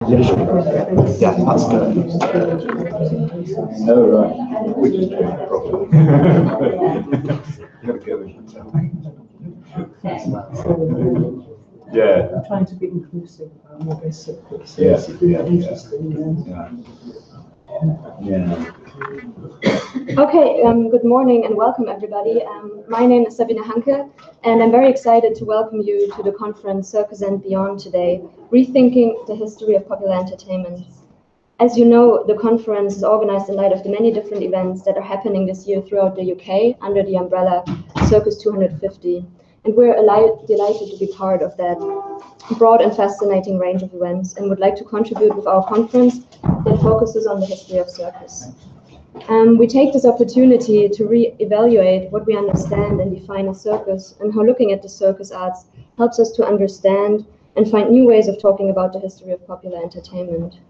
Yeah, that's good. Oh, right. We're just doing it properly. You gotta go with yourself. Yeah. I'm trying to be inclusive. More basic. Yeah. Interesting. Yeah. Okay, good morning and welcome everybody. My name is Sabine Hanke and I'm very excited to welcome you to the conference Circus and Beyond today, Rethinking the History of Popular Entertainment. As you know, the conference is organized in light of the many different events that are happening this year throughout the UK under the umbrella Circus 250. And we're delighted to be part of that broad and fascinating range of events and would like to contribute with our conference that focuses on the history of circus. We take this opportunity to re-evaluate what we understand and define as circus and how looking at the circus arts helps us to understand and find new ways of talking about the history of popular entertainment.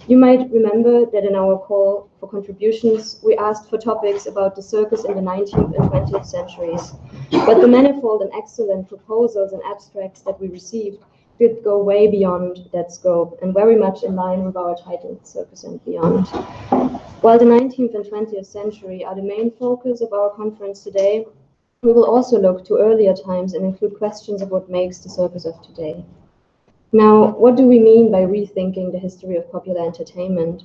You might remember that in our call for contributions, we asked for topics about the circus in the 19th and 20th centuries. But the manifold and excellent proposals and abstracts that we received did go way beyond that scope and very much in line with our title, Circus and Beyond. While the 19th and 20th century are the main focus of our conference today, we will also look to earlier times and include questions of what makes the circus of today. Now, what do we mean by rethinking the history of popular entertainment?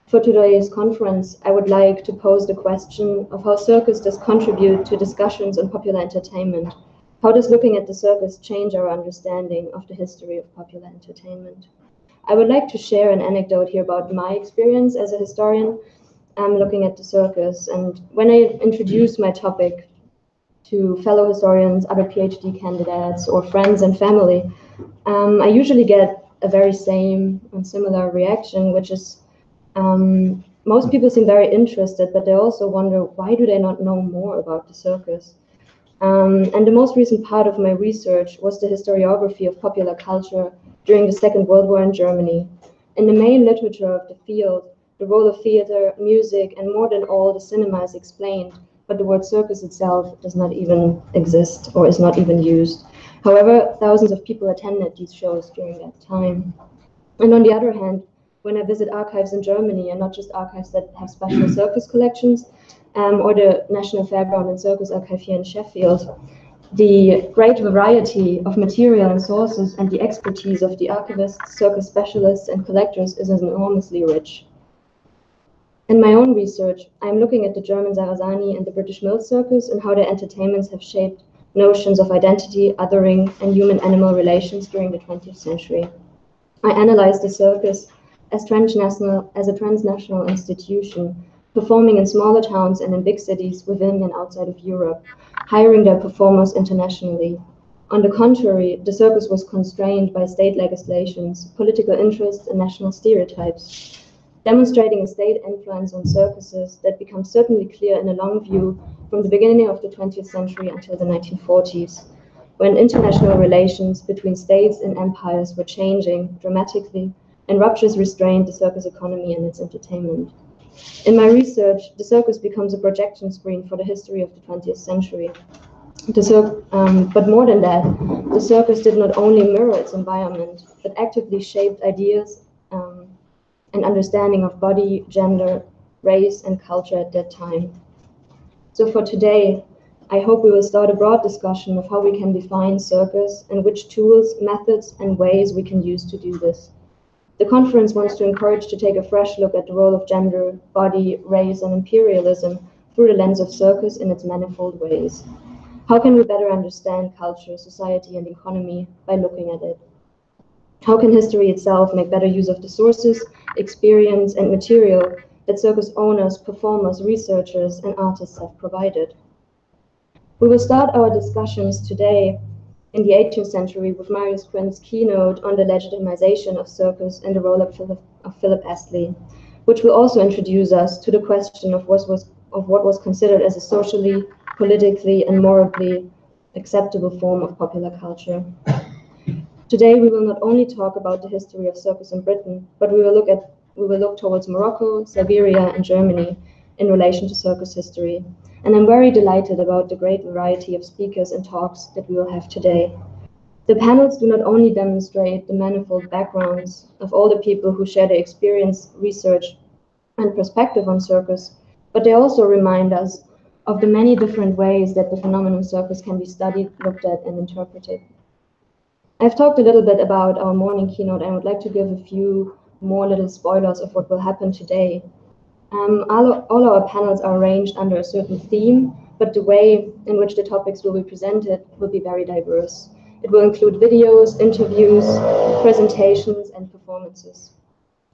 For today's conference, I would like to pose the question of how circus does contribute to discussions on popular entertainment. How does looking at the circus change our understanding of the history of popular entertainment? I would like to share an anecdote here about my experience as a historian looking at the circus. And when I introduce my topic to fellow historians, other PhD candidates, or friends and family, I usually get a very same and similar reaction, which is most people seem very interested, but they also wonder, why do they not know more about the circus? And the most recent part of my research was the historiography of popular culture during the Second World War in Germany. In the main literature of the field, the role of theater, music, and more than all, the cinema is explained, but the word circus itself does not even exist or is not even used. However, thousands of people attended these shows during that time. And on the other hand, when I visit archives in Germany, and not just archives that have special circus collections, or the National Fairground and Circus Archive here in Sheffield, the great variety of material and sources and the expertise of the archivists, circus specialists, and collectors is enormously rich. In my own research, I'm looking at the German Sarasani and the British Mill Circus and how their entertainments have shaped notions of identity, othering, and human-animal relations during the 20th century. I analyze the circus as a transnational institution, performing in smaller towns and in big cities within and outside of Europe, hiring their performers internationally. On the contrary, the circus was constrained by state legislations, political interests, and national stereotypes, demonstrating a state influence on circuses that becomes certainly clear in a long view from the beginning of the 20th century until the 1940s, when international relations between states and empires were changing dramatically and ruptures restrained the circus economy and its entertainment. In my research, the circus becomes a projection screen for the history of the 20th century. But more than that, the circus did not only mirror its environment, but actively shaped ideas and understanding of body, gender, race, and culture at that time. So for today, I hope we will start a broad discussion of how we can define circus and which tools, methods, and ways we can use to do this. The conference wants to encourage to take a fresh look at the role of gender, body, race, and imperialism through the lens of circus in its manifold ways. How can we better understand culture, society, and economy by looking at it? How can history itself make better use of the sources, experience, and material that circus owners, performers, researchers, and artists have provided? We will start our discussions today in the 18th century with Marius Quinn's keynote on the legitimization of circus and the role of Philip Astley, which will also introduce us to the question of what was considered as a socially, politically, and morally acceptable form of popular culture. Today, we will not only talk about the history of circus in Britain, but we will look towards Morocco, Siberia, and Germany in relation to circus history. And I'm very delighted about the great variety of speakers and talks that we will have today. The panels do not only demonstrate the manifold backgrounds of all the people who share their experience, research, and perspective on circus, but they also remind us of the many different ways that the phenomenon circus can be studied, looked at, and interpreted. I've talked a little bit about our morning keynote, and I would like to give a few more little spoilers of what will happen today. All our panels are arranged under a certain theme, but the way in which the topics will be presented will be very diverse. It will include videos, interviews, presentations, and performances.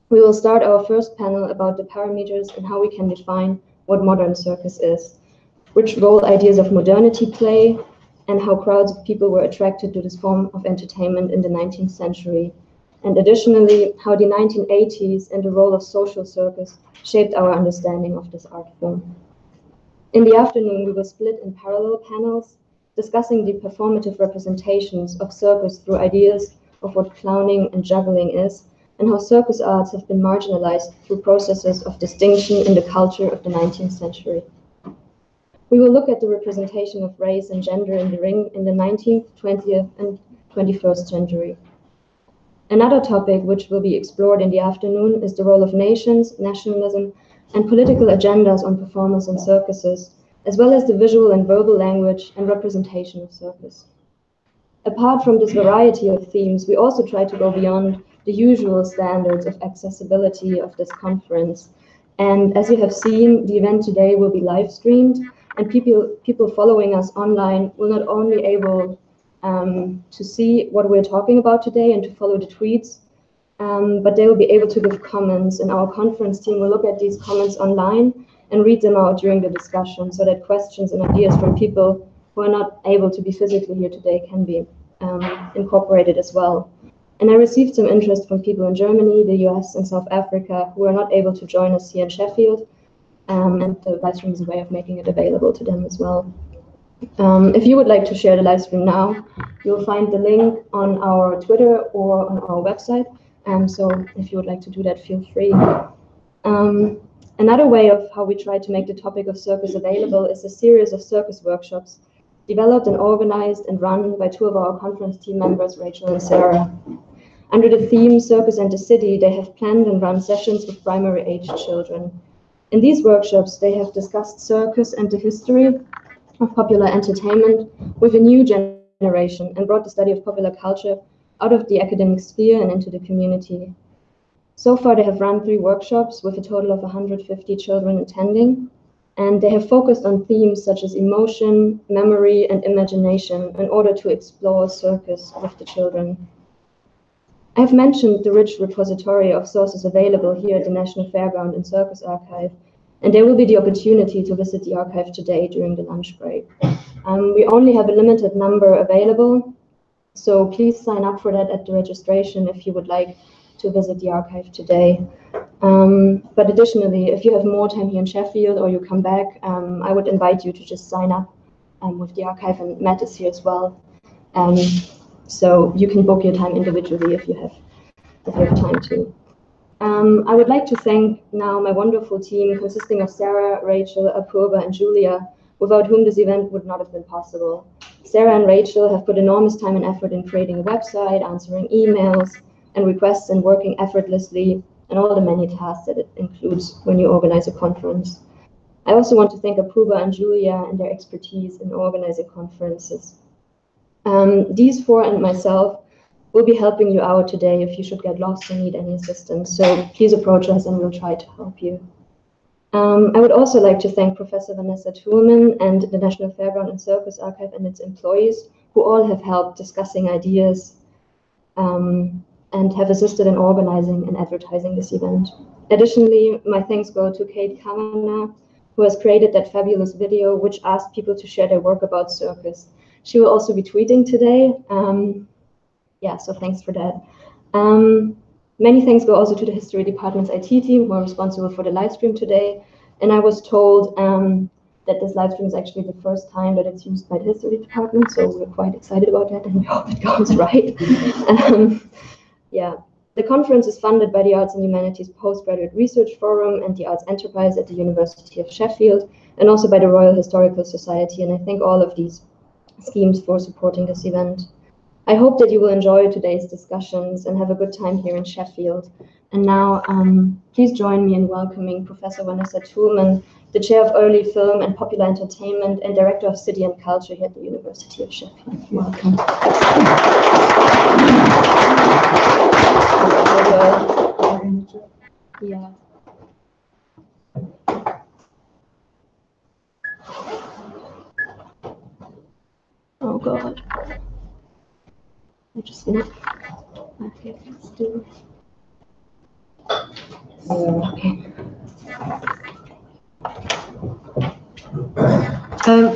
We will start our first panel about the parameters and how we can define what modern circus is, which role ideas of modernity play, and how crowds of people were attracted to this form of entertainment in the 19th century. And additionally, how the 1980s and the role of social circus shaped our understanding of this art form. In the afternoon, we will split in parallel panels, discussing the performative representations of circus through ideas of what clowning and juggling is, and how circus arts have been marginalized through processes of distinction in the culture of the 19th century. We will look at the representation of race and gender in the ring in the 19th, 20th, and 21st century. Another topic which will be explored in the afternoon is the role of nations, nationalism, and political agendas on performers and circuses, as well as the visual and verbal language and representation of circus. Apart from this variety of themes, we also try to go beyond the usual standards of accessibility of this conference. And as you have seen, the event today will be live streamed, and people following us online will not only able to see what we're talking about today and to follow the tweets, but they will be able to give comments, and our conference team will look at these comments online and read them out during the discussion so that questions and ideas from people who are not able to be physically here today can be incorporated as well. And I received some interest from people in Germany, the US, and South Africa who are not able to join us here in Sheffield, and the live stream is a way of making it available to them as well. If you would like to share the live stream now, you'll find the link on our Twitter or on our website. So if you would like to do that, feel free. Another way of how we try to make the topic of circus available is a series of circus workshops developed and organized and run by two of our conference team members, Rachel and Sarah. Under the theme Circus and the City, they have planned and run sessions with primary-aged children. In these workshops, they have discussed circus and the history of popular entertainment with a new generation and brought the study of popular culture out of the academic sphere and into the community. So far, they have run 3 workshops with a total of 150 children attending, and they have focused on themes such as emotion, memory, and imagination in order to explore circus with the children. I have mentioned the rich repository of sources available here at the National Fairground and Circus Archive, and there will be the opportunity to visit the archive today during the lunch break. We only have a limited number available, so please sign up for that at the registration if you would like to visit the archive today. But additionally, if you have more time here in Sheffield or you come back, I would invite you to just sign up with the archive, and Matt is here as well. So you can book your time individually if you have time to. I would like to thank now my wonderful team consisting of Sarah, Rachel, Apurva, and Julia, without whom this event would not have been possible. Sarah and Rachel have put enormous time and effort in creating a website, answering emails and requests, and working effortlessly, and all the many tasks that it includes when you organize a conference. I also want to thank Apurva and Julia and their expertise in organizing conferences. These 4 and myself will be helping you out today if you should get lost or need any assistance. So please approach us and we'll try to help you. I would also like to thank Professor Vanessa Toulmin and the National Fairground and Circus Archive and its employees, who all have helped discussing ideas and have assisted in organizing and advertising this event. Additionally, my thanks go to Kate Kavanagh, who has created that fabulous video which asked people to share their work about circus. She will also be tweeting today. Yeah, so thanks for that. Many thanks go also to the History Department's IT team, who are responsible for the live stream today. And I was told that this live stream is actually the first time that it's used by the History Department, so we're quite excited about that, and we hope it goes right. Yeah, the conference is funded by the Arts and Humanities Postgraduate Research Forum and the Arts Enterprise at the University of Sheffield, and also by the Royal Historical Society, and I thank all of these schemes for supporting this event. I hope that you will enjoy today's discussions and have a good time here in Sheffield. And now, please join me in welcoming Professor Vanessa Toulmin, the Chair of Early Film and Popular Entertainment and Director of City and Culture here at the University of Sheffield. Welcome. Yeah. Oh God. I just not. Okay, let's do. Okay.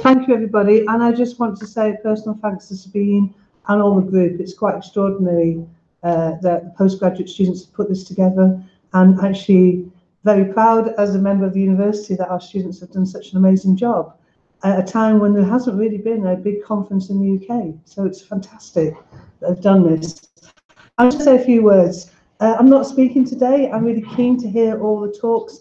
Thank you, everybody. And I just want to say a personal thanks to Sabine and all the group. It's quite extraordinary that the postgraduate students have put this together, and actually very proud as a member of the university that our students have done such an amazing job at a time when there hasn't really been a big conference in the UK. So it's fantastic that they've done this. I'll just say a few words. I'm not speaking today. I'm really keen to hear all the talks.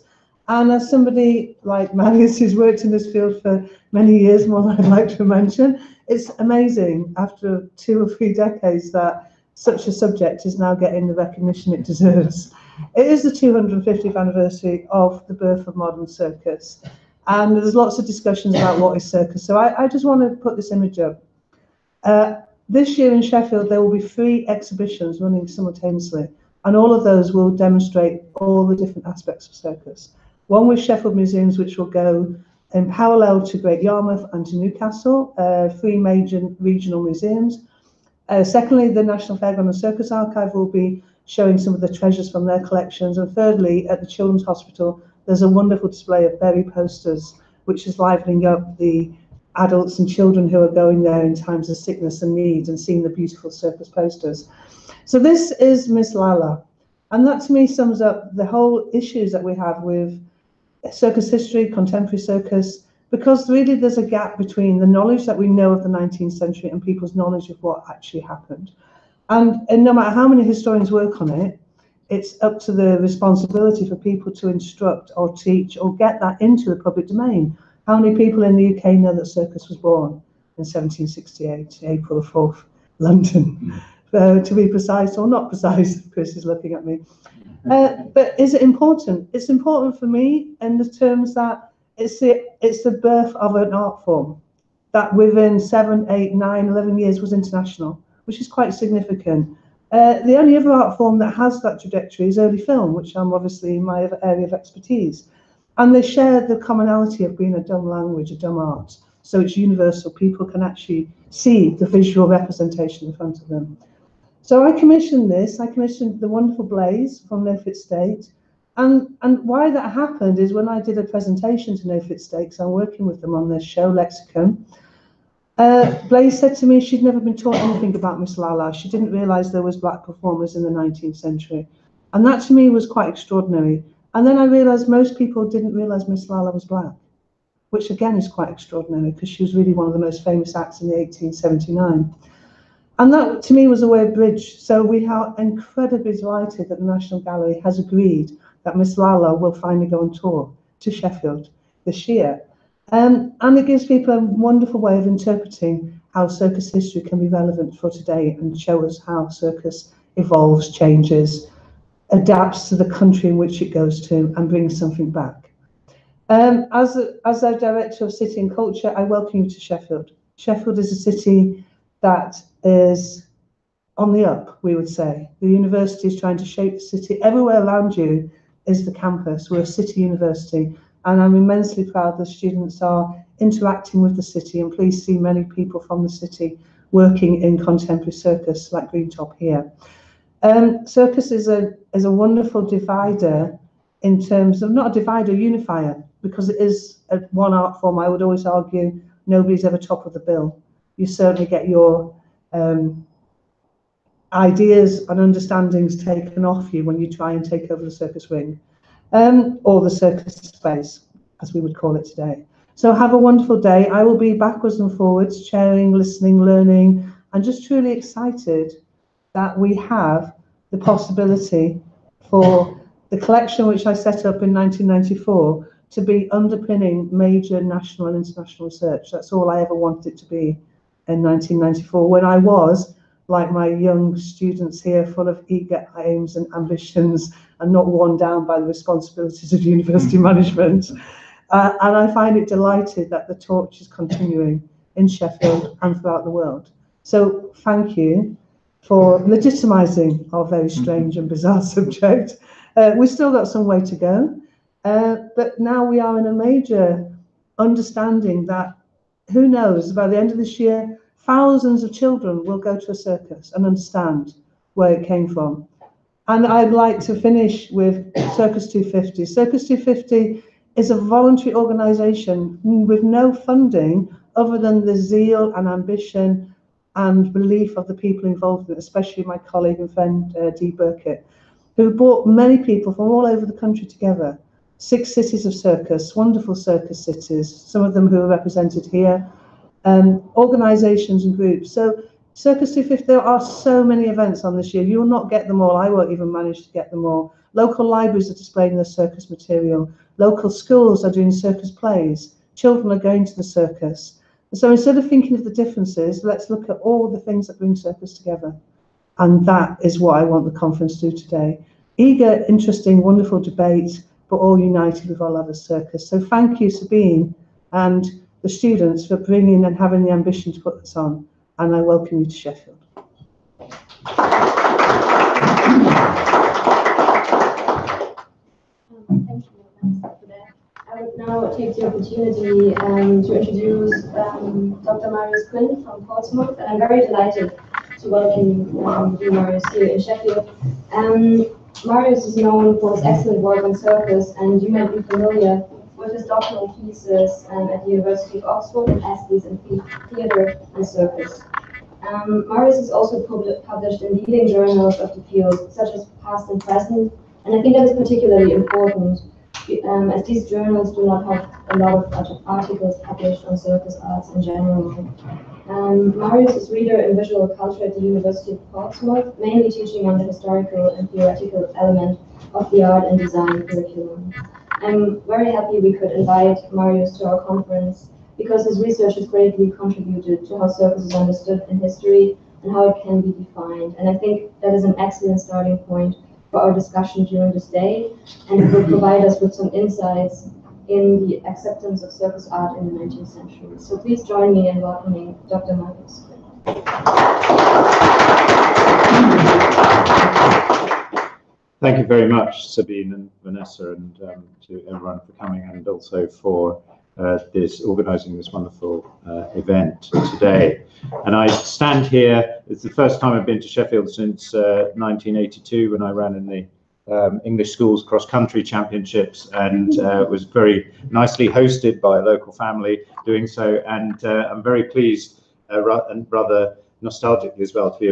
And as somebody like Marius who's worked in this field for many years, more than I'd like to mention, it's amazing after 2 or 3 decades that such a subject is now getting the recognition it deserves. It is the 250th anniversary of the birth of modern circus. And there's lots of discussions about what is circus. So I just want to put this image up. This year in Sheffield, there will be 3 exhibitions running simultaneously. And all of those will demonstrate all the different aspects of circus. One with Sheffield Museums, which will go in parallel to Great Yarmouth and to Newcastle, 3 major regional museums. Secondly, the National Fairground and Circus Archive will be showing some of the treasures from their collections. And thirdly, at the Children's Hospital, there's a wonderful display of berry posters, which is livening up the adults and children who are going there in times of sickness and need and seeing the beautiful circus posters. So this is Miss Lala. And that to me sums up the whole issues that we have with circus history, contemporary circus, because really there's a gap between the knowledge that we know of the 19th century and people's knowledge of what actually happened. And no matter how many historians work on it, it's up to the responsibility for people to instruct or teach or get that into the public domain. How many people in the UK know that circus was born in 1768, April 4th, London, to be precise or not precise? Chris is looking at me. But is it important? It's important for me in the terms that it's the birth of an art form that within 7, 8, 9, 11 years was international, which is quite significant. The only other art form that has that trajectory is early film, which I'm obviously in my other area of expertise. And they share the commonality of being a dumb language, a dumb art. So it's universal. People can actually see the visual representation in front of them. So I commissioned this. I commissioned the wonderful Blaze from No Fit State. And why that happened is when I did a presentation to No Fit State, because I'm working with them on their show lexicon, Blaze said to me she'd never been taught anything about Miss Lala. She didn't realise there was black performers in the 19th century. And that to me was quite extraordinary. And then I realised most people didn't realise Miss Lala was black, which again is quite extraordinary because she was really one of the most famous acts in the 1879. And that to me was a way of bridge. So we are incredibly delighted that the National Gallery has agreed that Miss Lala will finally go on tour to Sheffield this year. And it gives people a wonderful way of interpreting how circus history can be relevant for today and show us how circus evolves, changes, adapts to the country in which it goes to and brings something back. As a director of City and Culture, I welcome you to Sheffield. Sheffield is a city that is on the up, we would say. The university is trying to shape the city. Everywhere around you is the campus. We're a city university, and I'm immensely proud the students are interacting with the city, and please see many people from the city working in contemporary circus like Green Top here. Circus is a wonderful divider in terms of, not a divider, unifier, because it is one art form. I would always argue nobody's ever top of the bill. You certainly get your ideas and understandings taken off you when you try and take over the circus ring, or the circus space, as we would call it today. So have a wonderful day. I will be backwards and forwards, chairing, listening, learning, and just truly excited that we have the possibility for the collection which I set up in 1994 to be underpinning major national and international research. That's all I ever wanted it to be in 1994, when I was like my young students here, full of eager aims and ambitions and not worn down by the responsibilities of university management. And I find it delighted that the torch is continuing in Sheffield and throughout the world. So thank you for legitimising our very strange and bizarre subject. We've still got some way to go, but now we are in a major understanding that, who knows, by the end of this year, thousands of children will go to a circus and understand where it came from. And I'd like to finish with Circus 250. Circus 250 is a voluntary organisation with no funding other than the zeal and ambition and belief of the people involved in it, especially my colleague and friend Dee Burkett, who brought many people from all over the country together. 6 cities of circus, wonderful circus cities, some of them who are represented here, organisations and groups. So Circus 250, there are so many events on this year. You will not get them all. I won't even manage to get them all. Local libraries are displaying their circus material. Local schools are doing circus plays. Children are going to the circus. And so instead of thinking of the differences, let's look at all the things that bring circus together. And that is what I want the conference to do today. Eager, interesting, wonderful debate, but all united with our love of circus. So thank you, Sabine, and the students for bringing and having the ambition to put this on. And I welcome you to Sheffield. Thank you for that. I would now take the opportunity to introduce Dr. Marius Quinn from Portsmouth, and I'm very delighted to welcome you, Marius, here in Sheffield. Marius is known for his excellent work on circus, and you may be familiar with his doctoral thesis at the University of Oxford in Essays in Theatre and Circus. Marius is also published in leading journals of the field, such as Past and Present, and I think that is particularly important, as these journals do not have a lot of articles published on circus arts in general. Marius is reader in visual culture at the University of Portsmouth, mainly teaching on the historical and theoretical element of the art and design curriculum. I'm very happy we could invite Marius to our conference because his research has greatly contributed to how circus is understood in history and how it can be defined. And I think that is an excellent starting point for our discussion during this day, and it will provide us with some insights in the acceptance of circus art in the 19th century. So please join me in welcoming Dr. Marius Quinn. Thank you very much, Sabine and Vanessa, and to everyone for coming, and also for organising this wonderful event today. And I stand here, it's the first time I've been to Sheffield since 1982, when I ran in the English Schools Cross-Country Championships, and was very nicely hosted by a local family doing so. And I'm very pleased and rather nostalgically as well to be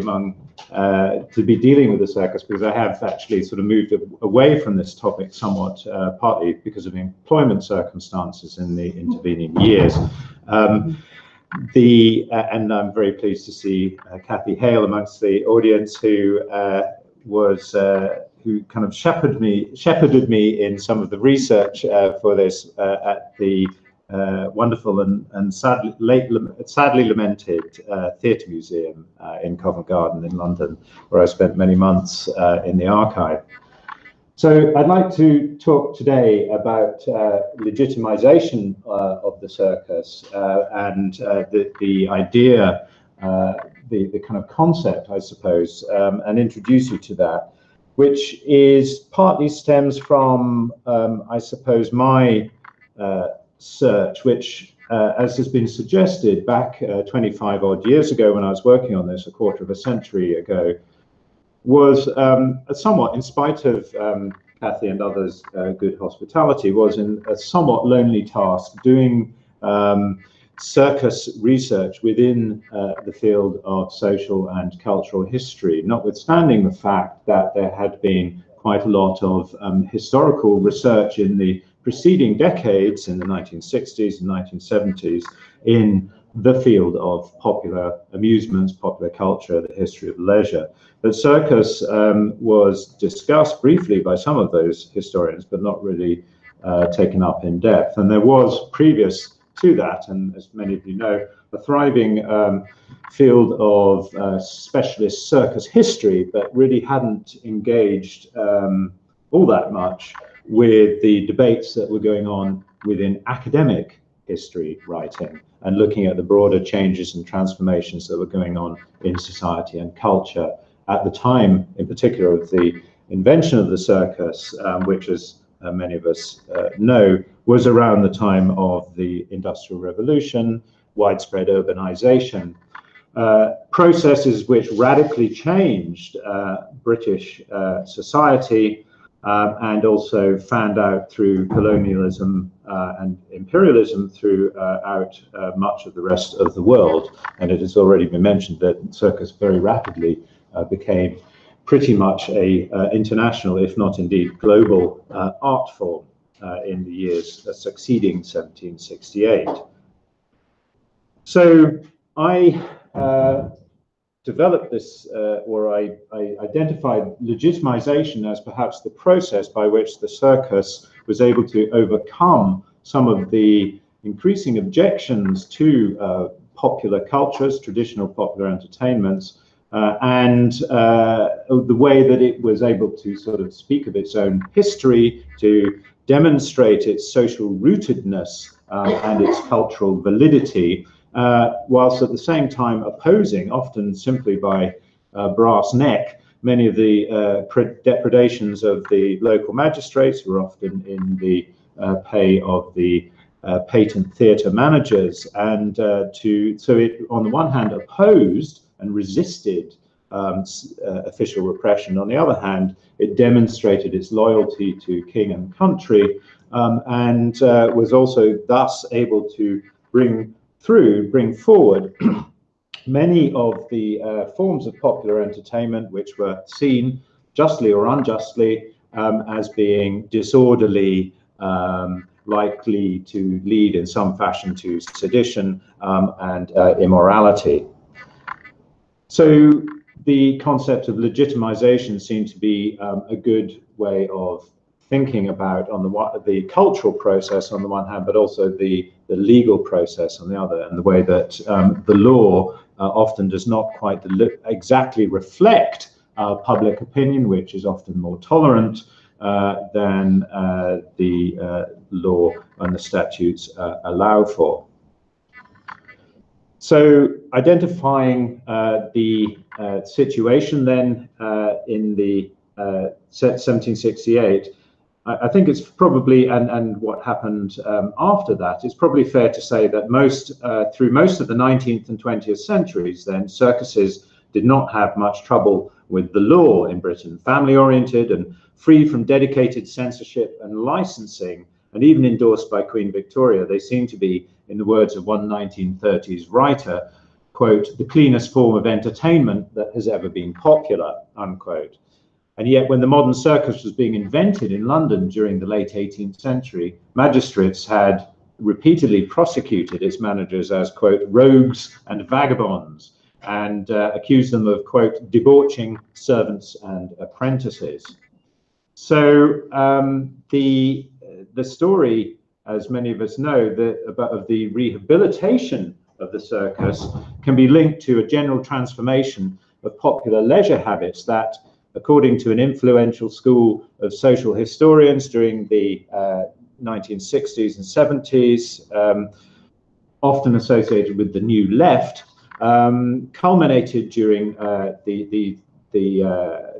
to be dealing with the circus, because I have actually sort of moved away from this topic somewhat, partly because of employment circumstances in the intervening years. And I'm very pleased to see Kathy Hale amongst the audience, who kind of shepherded me in some of the research for this at the wonderful and sadly lamented Theatre Museum in Covent Garden in London, where I spent many months in the archive. So I'd like to talk today about legitimization of the circus and the idea, the kind of concept, I suppose, and introduce you to that, which is partly stems from, I suppose, my search, which, as has been suggested, back 25 odd years ago when I was working on this, a quarter of a century ago, was somewhat, in spite of Kathy and others' good hospitality, was in a somewhat lonely task doing circus research within the field of social and cultural history, notwithstanding the fact that there had been quite a lot of historical research in the preceding decades, in the 1960s and 1970s, in the field of popular amusements, popular culture, the history of leisure. But circus was discussed briefly by some of those historians, but not really taken up in depth. And there was previous to that, and as many of you know, a thriving field of specialist circus history, but really hadn't engaged all that much with the debates that were going on within academic history writing and looking at the broader changes and transformations that were going on in society and culture at the time, in particular of the invention of the circus, which, as many of us know, was around the time of the Industrial Revolution, widespread urbanization, processes which radically changed British society and also fanned out through colonialism and imperialism throughout much of the rest of the world. And it has already been mentioned that circus very rapidly became pretty much a international, if not indeed global, art form in the years succeeding 1768. So I developed this, or I identified legitimization as perhaps the process by which the circus was able to overcome some of the increasing objections to popular cultures, traditional popular entertainments, and the way that it was able to sort of speak of its own history, to demonstrate its social rootedness and its cultural validity, whilst at the same time opposing, often simply by brass neck, many of the depredations of the local magistrates, who were often in the pay of the patent theatre managers, and so it on the one hand opposed and resisted official repression. On the other hand, it demonstrated its loyalty to king and country, and was also thus able to bring forward many of the forms of popular entertainment which were seen, justly or unjustly, as being disorderly, likely to lead in some fashion to sedition and immorality. So the concept of legitimization seemed to be a good way of thinking about the cultural process on the one hand, but also the legal process on the other, and the way that the law often does not quite exactly reflect public opinion, which is often more tolerant than the law and the statutes allow for. So identifying the situation then in the 1768, I think it's probably, and what happened after that, it's probably fair to say that through most of the 19th and 20th centuries, then circuses did not have much trouble with the law in Britain. Family-oriented and free from dedicated censorship and licensing, and even endorsed by Queen Victoria, they seem to be, in the words of one 1930s writer, quote, the cleanest form of entertainment that has ever been popular, unquote. And yet when the modern circus was being invented in London during the late 18th century, magistrates had repeatedly prosecuted its managers as, quote, rogues and vagabonds, and accused them of, quote, debauching servants and apprentices. So the story, as many of us know, of the rehabilitation of the circus can be linked to a general transformation of popular leisure habits that, according to an influential school of social historians during the 1960s and 70s, often associated with the New Left, culminated during the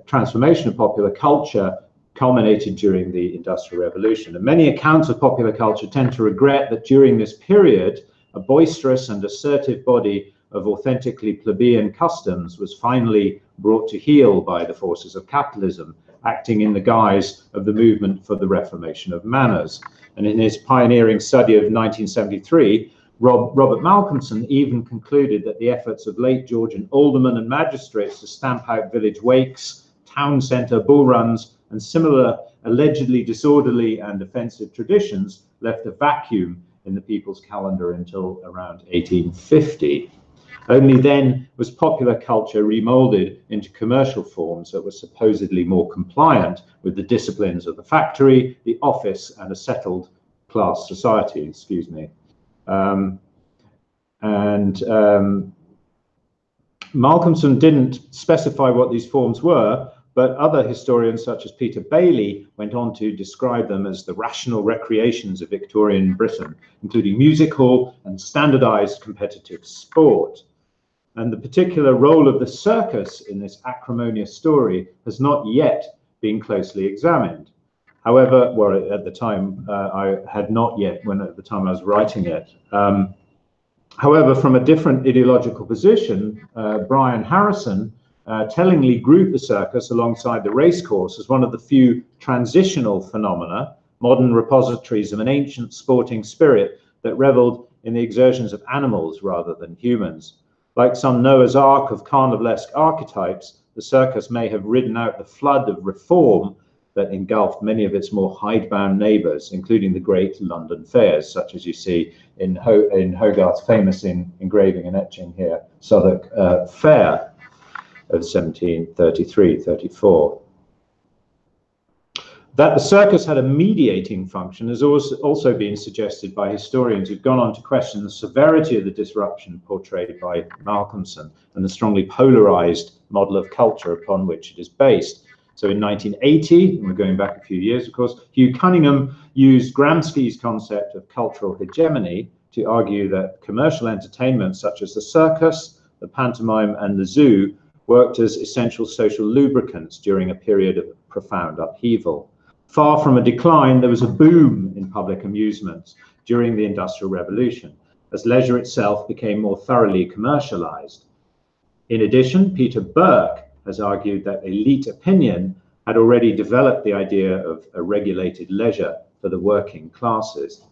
transformation of popular culture, culminated during the Industrial Revolution. And many accounts of popular culture tend to regret that during this period, a boisterous and assertive body of authentically plebeian customs was finally brought to heel by the forces of capitalism, acting in the guise of the movement for the reformation of manners. And in his pioneering study of 1973, Robert Malcolmson even concluded that the efforts of late Georgian aldermen and magistrates to stamp out village wakes, town centre bull runs, and similar allegedly disorderly and offensive traditions left a vacuum in the people's calendar until around 1850. Only then was popular culture remolded into commercial forms that were supposedly more compliant with the disciplines of the factory, the office, and a settled class society, Malcolmson didn't specify what these forms were, but other historians such as Peter Bailey went on to describe them as the rational recreations of Victorian Britain, including music hall and standardized competitive sport. And the particular role of the circus in this acrimonious story has not yet been closely examined. However, well, at the time I had not yet, at the time I was writing it. However, from a different ideological position, Brian Harrison tellingly grouped the circus alongside the racecourse as one of the few transitional phenomena, modern repositories of an ancient sporting spirit that reveled in the exertions of animals rather than humans. Like some Noah's Ark of carnivalesque archetypes, the circus may have ridden out the flood of reform that engulfed many of its more hidebound neighbours, including the great London fairs, such as you see in Hogarth's famous engraving and etching here, Southwark Fair of 1733-34. That the circus had a mediating function has also been suggested by historians who've gone on to question the severity of the disruption portrayed by Malcolmson and the strongly polarized model of culture upon which it is based. So in 1980, and we're going back a few years, of course, Hugh Cunningham used Gramsci's concept of cultural hegemony to argue that commercial entertainment such as the circus, the pantomime, and the zoo worked as essential social lubricants during a period of profound upheaval. Far from a decline, there was a boom in public amusements during the Industrial Revolution, as leisure itself became more thoroughly commercialized. In addition, Peter Burke has argued that elite opinion had already developed the idea of a regulated leisure for the working classes.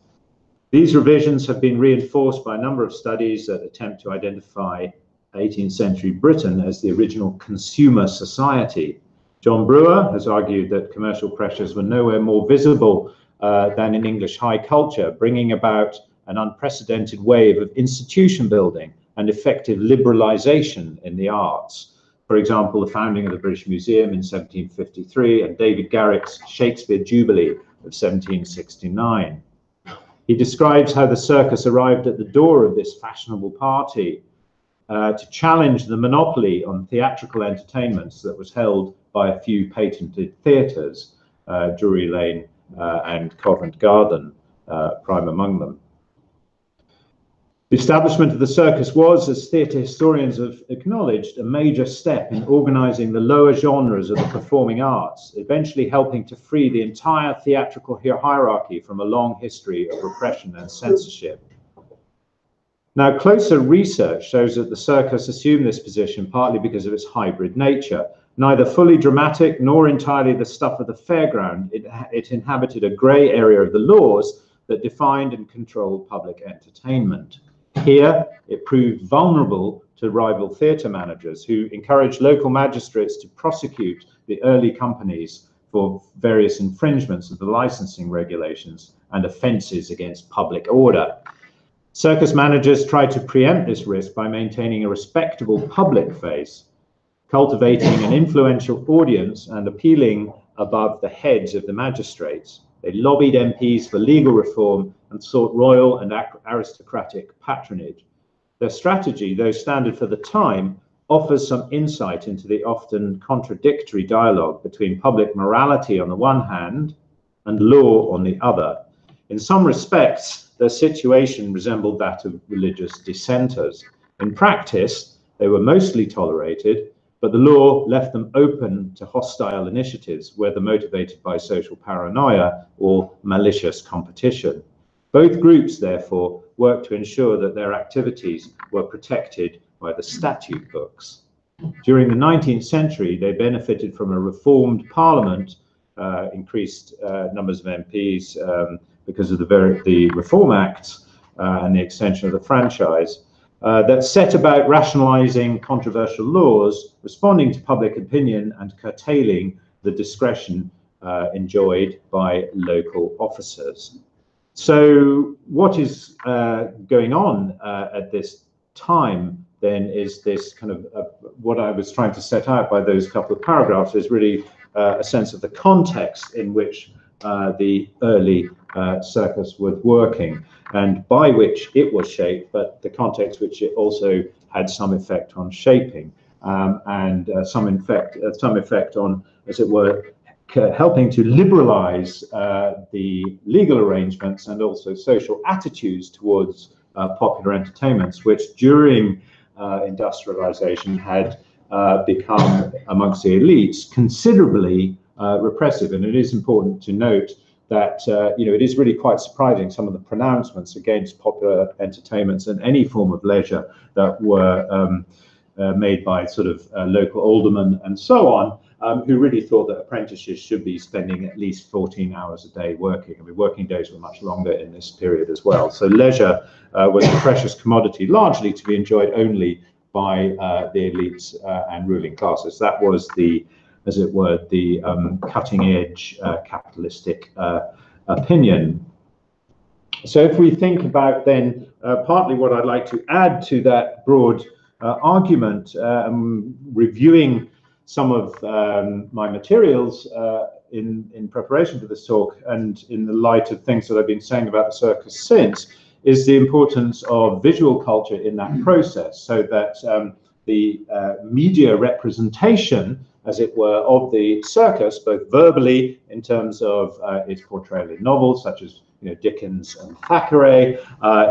These revisions have been reinforced by a number of studies that attempt to identify 18th century Britain as the original consumer society. John Brewer has argued that commercial pressures were nowhere more visible than in English high culture, bringing about an unprecedented wave of institution building and effective liberalization in the arts. For example, the founding of the British Museum in 1753 and David Garrick's Shakespeare Jubilee of 1769. He describes how the circus arrived at the door of this fashionable party to challenge the monopoly on theatrical entertainments that was held by a few patented theatres, Drury Lane and Covent Garden, prime among them. The establishment of the circus was, as theatre historians have acknowledged, a major step in organising the lower genres of the performing arts, eventually helping to free the entire theatrical hierarchy from a long history of repression and censorship. Now, closer research shows that the circus assumed this position partly because of its hybrid nature. Neither fully dramatic nor entirely the stuff of the Fairground, it inhabited a grey area of the laws that defined and controlled public entertainment. Here, it proved vulnerable to rival theatre managers who encouraged local magistrates to prosecute the early companies for various infringements of the licensing regulations and offences against public order. Circus managers tried to preempt this risk by maintaining a respectable public face, cultivating an influential audience and appealing above the heads of the magistrates. They lobbied MPs for legal reform and sought royal and aristocratic patronage. Their strategy, though standard for the time, offers some insight into the often contradictory dialogue between public morality on the one hand and law on the other. In some respects, their situation resembled that of religious dissenters. In practice, they were mostly tolerated, but the law left them open to hostile initiatives, whether motivated by social paranoia or malicious competition. Both groups, therefore, worked to ensure that their activities were protected by the statute books. During the 19th century, they benefited from a reformed parliament, increased numbers of MPs because of the Reform Acts and the extension of the franchise, that set about rationalising controversial laws, responding to public opinion and curtailing the discretion enjoyed by local officers. So what is going on at this time then is this kind of what I was trying to set out by those couple of paragraphs is really a sense of the context in which the early circus was working, and by which it was shaped, but the context which it also had some effect on shaping, and some effect on, as it were, helping to liberalize the legal arrangements and also social attitudes towards popular entertainments, which during industrialization had become, amongst the elites, considerably repressive. And it is important to note that it is really quite surprising, some of the pronouncements against popular entertainments and any form of leisure that were made by sort of local aldermen and so on, who really thought that apprentices should be spending at least 14 hours a day working. I mean, working days were much longer in this period as well. So leisure was a precious commodity, largely to be enjoyed only by the elites and ruling classes. That was the, as it were, the cutting-edge capitalistic opinion. So if we think about then partly what I'd like to add to that broad argument, reviewing some of my materials in preparation for this talk, and in the light of things that I've been saying about the circus since, is the importance of visual culture in that process, so that the media representation, as it were, of the circus, both verbally in terms of its portrayal in novels such as Dickens and Thackeray,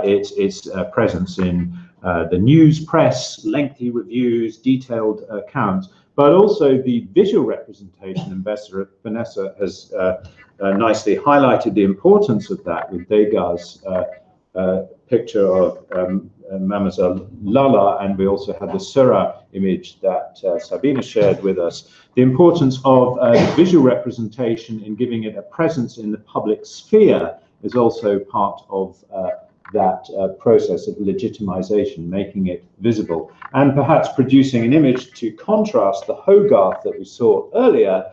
its presence in the news press, lengthy reviews, detailed accounts, but also the visual representation. And Vanessa has nicely highlighted the importance of that with Degas' picture of Mademoiselle Lala, and we also have the Seurat image that Sabina shared with us. The importance of visual representation in giving it a presence in the public sphere is also part of that process of legitimization, making it visible, and perhaps producing an image to contrast the Hogarth that we saw earlier,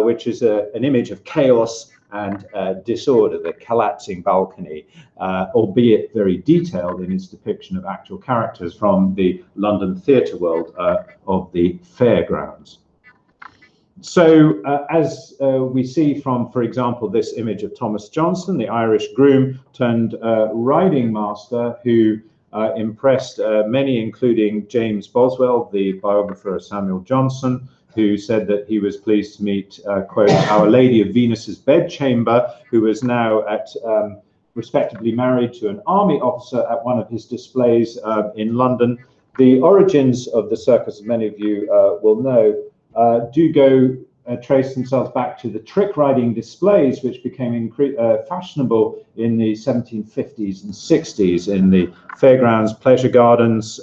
which is an image of chaos and disorder, the collapsing balcony, albeit very detailed in its depiction of actual characters from the London theatre world of the Fairgrounds. So as we see from, for example, this image of Thomas Johnson, the Irish groom turned riding master, who impressed many, including James Boswell, the biographer of Samuel Johnson, who said that he was pleased to meet, quote, Our Lady of Venus's bedchamber, who was now respectably married to an army officer at one of his displays in London. The origins of the circus, as many of you will know, do go trace themselves back to the trick riding displays, which became fashionable in the 1750s and 60s in the fairgrounds, pleasure gardens,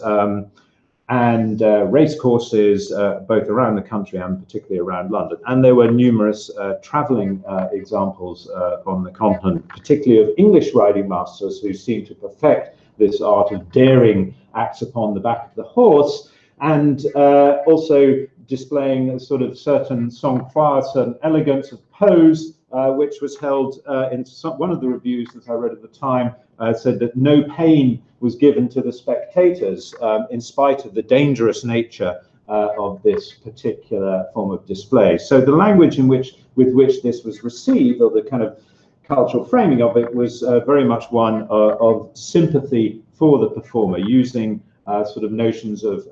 and race courses, both around the country and particularly around London. And there were numerous travelling examples on the continent, particularly of English riding masters who seemed to perfect this art of daring acts upon the back of the horse, and also displaying a sort of certain sang-froid, certain elegance of pose, which was held in one of the reviews that I read at the time, said that no pain was given to the spectators in spite of the dangerous nature of this particular form of display. So the language with which this was received, or the kind of cultural framing of it, was very much one of sympathy for the performer, using sort of notions of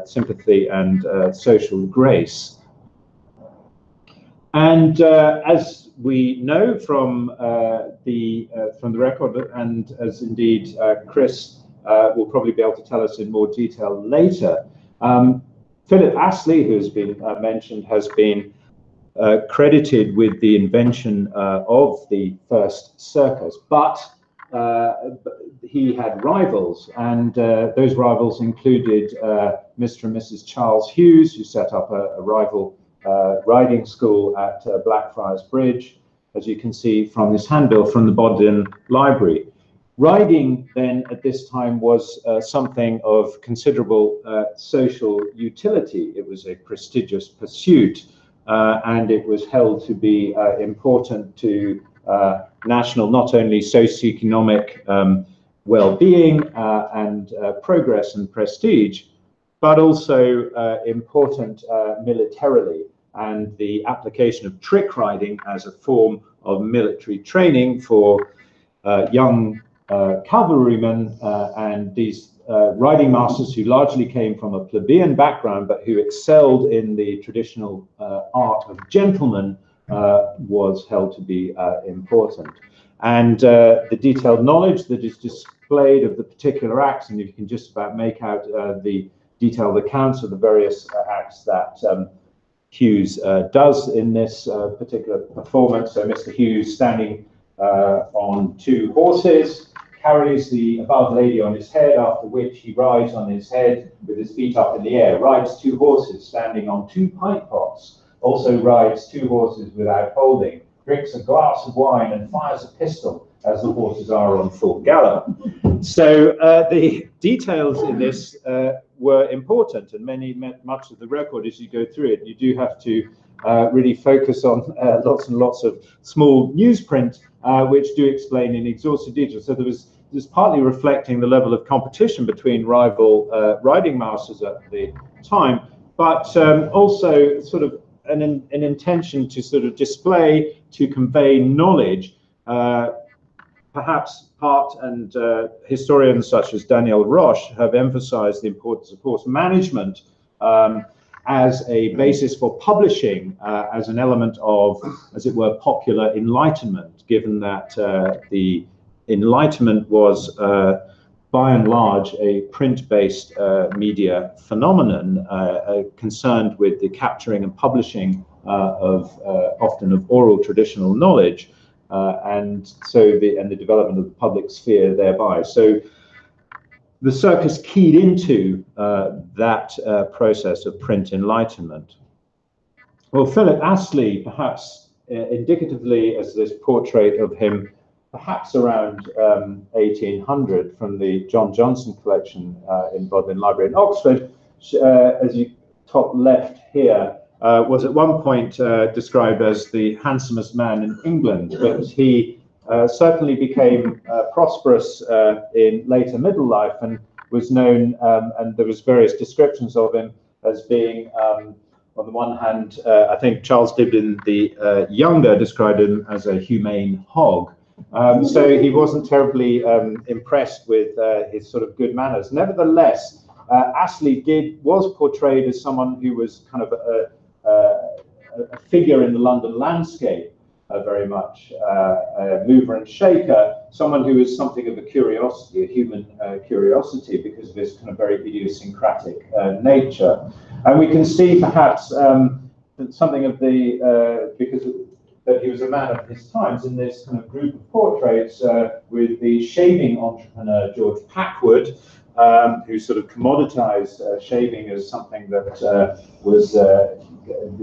sympathy and social grace. And as we know from the record, and as indeed Chris will probably be able to tell us in more detail later, Philip Astley, who's been mentioned, has been credited with the invention of the first circus, but he had rivals, and those rivals included Mr. and Mrs. Charles Hughes, who set up a rival riding school at Blackfriars Bridge, as you can see from this handbill from the Bodleian Library. Riding then at this time was something of considerable social utility. It was a prestigious pursuit, and it was held to be important to national, not only socioeconomic well-being and progress and prestige, but also important militarily. and the application of trick riding as a form of military training for young cavalrymen and these riding masters who largely came from a plebeian background but who excelled in the traditional art of gentlemen was held to be important. And the detailed knowledge that is displayed of the particular acts, and you can just about make out the detailed accounts of the various acts that Hughes does in this particular performance. So Mr. Hughes standing on two horses, carries the above lady on his head, after which he rides on his head with his feet up in the air, rides two horses standing on two pint pots, also rides two horses without holding, drinks a glass of wine and fires a pistol as the horses are on full gallop. So the details in this were important, and much of the record, as you go through it, you do have to really focus on lots and lots of small newsprint which do explain in exhaustive detail. So there was partly reflecting the level of competition between rival riding masters at the time, but also sort of an intention to sort of display, to convey knowledge. Perhaps part and historians such as Daniel Roche have emphasized the importance of horse management as a basis for publishing, as an element of, as it were, popular enlightenment, given that the Enlightenment was by and large a print-based media phenomenon concerned with the capturing and publishing of often of oral traditional knowledge, and the development of the public sphere thereby. So the circus keyed into that process of print enlightenment. Well, Philip Astley, perhaps indicatively as this portrait of him, perhaps around 1800 from the John Johnson collection in Bodleian Library in Oxford, as you top left here, was at one point described as the handsomest man in England, but he certainly became prosperous in later middle life and was known, and there was various descriptions of him as being, on the one hand, I think Charles Dibdin the Younger described him as a humane hog. So he wasn't terribly impressed with his sort of good manners. Nevertheless, Astley was portrayed as someone who was kind of a figure in the London landscape, very much a mover and shaker, someone who is something of a curiosity, a human curiosity, because of his kind of very idiosyncratic nature. And we can see perhaps something of the, that he was a man of his times in this kind of group of portraits with the shaving entrepreneur George Packwood, who sort of commoditized shaving as something that was,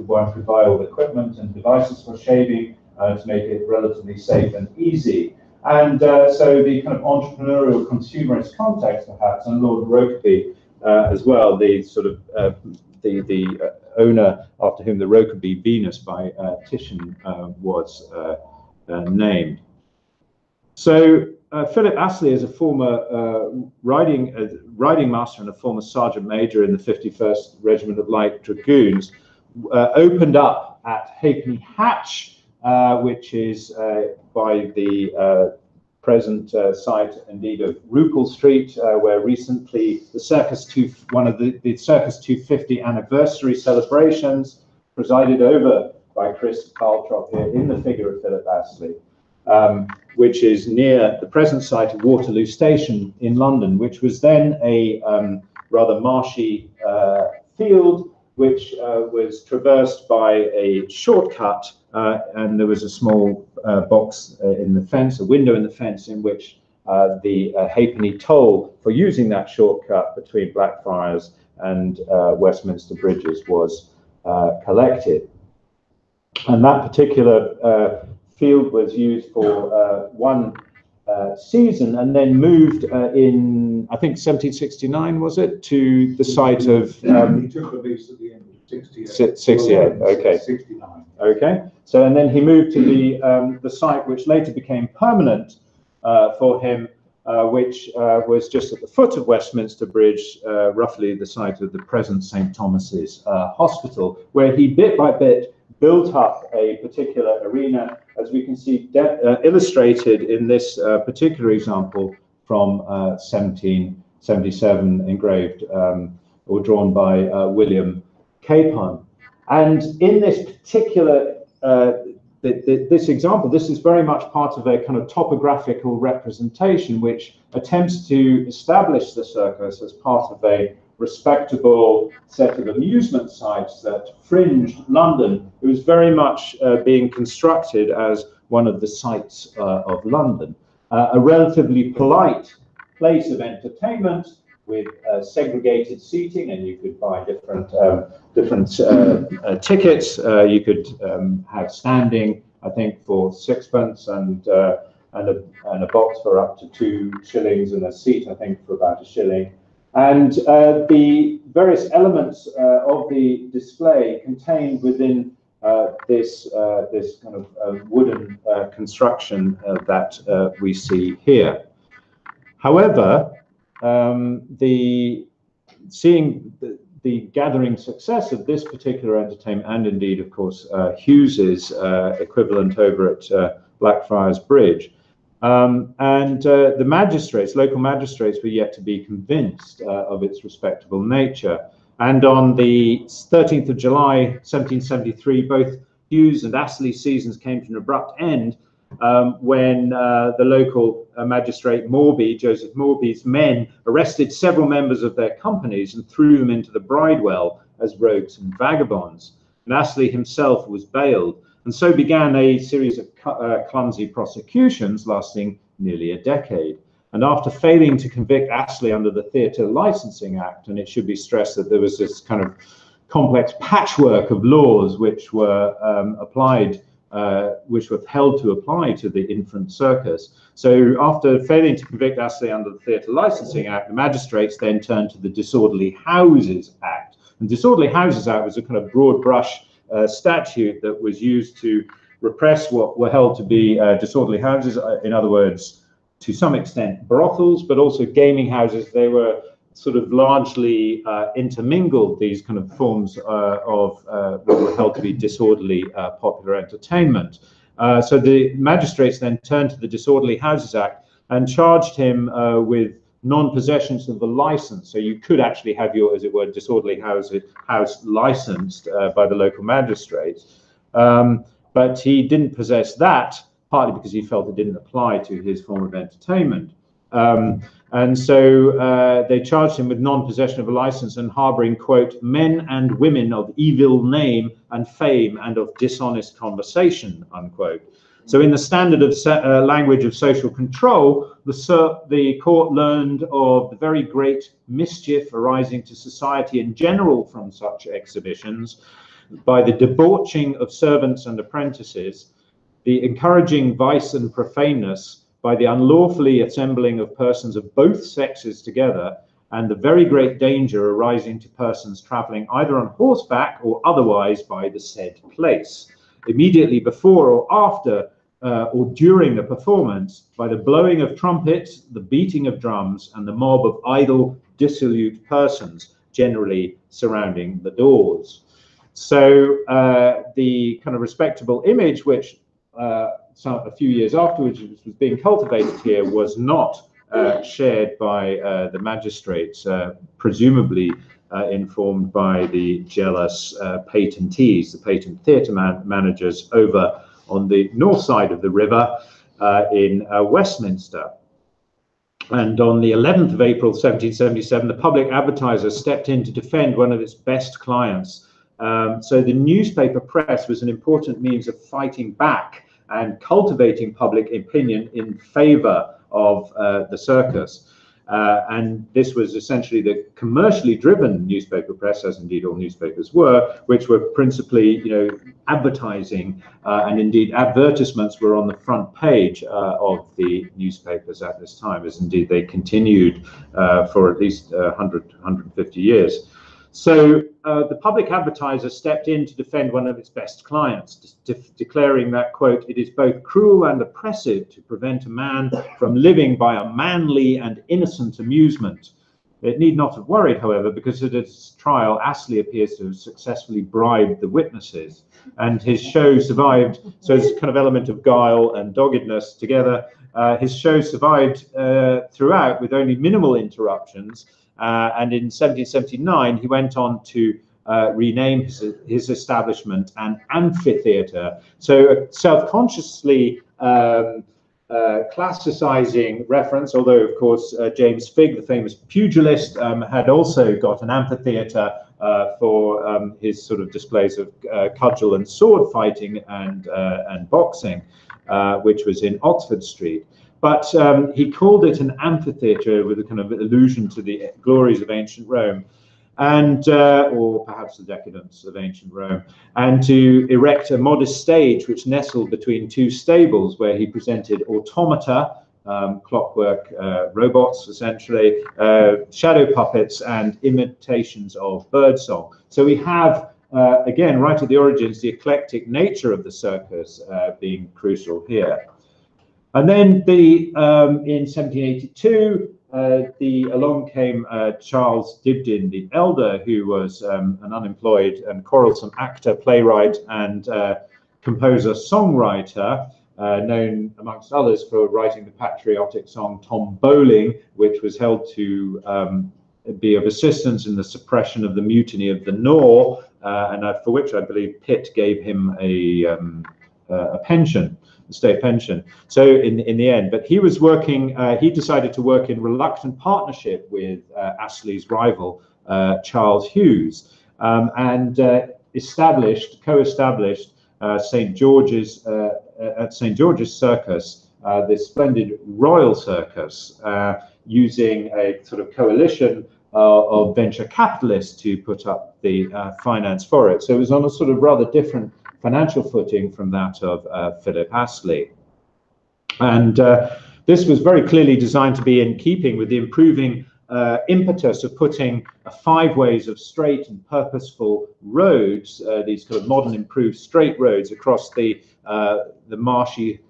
one could buy all the equipment and devices for shaving to make it relatively safe and easy. And so the kind of entrepreneurial consumerist context perhaps, and Lord Rokeby as well, the sort of the owner after whom the Rokeby Venus by Titian was named. So Philip Astley is a former riding master and a former sergeant major in the 51st Regiment of Light Dragoons, opened up at Halfpenny Hatch, which is by the present site, indeed, of Rupel Street, where recently the one of the Circus 250 anniversary celebrations, presided over by Chris Caltrop here in the figure of Philip Astley, which is near the present site of Waterloo Station in London, which was then a rather marshy field, which was traversed by a shortcut, and there was a small box in the fence, a window in the fence, in which the halfpenny toll for using that shortcut between Blackfriars and Westminster Bridges was collected. And that particular field was used for one season, and then moved in, I think, 1769, was it, to the site of... he took the lease at the end of 68. 68, okay. 69. Okay, so and then he moved to the site which later became permanent for him which was just at the foot of Westminster Bridge, roughly the site of the present St. Thomas's Hospital, where he bit by bit built up a particular arena, as we can see illustrated in this particular example from 1777, engraved or drawn by William Capon. And in this particular this example, this is very much part of a kind of topographical representation which attempts to establish the circus as part of a respectable set of amusement sites that fringed London. It was very much being constructed as one of the sights of London. A relatively polite place of entertainment with segregated seating, and you could buy different tickets. You could have standing, I think, for sixpence, and a box for up to 2 shillings, and a seat, I think, for about 1 shilling. And the various elements of the display contained within this kind of wooden construction that we see here. However, seeing the gathering success of this particular entertainment, and indeed, of course, Hughes's equivalent over at Blackfriars Bridge, and the magistrates, local magistrates, were yet to be convinced of its respectable nature. And on the 13th of July, 1773, both Hughes and Astley seasons came to an abrupt end when the local magistrate Morby, Joseph Morby's men, arrested several members of their companies and threw them into the Bridewell as rogues and vagabonds. And Astley himself was bailed. And so began a series of clumsy prosecutions lasting nearly a decade. And after failing to convict Astley under the Theatre Licensing Act, and it should be stressed that there was this kind of complex patchwork of laws which were which were held to apply to the infant circus. So after failing to convict Astley under the Theatre Licensing Act, the magistrates then turned to the Disorderly Houses Act. And Disorderly Houses Act was a kind of broad brush statute that was used to repress what were held to be disorderly houses, in other words, to some extent brothels, but also gaming houses. They were sort of largely intermingled, these kind of forms of what were held to be disorderly popular entertainment. So the magistrates then turned to the Disorderly Houses Act and charged him with non-possession of the license. So you could actually have your, as it were, disorderly house licensed by the local magistrates. But he didn't possess that, partly because he felt it didn't apply to his form of entertainment. And so they charged him with non-possession of a license and harboring, quote, men and women of evil name and fame and of dishonest conversation, unquote. So in the standard of language of social control, the court learned of the very great mischief arising to society in general from such exhibitions by the debauching of servants and apprentices, the encouraging vice and profaneness by the unlawfully assembling of persons of both sexes together, and the very great danger arising to persons travelling either on horseback or otherwise by the said place, immediately before or after or during the performance, by the blowing of trumpets, the beating of drums, and the mob of idle, dissolute persons generally surrounding the doors. So the kind of respectable image which a few years afterwards was being cultivated here was not shared by the magistrates, presumably informed by the jealous patentees, the patent theatre managers over on the north side of the river in Westminster. And on the 11th of April 1777, the Public Advertiser stepped in to defend one of its best clients. So the newspaper press was an important means of fighting back and cultivating public opinion in favor of the circus. And this was essentially the commercially driven newspaper press, as indeed all newspapers were, which were principally, advertising, and indeed advertisements were on the front page of the newspapers at this time, as indeed they continued for at least 100, 150 years. So the public advertiser stepped in to defend one of its best clients, declaring that, quote, "It is both cruel and oppressive to prevent a man from living by a manly and innocent amusement." It need not have worried, however, because at its trial, Astley appears to have successfully bribed the witnesses, and his show survived. So there's a kind of element of guile and doggedness together. His show survived throughout with only minimal interruptions. And in 1779, he went on to rename his establishment an amphitheatre. So self-consciously classicizing reference, although of course James Figg, the famous pugilist, had also got an amphitheatre for his sort of displays of cudgel and sword fighting and boxing, which was in Oxford Street. But he called it an amphitheatre with a kind of allusion to the glories of ancient Rome, and or perhaps the decadence of ancient Rome, and to erect a modest stage which nestled between two stables, where he presented automata, clockwork robots essentially, shadow puppets, and imitations of birdsong. So we have again, right at the origins, the eclectic nature of the circus being crucial here. And then in 1782, along came Charles Dibdin the Elder, who was an unemployed and quarrelsome actor, playwright, and composer-songwriter, known amongst others for writing the patriotic song Tom Bowling, which was held to be of assistance in the suppression of the mutiny of the Nore, and for which I believe Pitt gave him a pension, a state pension. So in the end, but he was working, he decided to work in reluctant partnership with Astley's rival, Charles Hughes, and co-established St. George's at St. George's Circus, this splendid royal circus, using a sort of coalition of venture capitalists to put up the finance for it. So it was on a sort of rather different financial footing from that of Philip Astley. And this was very clearly designed to be in keeping with the improving impetus of putting 5 ways of straight and purposeful roads, these kind of modern improved straight roads across the marshy,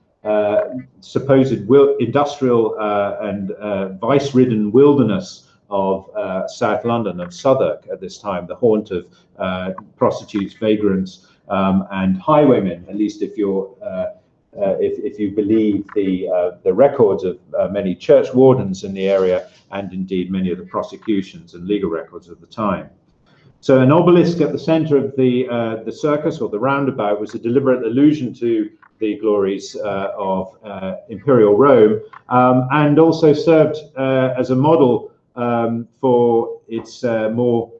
supposed industrial and vice-ridden wilderness of South London, of Southwark at this time, the haunt of prostitutes, vagrants, and highwaymen, at least if you're if you believe the records of many church wardens in the area, and indeed many of the prosecutions and legal records of the time. So an obelisk at the center of the circus, or the roundabout, was a deliberate allusion to the glories of imperial Rome, and also served as a model for its ancient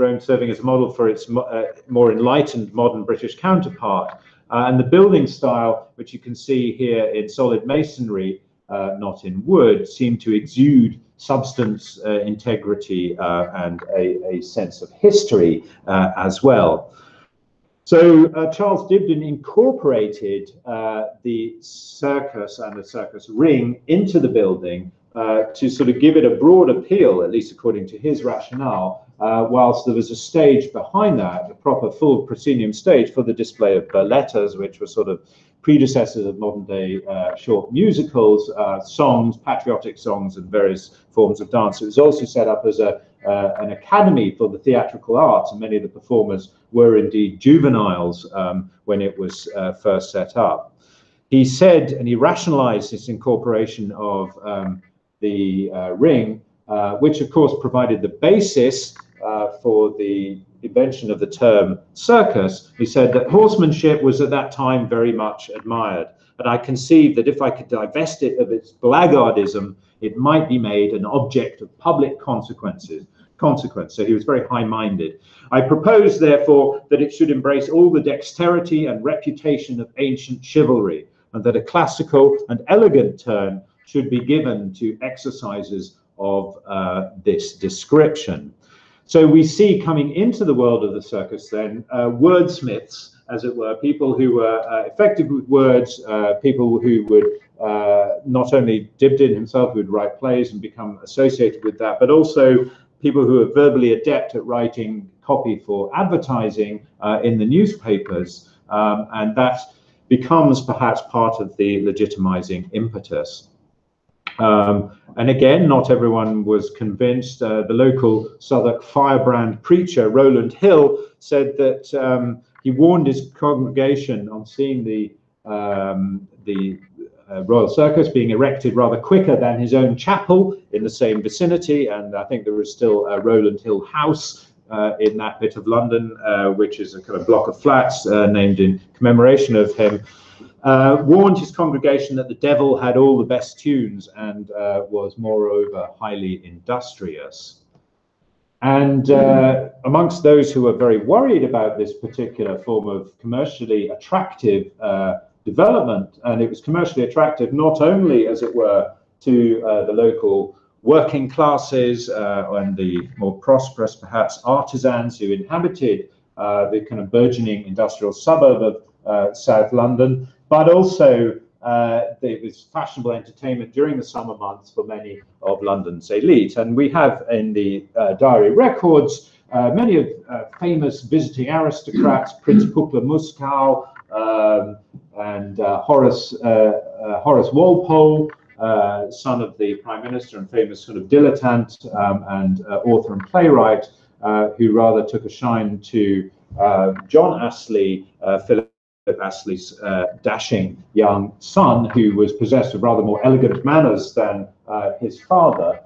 Rome serving as a model for its more enlightened modern British counterpart. And the building style, which you can see here in solid masonry, not in wood, seemed to exude substance, integrity, and a sense of history as well. So Charles Dibdin incorporated the circus and the circus ring into the building to sort of give it a broad appeal, at least according to his rationale, whilst there was a stage behind that, a proper full proscenium stage for the display of ballettas, which were sort of predecessors of modern day short musicals, songs, patriotic songs, and various forms of dance. It was also set up as an academy for the theatrical arts, and many of the performers were indeed juveniles when it was first set up. He said, and he rationalized this incorporation of the ring, which of course provided the basis for the invention of the term circus. He said that horsemanship was at that time very much admired, and I conceived that if I could divest it of its blackguardism, it might be made an object of public consequence. So he was very high-minded. I propose, therefore, that it should embrace all the dexterity and reputation of ancient chivalry, and that a classical and elegant turn should be given to exercises of this description. So we see coming into the world of the circus then wordsmiths, as it were, people who were effective with words, people who would not only Dibdin himself, who would write plays and become associated with that, but also people who are verbally adept at writing copy for advertising in the newspapers, and that becomes perhaps part of the legitimizing impetus. And again, not everyone was convinced. The local Southwark firebrand preacher, Rowland Hill, said that he warned his congregation on seeing the Royal Circus being erected rather quicker than his own chapel in the same vicinity. And I think there is still a Rowland Hill House in that bit of London, which is a kind of block of flats named in commemoration of him. Warned his congregation that the devil had all the best tunes and was moreover highly industrious. And amongst those who were very worried about this particular form of commercially attractive development, and it was commercially attractive not only, as it were, to the local working classes and the more prosperous, perhaps, artisans who inhabited the kind of burgeoning industrial suburb of South London, but also it was fashionable entertainment during the summer months for many of London's elite. And we have in the diary records many of famous visiting aristocrats, Prince Pupla Muskau and Horace Walpole, son of the Prime Minister and famous sort of dilettante and author and playwright, who rather took a shine to John Astley, Philip Astley's dashing young son, who was possessed of rather more elegant manners than his father,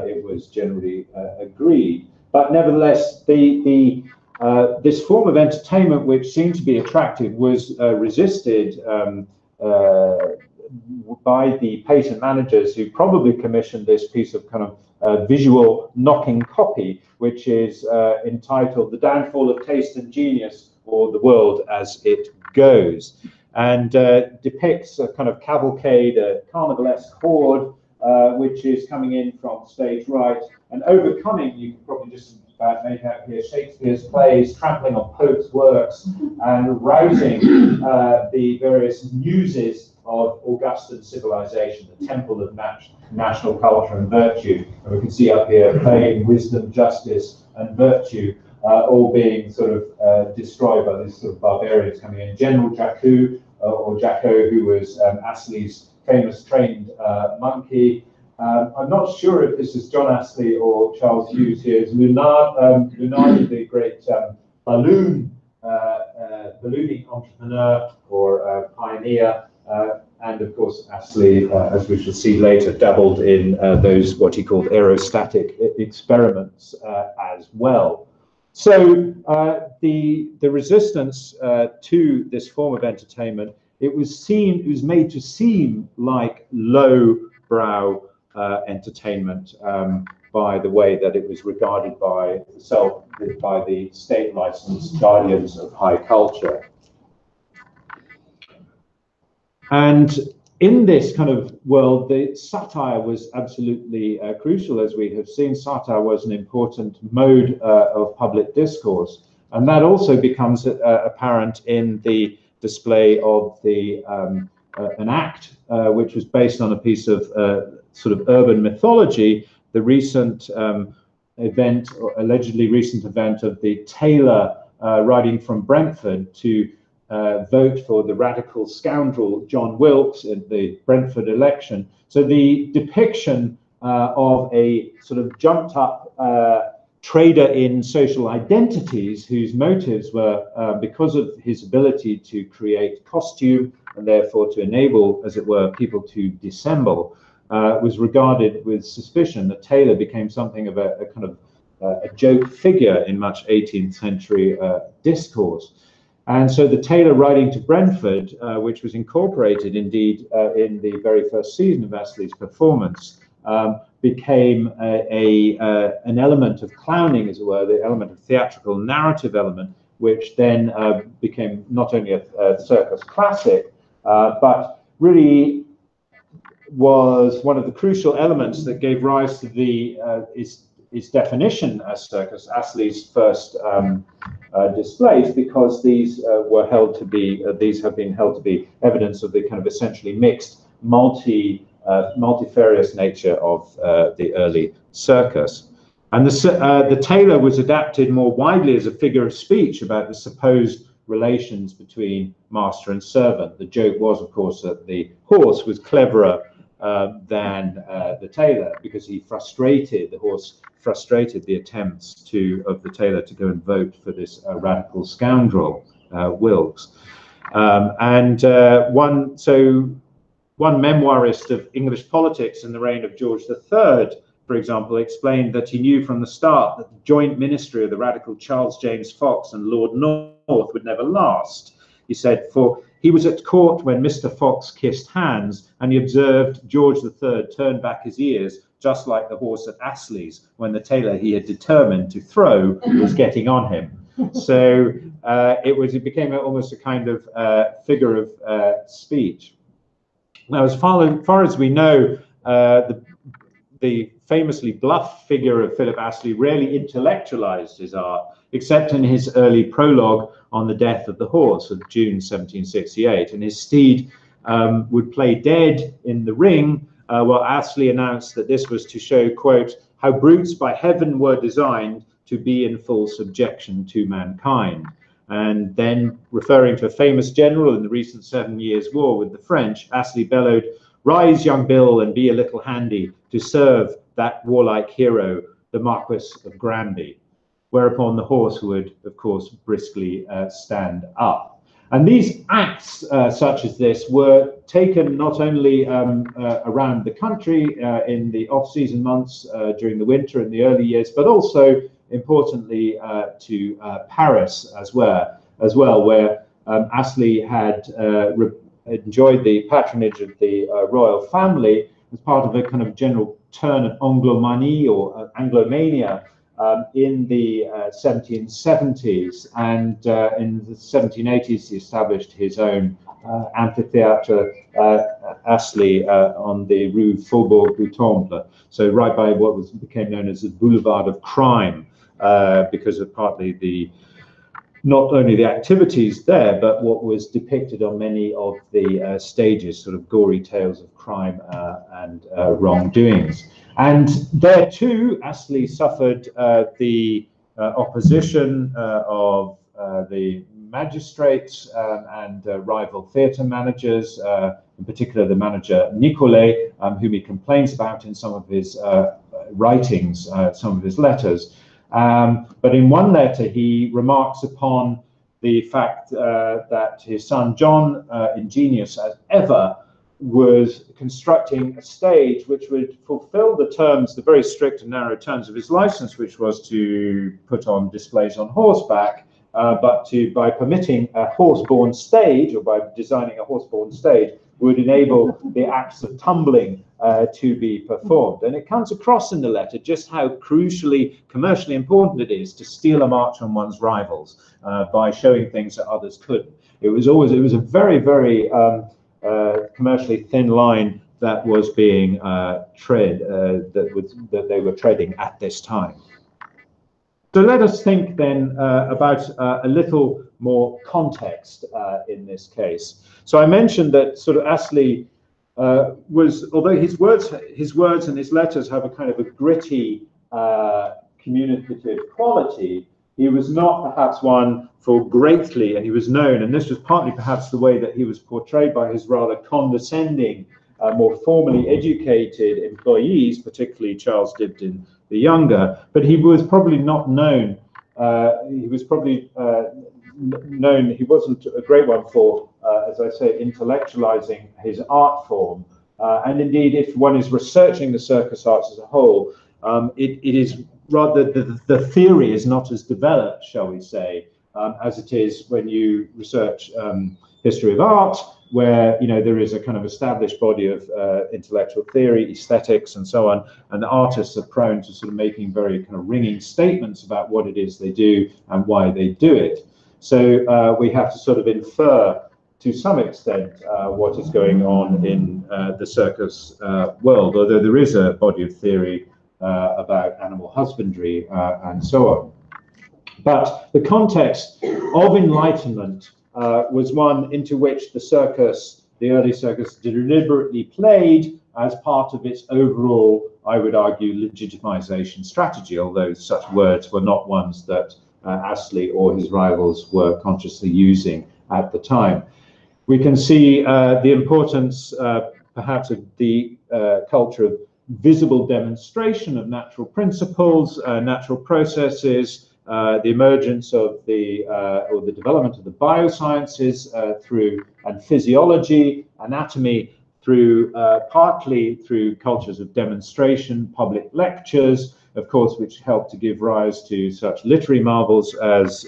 it was generally agreed. But nevertheless, this form of entertainment, which seemed to be attractive, was resisted by the patent managers, who probably commissioned this piece of kind of visual knocking copy, which is entitled "The Downfall of Taste and Genius, or the World as It Goes," and depicts a kind of cavalcade, a carnivalesque horde, which is coming in from stage right and overcoming, you can probably just make out here, Shakespeare's plays, trampling on Pope's works, and rousing the various muses of Augustan civilization, the temple of national culture and virtue. And we can see up here fame, wisdom, justice, and virtue all being sort of destroyed by these sort of barbarians coming in. General Jacques, or Jacques, who was Astley's famous trained monkey. I'm not sure if this is John Astley or Charles Hughes here. It's Lunard, the great ballooning entrepreneur or pioneer. And of course, Astley, as we shall see later, dabbled in those what he called aerostatic experiments as well. So the resistance to this form of entertainment, it was made to seem like low-brow entertainment by the way that it was regarded by the state-licensed guardians of high culture. And in this kind of world, the satire was absolutely crucial. As we have seen, satire was an important mode of public discourse. And that also becomes apparent in the display of an act which was based on a piece of sort of urban mythology, the recent event, or allegedly recent event, of the tailor riding from Brentford to vote for the radical scoundrel John Wilkes in the Brentford election. So the depiction of a sort of jumped up trader in social identities, whose motives were because of his ability to create costume and therefore to enable, as it were, people to dissemble, was regarded with suspicion. The tailor became something of a kind of a joke figure in much 18th century discourse. And so the tailor riding to Brentford, which was incorporated indeed in the very first season of Astley's performance, became an element of clowning, as it were, the element of theatrical narrative element, which then became not only a circus classic, but really was one of the crucial elements that gave rise to its definition as circus, Astley's first displays, because these were held to be, these have been held to be evidence of the kind of essentially mixed, multifarious nature of the early circus. And the tailor was adapted more widely as a figure of speech about the supposed relations between master and servant. The joke was, of course, that the horse was cleverer than the tailor, because the horse frustrated the attempts of the tailor to go and vote for this radical scoundrel, Wilkes. One memoirist of English politics in the reign of George III, for example, explained that he knew from the start that the joint ministry of the radical Charles James Fox and Lord North would never last. He said, for he was at court when Mr. Fox kissed hands, and he observed George III turn back his ears, just like the horse at Astley's, when the tailor he had determined to throw was getting on him. So it became almost a kind of figure of speech. Now, as far as we know, the famously bluff figure of Philip Astley rarely intellectualized his art, except in his early prologue on the death of the horse of June 1768. And his steed would play dead in the ring, while Astley announced that this was to show, quote, how brutes by heaven were designed to be in full subjection to mankind. And then, referring to a famous general in the recent 7 Years' War with the French, Astley bellowed, rise, young Bill, and be a little handy to serve that warlike hero, the Marquis of Granby. Whereupon the horse would, of course, briskly stand up. And these acts, such as this, were taken not only around the country in the off-season months during the winter and the early years, but also, importantly, to Paris as well, where Astley had enjoyed the patronage of the royal family as part of a kind of general turn of Anglomanie or Anglomania in the 1770s, and in the 1780s he established his own amphitheatre, Astley, on the Rue Faubourg du Temple, so right by what became known as the Boulevard of Crime, because of partly not only the activities there, but what was depicted on many of the stages, sort of gory tales of crime and wrongdoings. And there too, Astley suffered the opposition of the magistrates and rival theatre managers, in particular the manager Nicolet, whom he complains about in some of his writings, some of his letters. But in one letter, he remarks upon the fact that his son John, ingenious as ever, was constructing a stage which would fulfill the very strict and narrow terms of his license, which was to put on displays on horseback, but by permitting a horse-borne stage, or by designing a horse-borne stage, would enable the acts of tumbling to be performed. And it comes across in the letter just how crucially, commercially important it is to steal a march on one's rivals by showing things that others couldn't. It was a very, very commercially thin line that was being that they were treading at this time. So let us think then about a little more context in this case. So I mentioned that sort of Astley although his words and his letters have a kind of a gritty communicative quality, he was not perhaps one for greatly, and he was known, and this was partly perhaps the way that he was portrayed by his rather condescending, more formally educated employees, particularly Charles Dibdin the Younger, but he was probably not known. He wasn't a great one for, as I say, intellectualizing his art form. And indeed, if one is researching the circus arts as a whole, it is rather the theory is not as developed, shall we say, as it is when you research history of art, where there is a kind of established body of intellectual theory, aesthetics, and so on, and the artists are prone to sort of making very kind of ringing statements about what it is they do and why they do it. So we have to sort of infer to some extent what is going on in the circus world, although there is a body of theory about animal husbandry and so on. But the context of Enlightenment was one into which the early circus, deliberately played as part of its overall, I would argue, legitimization strategy, although such words were not ones that Astley or his rivals were consciously using at the time. We can see the importance, perhaps, of the culture of visible demonstration of natural principles, natural processes, the emergence of or the development of the biosciences and physiology, anatomy, partly through cultures of demonstration, public lectures, of course, which helped to give rise to such literary marvels as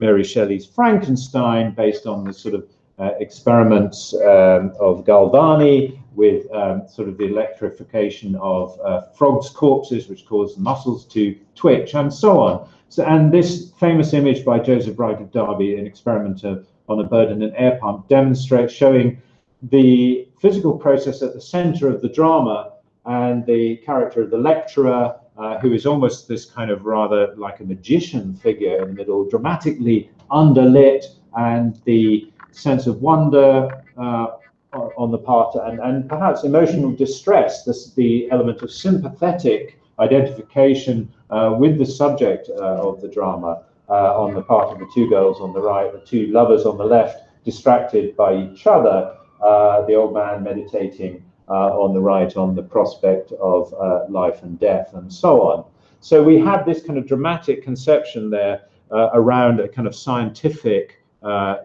Mary Shelley's Frankenstein, based on the sort of experiments of Galvani with sort of the electrification of frogs' corpses, which caused the muscles to twitch, and so on. And this famous image by Joseph Wright of Derby, an experimenter on a bird and an air pump, demonstrates showing the physical process at the center of the drama and the character of the lecturer, who is almost this kind of rather like a magician figure in the middle, dramatically underlit, and the sense of wonder on the part, and perhaps emotional distress, the element of sympathetic identification with the subject of the drama on the part of the two girls on the right, the two lovers on the left, distracted by each other, the old man meditating on the right on the prospect of life and death, and so on. So we have this kind of dramatic conception there around a kind of scientific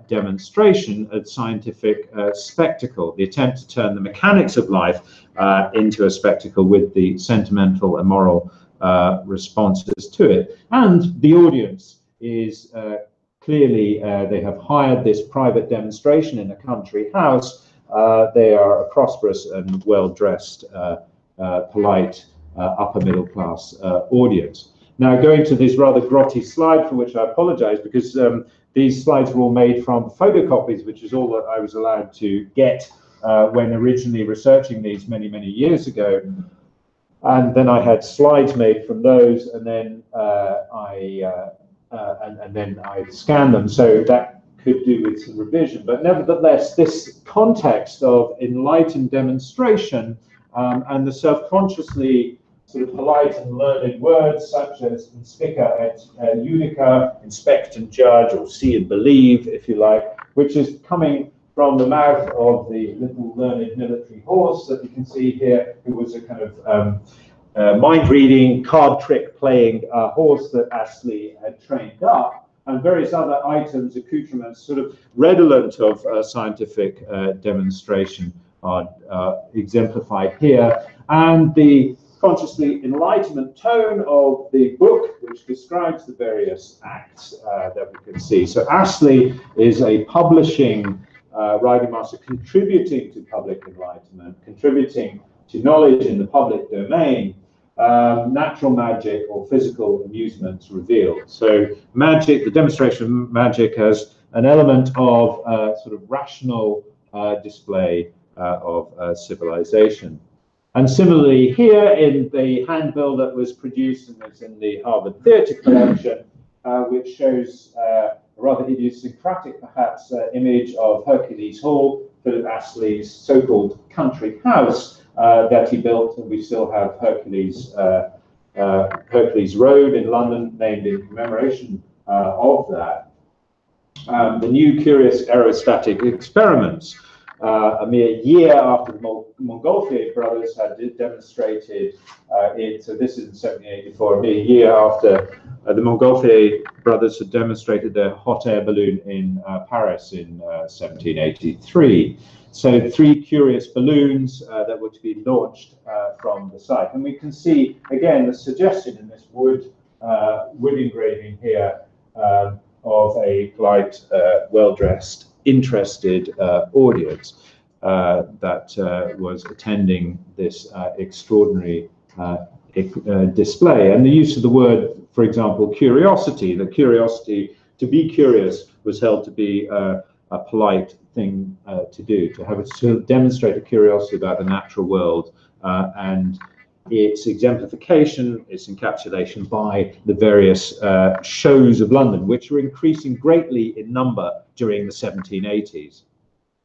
demonstration, a scientific spectacle, the attempt to turn the mechanics of life into a spectacle with the sentimental and moral responses to it. And the audience is clearly, they have hired this private demonstration in a country house. They are a prosperous and well-dressed, polite, upper middle class audience. Now, going to this rather grotty slide, for which I apologize, because these slides were all made from photocopies, which is all that I was allowed to get when originally researching these many, many years ago. And then I had slides made from those, and then I scanned them. So that could do with some revision. But nevertheless, this context of enlightened demonstration and the self-consciously sort of polite and learned words such as inspica et judica, inspect and judge, or see and believe, if you like, which is coming from the mouth of the little learned military horse that you can see here, who was a kind of mind-reading, card trick-playing horse that Astley had trained up, and various other items, accoutrements, sort of redolent of scientific demonstration are exemplified here. And the consciously enlightenment tone of the book, which describes the various acts that we can see. So Astley is a publishing writing master, contributing to public enlightenment, contributing to knowledge in the public domain, natural magic or physical amusements revealed. So magic, the demonstration of magic as an element of sort of rational display of civilization. And similarly here in the handbill that was produced and was in the Harvard Theatre collection, which shows a rather idiosyncratic, perhaps, image of Hercules Hall, Philip Astley's so-called country house that he built, and we still have Hercules Road in London, named in commemoration of that. The new curious aerostatic experiments. A mere year after the Montgolfier brothers had demonstrated it, so this is in 1784, a mere year after the Montgolfier brothers had demonstrated their hot air balloon in Paris in 1783. So 3 curious balloons that were to be launched from the site. And we can see, again, the suggestion in this wood engraving here of a polite, well-dressed, interested audience that was attending this extraordinary display. And the use of the word, for example, curiosity, the curiosity, to be curious, was held to be a polite thing to do, to demonstrate a curiosity about the natural world and its exemplification, its encapsulation by the various shows of London, which were increasing greatly in number during the 1780s.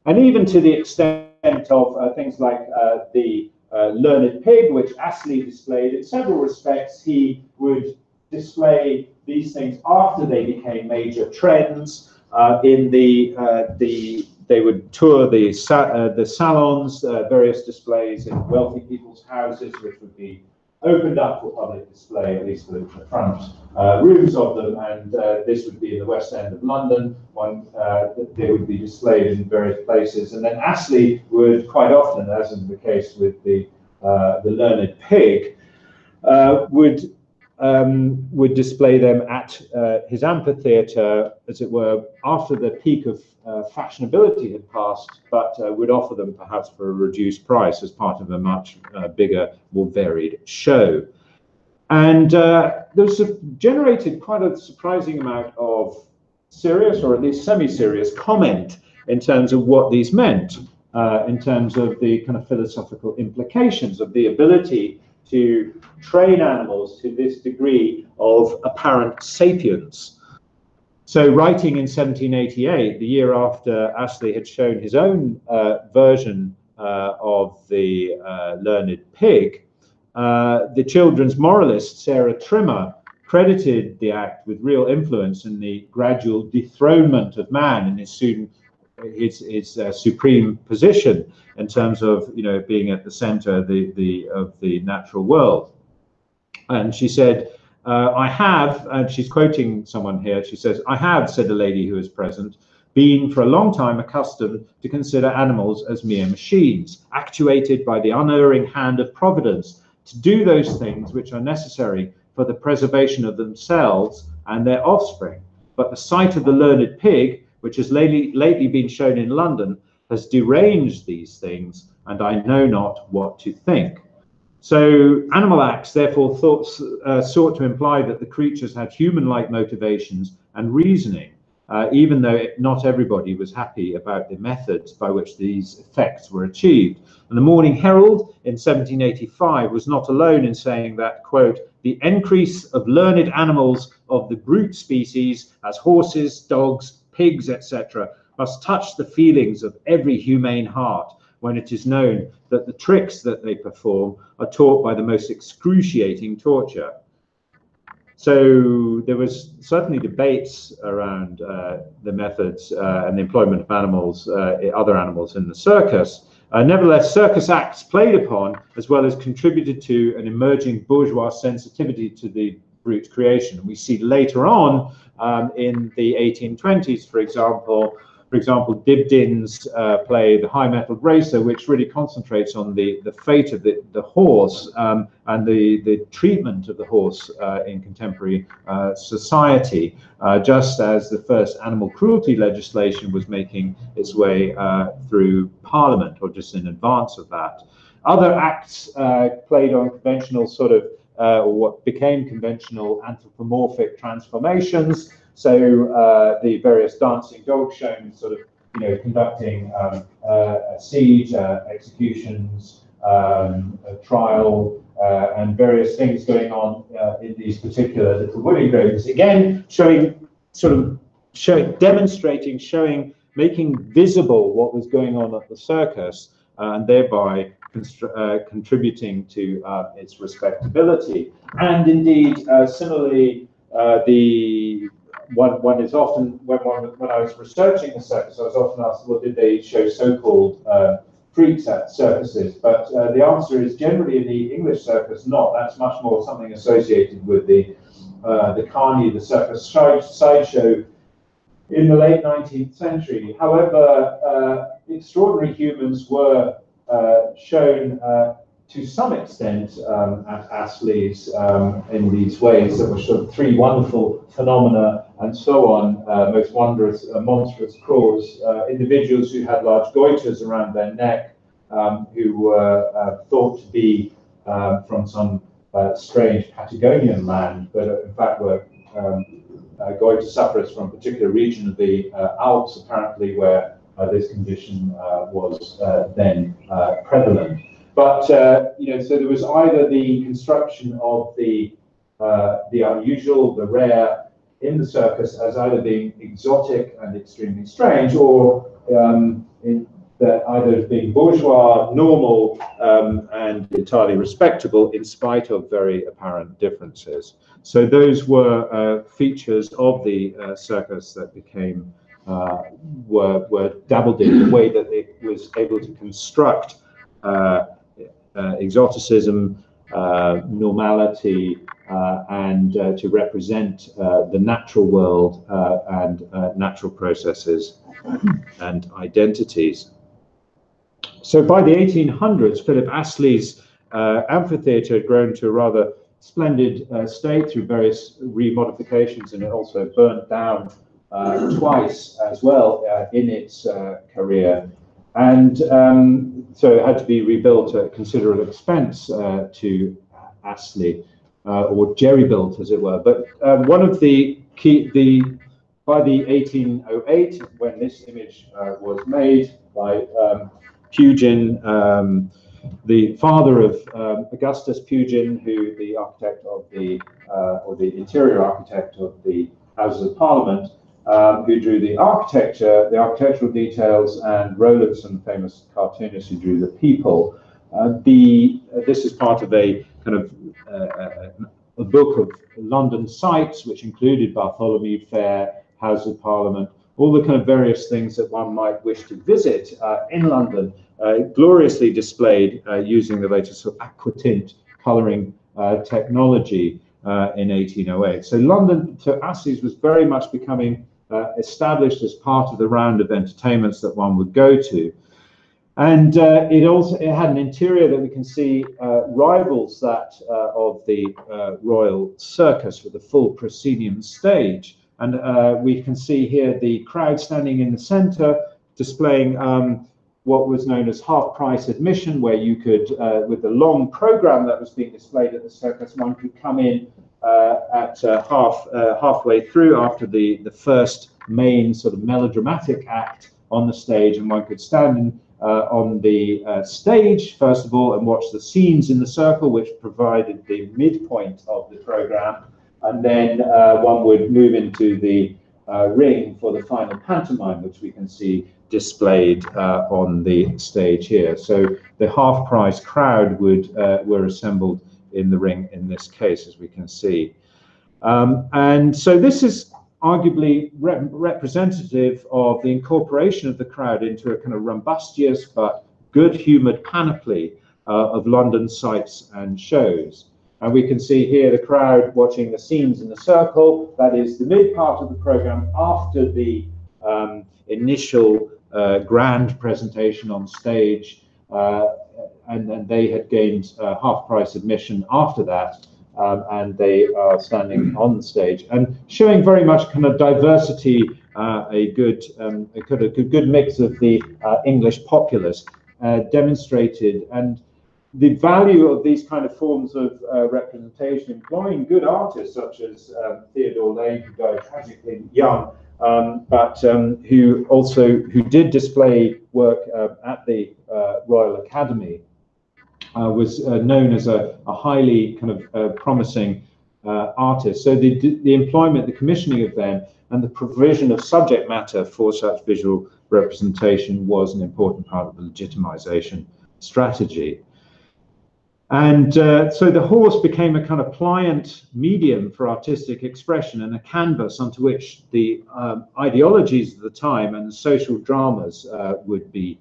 And even to the extent of things like the learned pig, which Astley displayed. In several respects, he would display these things after they became major trends. They would tour the salons, various displays in wealthy people's houses, which would be opened up for public display, at least the front rooms of them, and this would be in the West End of London. They would be displayed in various places, and then Astley would quite often, as in the case with the learned pig, would display them at his amphitheatre, as it were, after the peak of fashionability had passed, but would offer them perhaps for a reduced price as part of a much bigger, more varied show. And there's generated quite a surprising amount of serious, or at least semi-serious, comment in terms of what these meant, in terms of the kind of philosophical implications of the ability to train animals to this degree of apparent sapience. So writing in 1788, the year after Astley had shown his own version of the learned pig, the children's moralist, Sarah Trimmer, credited the act with real influence in the gradual dethronement of man in his supreme position in terms of, you know, being at the center of the natural world. And she said, I have, and she's quoting someone here, she says, I have, said a lady who was present, been for a long time accustomed to consider animals as mere machines, actuated by the unerring hand of Providence, to do those things which are necessary for the preservation of themselves and their offspring. But the sight of the learned pig, which has lately been shown in London, has deranged these things, and I know not what to think. So Animal Acts therefore sought to imply that the creatures had human-like motivations and reasoning, even though not everybody was happy about the methods by which these effects were achieved. And the Morning Herald in 1785 was not alone in saying that, quote, the increase of learned animals of the brute species, as horses, dogs, pigs, etc., must touch the feelings of every humane heart, when it is known that the tricks that they perform are taught by the most excruciating torture. So there was certainly debates around the methods and the employment of animals, other animals in the circus. Nevertheless, circus acts played upon, as well as contributed to, an emerging bourgeois sensitivity to the brute creation. We see later on in the 1820s, for example, Dibdin's play The High Mettled Racer, which really concentrates on the fate of the horse and the treatment of the horse in contemporary society, just as the first animal cruelty legislation was making its way through Parliament, or just in advance of that. Other acts played on conventional sort of, or what became conventional anthropomorphic transformations. So the various dancing dogs shown sort of, you know, conducting a siege, executions, a trial, and various things going on in these particular little wood engravings. Again, making visible what was going on at the circus, and thereby contributing to its respectability. And indeed, similarly, one is often, when I was researching the circus, I was often asked, well, did they show so-called freaks at circuses? But the answer is generally in the English circus, not. That's much more something associated with the carny, the circus sideshow in the late 19th century. However, extraordinary humans were shown to some extent at Astley's in these ways. There were sort of three wonderful phenomena and so on, most wondrous, monstrous claws, individuals who had large goiters around their neck, who were thought to be from some strange Patagonian land, but in fact were goiter sufferers from a particular region of the Alps, apparently, where this condition was then prevalent. But you know, so there was either the construction of the unusual, the rare in the circus as either being exotic and extremely strange, or that either as being bourgeois, normal, and entirely respectable, in spite of very apparent differences. So those were features of the circus that became were dabbled in the way that it was able to construct exoticism, normality, and to represent the natural world and natural processes and identities. So by the 1800s, Philip Astley's amphitheatre had grown to a rather splendid state through various remodifications, and it also burnt down twice as well in its career. And so it had to be rebuilt at considerable expense to Astley, or jerry-built, as it were. But one of the key, by the 1808, when this image was made by Pugin, the father of Augustus Pugin, who the architect of the, or the interior architect of the Houses of Parliament, who drew the architecture, the architectural details, and Rowlandson, famous cartoonist who drew the people. This is part of a kind of a book of London sites, which included Bartholomew Fair, House of Parliament, all the kind of various things that one might wish to visit in London, gloriously displayed using the latest sort of aquatint colouring technology in 1808. So London, to Astley's, was very much becoming established as part of the round of entertainments that one would go to. And it had an interior that we can see rivals that of the Royal Circus with a full proscenium stage. And we can see here the crowd standing in the center, displaying what was known as half-price admission, where you could, with the long program that was being displayed at the circus, one could come in at halfway through after the first main sort of melodramatic act on the stage, and one could stand in, on the stage, first of all, and watch the scenes in the circle, which provided the midpoint of the program. And then one would move into the ring for the final pantomime, which we can see displayed on the stage here. So the half-price crowd were assembled in the ring in this case, as we can see. And so this is arguably representative of the incorporation of the crowd into a kind of rumbustious but good-humoured panoply of London sights and shows. And we can see here the crowd watching the scenes in the circle. That is the mid part of the program after the initial grand presentation on stage, and they had gained half-price admission after that, and they are standing on the stage and showing very much kind of diversity, a good mix of the English populace demonstrated, and the value of these kind of forms of representation, employing good artists such as Theodore Lane, who died tragically young, but who did display work at the Royal Academy, was known as a highly kind of promising artist. So the employment, the commissioning of them, and the provision of subject matter for such visual representation was an important part of the legitimization strategy. And so the horse became a kind of pliant medium for artistic expression and a canvas onto which the ideologies of the time and the social dramas would be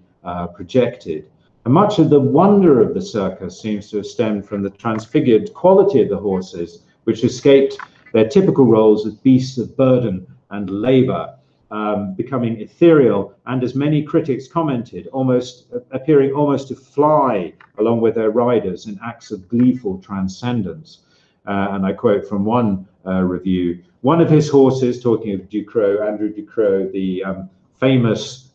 projected. And much of the wonder of the circus seems to have stemmed from the transfigured quality of the horses, which escaped their typical roles as beasts of burden and labor, becoming ethereal, and as many critics commented, appearing almost to fly along with their riders in acts of gleeful transcendence. And I quote from one review: one of his horses, talking of Ducrot, Andrew Ducrot, the famous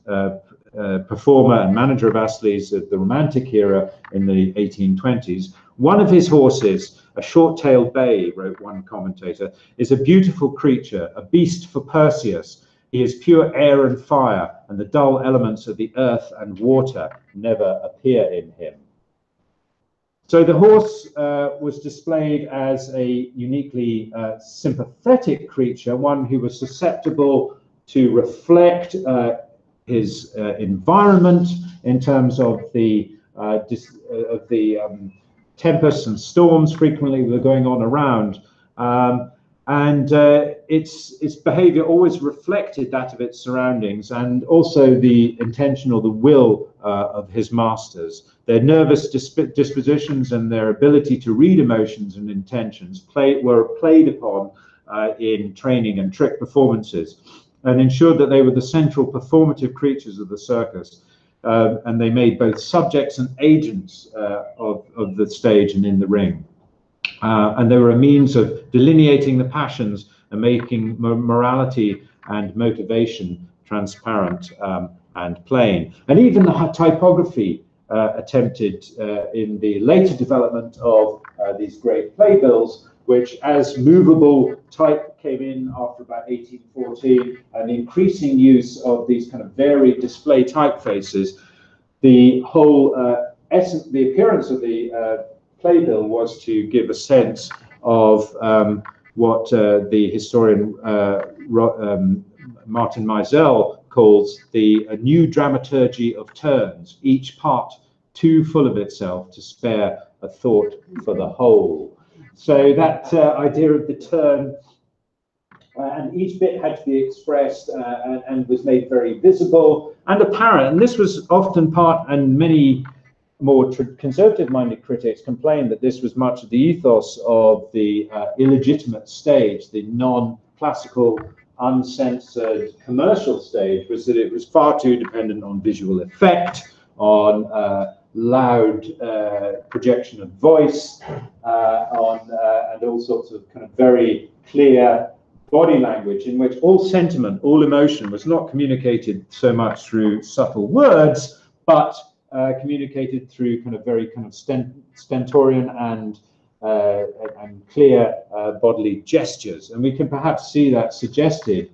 performer and manager of Astley's of the Romantic era in the 1820s, one of his horses, a short-tailed bay, wrote one commentator, is a beautiful creature, a beast for Perseus. He is pure air and fire, and the dull elements of the earth and water never appear in him. So the horse was displayed as a uniquely sympathetic creature, one who was susceptible to reflect his environment in terms of the tempests and storms frequently were going on around. Its behavior always reflected that of its surroundings, and also the intention or the will of his masters. Their nervous dispositions and their ability to read emotions and intentions were played upon in training and trick performances, and ensured that they were the central performative creatures of the circus. And they made both subjects and agents of the stage and in the ring. And they were a means of delineating the passions and making morality and motivation transparent and plain. And even the typography attempted in the later development of these great playbills, which, as movable type came in after about 1814, and the increasing use of these kind of varied display typefaces, the whole essence, the appearance of the playbill was to give a sense of what the historian Martin Meisel calls a new dramaturgy of turns, each part too full of itself to spare a thought for the whole. So that idea of the turn, and each bit had to be expressed and was made very visible and apparent. And this was often part, and many more conservative-minded critics complained that this was much of the ethos of the illegitimate stage, the non-classical, uncensored commercial stage, was that it was far too dependent on visual effect, on loud projection of voice, and all sorts of kind of very clear body language in which all sentiment, all emotion was not communicated so much through subtle words, but communicated through kind of very kind of stentorian and clear bodily gestures. And we can perhaps see that suggested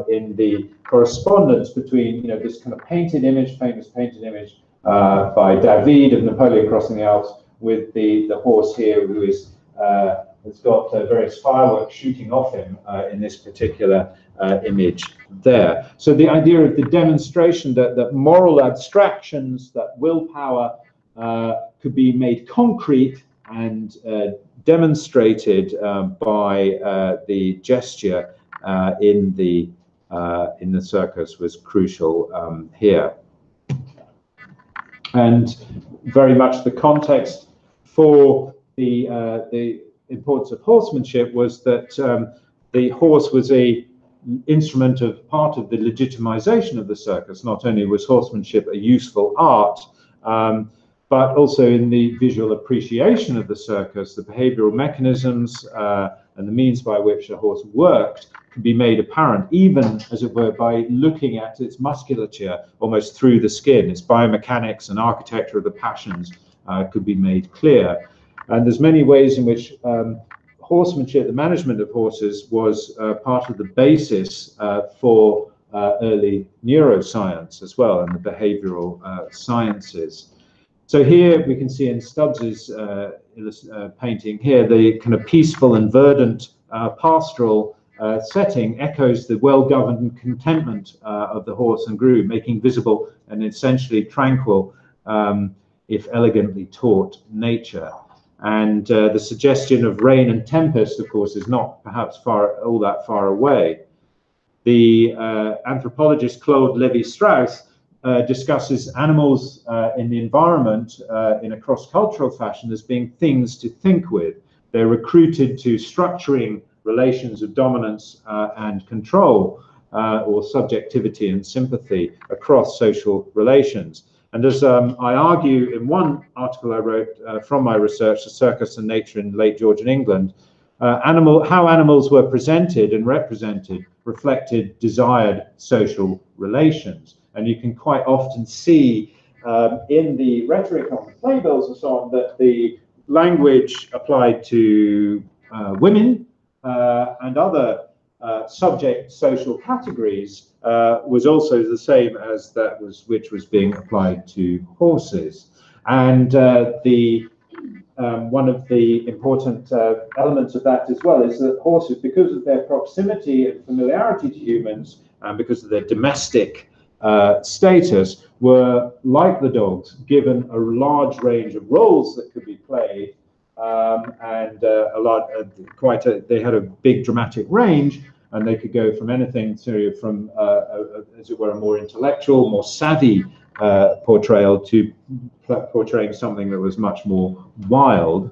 in the correspondence between, this kind of painted image, famous painted image by David of Napoleon crossing the Alps, with the horse here, who is has got various fireworks shooting off him in this particular image there. So the idea of the demonstration that moral abstractions, that willpower could be made concrete and demonstrated by the gesture in the circus was crucial here. And very much the context for the importance of horsemanship was that the horse was a instrument of part of the legitimization of the circus. Not only was horsemanship a useful art, but also in the visual appreciation of the circus, the behavioral mechanisms and the means by which a horse worked could be made apparent, even, as it were, by looking at its musculature almost through the skin. Its biomechanics and architecture of the passions could be made clear. And there's many ways in which horsemanship, the management of horses, was part of the basis for early neuroscience as well, and the behavioral sciences. So here we can see in Stubbs's painting here, the kind of peaceful and verdant pastoral setting echoes the well-governed contentment of the horse and groom, making visible an essentially tranquil, if elegantly taught, nature. And the suggestion of rain and tempest, of course, is not perhaps all that far away. The anthropologist Claude Lévi-Strauss discusses animals in the environment in a cross-cultural fashion as being things to think with. They're recruited to structuring relations of dominance and control, or subjectivity and sympathy across social relations. And as I argue in one article I wrote from my research, The Circus and Nature in Late Georgian England, how animals were presented and represented reflected desired social relations. And you can quite often see in the rhetoric on the playbills and so on that the language applied to women and other subject social categories was also the same as that which was being applied to horses. And one of the important elements of that as well is that horses, because of their proximity and familiarity to humans, and because of their domestic status were, like the dogs, given a large range of roles that could be played, and they had a big dramatic range, and they could go from anything from as it were, a more intellectual, more savvy portrayal to portraying something that was much more wild.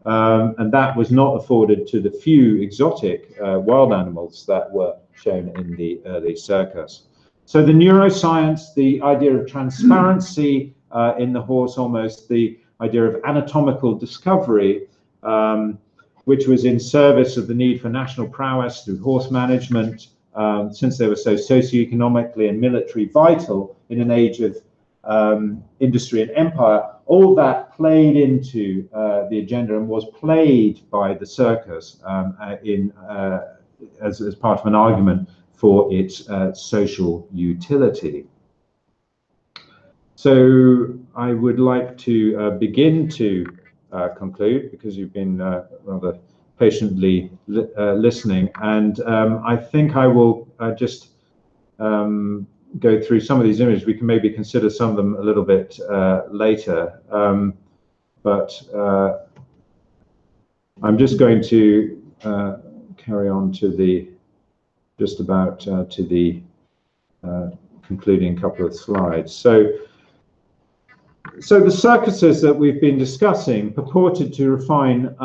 And that was not afforded to the few exotic wild animals that were shown in the early circus. So the neuroscience, the idea of transparency in the horse, almost the idea of anatomical discovery, which was in service of the need for national prowess through horse management, since they were so socioeconomically and military vital in an age of industry and empire. All that played into the agenda and was played by the circus as part of an argument for its social utility. So I would like to begin to conclude, because you've been rather patiently listening, and I think I will just go through some of these images. We can maybe consider some of them a little bit later, but I'm just going to carry on to the concluding couple of slides. So the circuses that we've been discussing purported to refine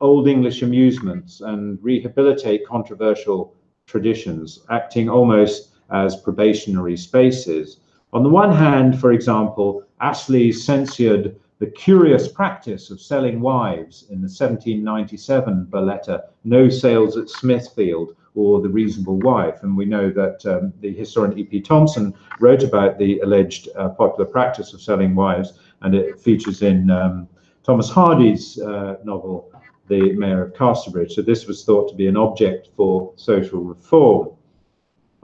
Old English amusements and rehabilitate controversial traditions, acting almost as probationary spaces. On the one hand, for example, Astley censured the curious practice of selling wives in the 1797 Balletta, No Sales at Smithfield, or The Reasonable Wife. And we know that the historian E.P. Thompson wrote about the alleged popular practice of selling wives, and it features in Thomas Hardy's novel, The Mayor of Casterbridge. So this was thought to be an object for social reform.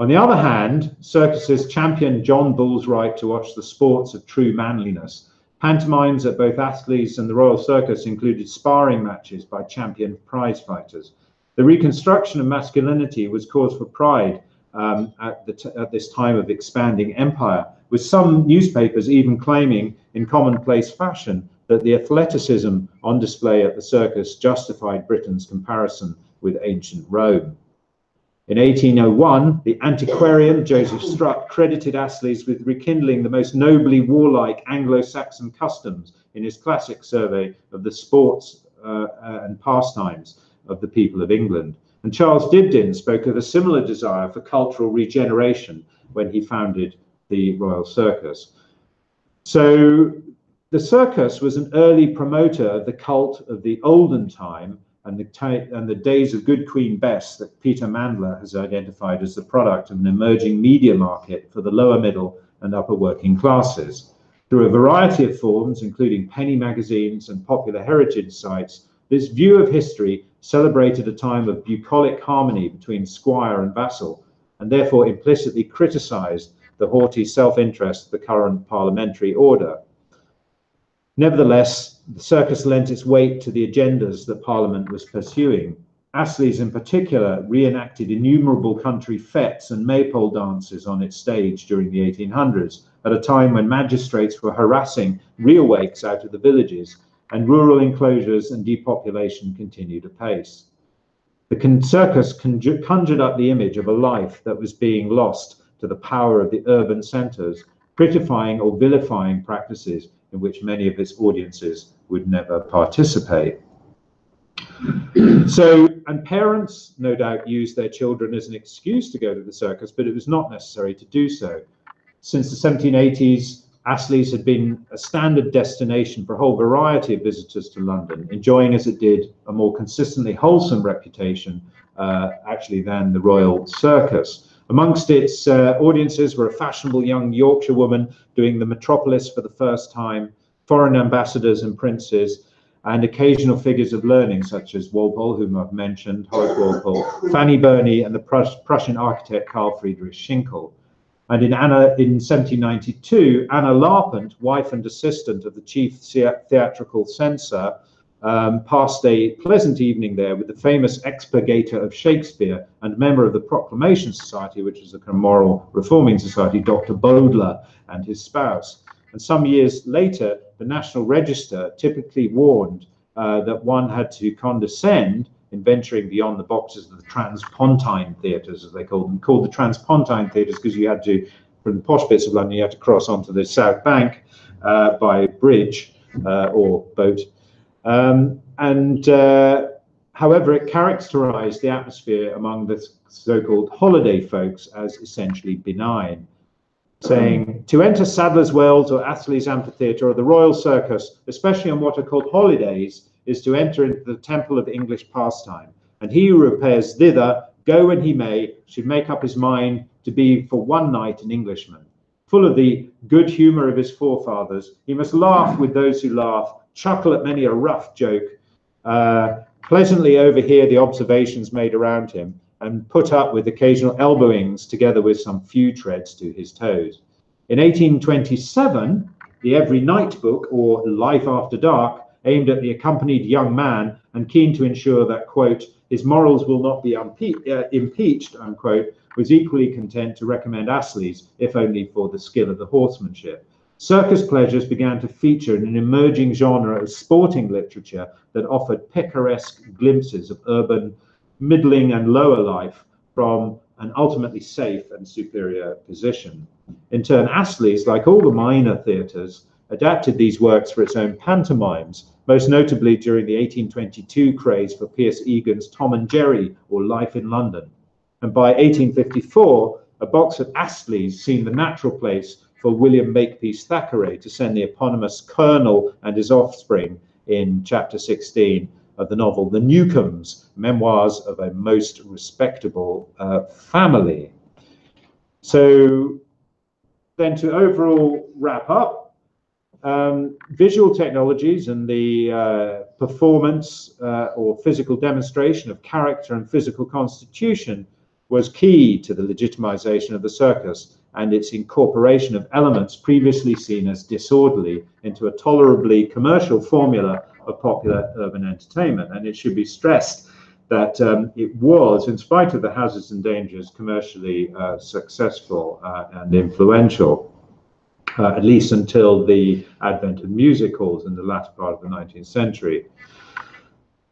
On the other hand, circuses championed John Bull's right to watch the sports of true manliness. Pantomimes at both Astley's and the Royal Circus included sparring matches by champion prize fighters. The reconstruction of masculinity was cause for pride at this time of expanding empire, with some newspapers even claiming in commonplace fashion that the athleticism on display at the circus justified Britain's comparison with ancient Rome. In 1801, the antiquarian Joseph Strutt credited Astley's with rekindling the most nobly warlike Anglo-Saxon customs in his classic survey of the sports and pastimes of the people of England. And Charles Dibdin spoke of a similar desire for cultural regeneration when he founded the Royal Circus. So the circus was an early promoter of the cult of the olden time and the days of good Queen Bess that Peter Mandler has identified as the product of an emerging media market for the lower middle and upper working classes. Through a variety of forms, including penny magazines and popular heritage sites, this view of history celebrated a time of bucolic harmony between squire and vassal, and therefore implicitly criticized the haughty self-interest of the current parliamentary order. Nevertheless, the circus lent its weight to the agendas that Parliament was pursuing. Astley's in particular reenacted innumerable country fetes and maypole dances on its stage during the 1800s, at a time when magistrates were harassing real wakes out of the villages, and rural enclosures and depopulation continued apace. The circus conjured up the image of a life that was being lost to the power of the urban centres, criticifying or vilifying practices in which many of its audiences would never participate. And parents no doubt used their children as an excuse to go to the circus, but it was not necessary to do so. Since the 1780s, Astley's had been a standard destination for a whole variety of visitors to London, enjoying as it did a more consistently wholesome reputation actually than the Royal Circus. Amongst its audiences were a fashionable young Yorkshire woman doing the metropolis for the first time, foreign ambassadors and princes, and occasional figures of learning such as Walpole, whom I've mentioned, Horace Walpole, Fanny Burney, and the Prussian architect Carl Friedrich Schinkel. And in 1792, Anna Larpent, wife and assistant of the chief theatrical censor, passed a pleasant evening there with the famous expurgator of Shakespeare and member of the Proclamation Society, which is a kind of moral reforming society, Dr. Bowdler and his spouse. And some years later, the National Register typically warned that one had to condescend in venturing beyond the boxes of the transpontine theatres, as they called them, called the transpontine theatres because you had to, from the posh bits of London, you had to cross onto the South Bank by bridge or boat. However, it characterized the atmosphere among the so-called holiday folks as essentially benign, saying, to enter Sadler's Wells or Astley's Amphitheatre or the Royal Circus, especially on what are called holidays, is to enter into the temple of English pastime. And he who repairs thither, go when he may, should make up his mind to be for one night an Englishman. Full of the good humour of his forefathers, he must laugh with those who laugh, chuckle at many a rough joke, pleasantly overhear the observations made around him, and put up with occasional elbowings together with some few treads to his toes. In 1827, the Every Night book, or Life After Dark, aimed at the accompanied young man and keen to ensure that, quote, his morals will not be impeached, unquote, was equally content to recommend Astley's, if only for the skill of the horsemanship. Circus pleasures began to feature in an emerging genre of sporting literature that offered picaresque glimpses of urban, middling and lower life from an ultimately safe and superior position. In turn, Astley's, like all the minor theatres, adapted these works for its own pantomimes, most notably during the 1822 craze for Pierce Egan's Tom and Jerry, or Life in London. And by 1854, a box at Astley's seemed the natural place for William Makepeace Thackeray to send the eponymous Colonel and his offspring in chapter 16 of the novel The Newcomes, Memoirs of a Most Respectable Family. So then to overall wrap up, visual technologies and the performance or physical demonstration of character and physical constitution was key to the legitimization of the circus and its incorporation of elements previously seen as disorderly into a tolerably commercial formula of popular urban entertainment. And it should be stressed that it was, in spite of the hazards and dangers, commercially successful and influential, at least until the advent of music halls in the latter part of the 19th century.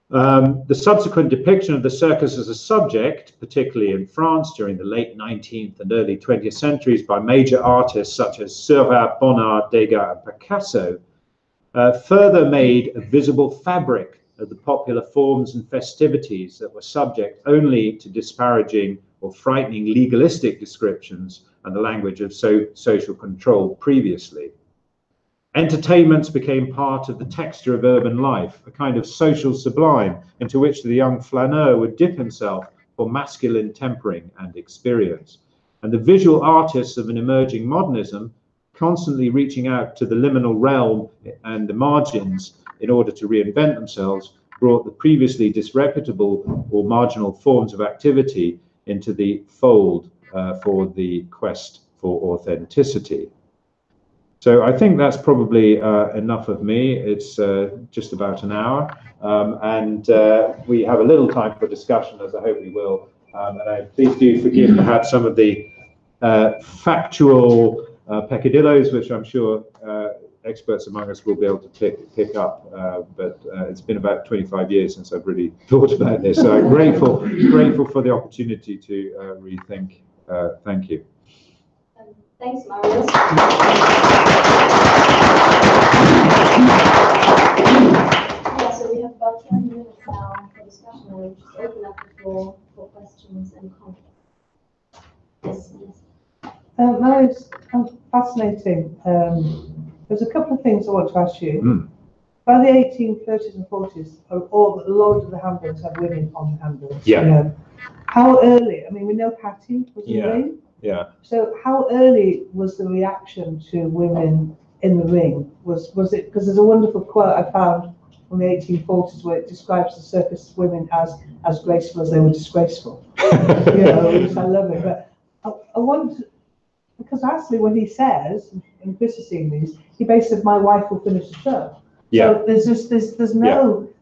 The subsequent depiction of the circus as a subject, particularly in France during the late 19th and early 20th centuries by major artists such as Seurat, Bonnard, Degas, and Picasso, further made a visible fabric of the popular forms and festivities that were subject only to disparaging or frightening legalistic descriptions and the language of social control previously. Entertainments became part of the texture of urban life, a kind of social sublime into which the young flaneur would dip himself for masculine tempering and experience. And the visual artists of an emerging modernism, constantly reaching out to the liminal realm and the margins in order to reinvent themselves, brought the previously disreputable or marginal forms of activity into the fold for the quest for authenticity. So I think that's probably enough of me. It's just about an hour, and we have a little time for discussion, as I hope we will. And please do forgive perhaps some of the factual peccadillos, which I'm sure experts among us will be able to pick up. But it's been about 25 years since I've really thought about this. So I'm grateful for the opportunity to rethink. Thank you. Thanks, Marius. Yeah, so we have about 10 minutes now for discussion. We'll just open up the floor for questions and comments. Yes, yes. Marius, fascinating. There's a couple of things I want to ask you. By the 1830s and 40s, a lot of the handbills had women on the handbills. Yeah. You know. How early? I mean, we know Patty was in the ring. Yeah. So how early was the reaction to women in the ring? Was it, because there's a wonderful quote I found from the 1840s where it describes the circus women as graceful as they were disgraceful. You know, which I love it. But I want, because actually when he says, and Chris has seen these, he basically said, my wife will finish the show. Yeah. So there's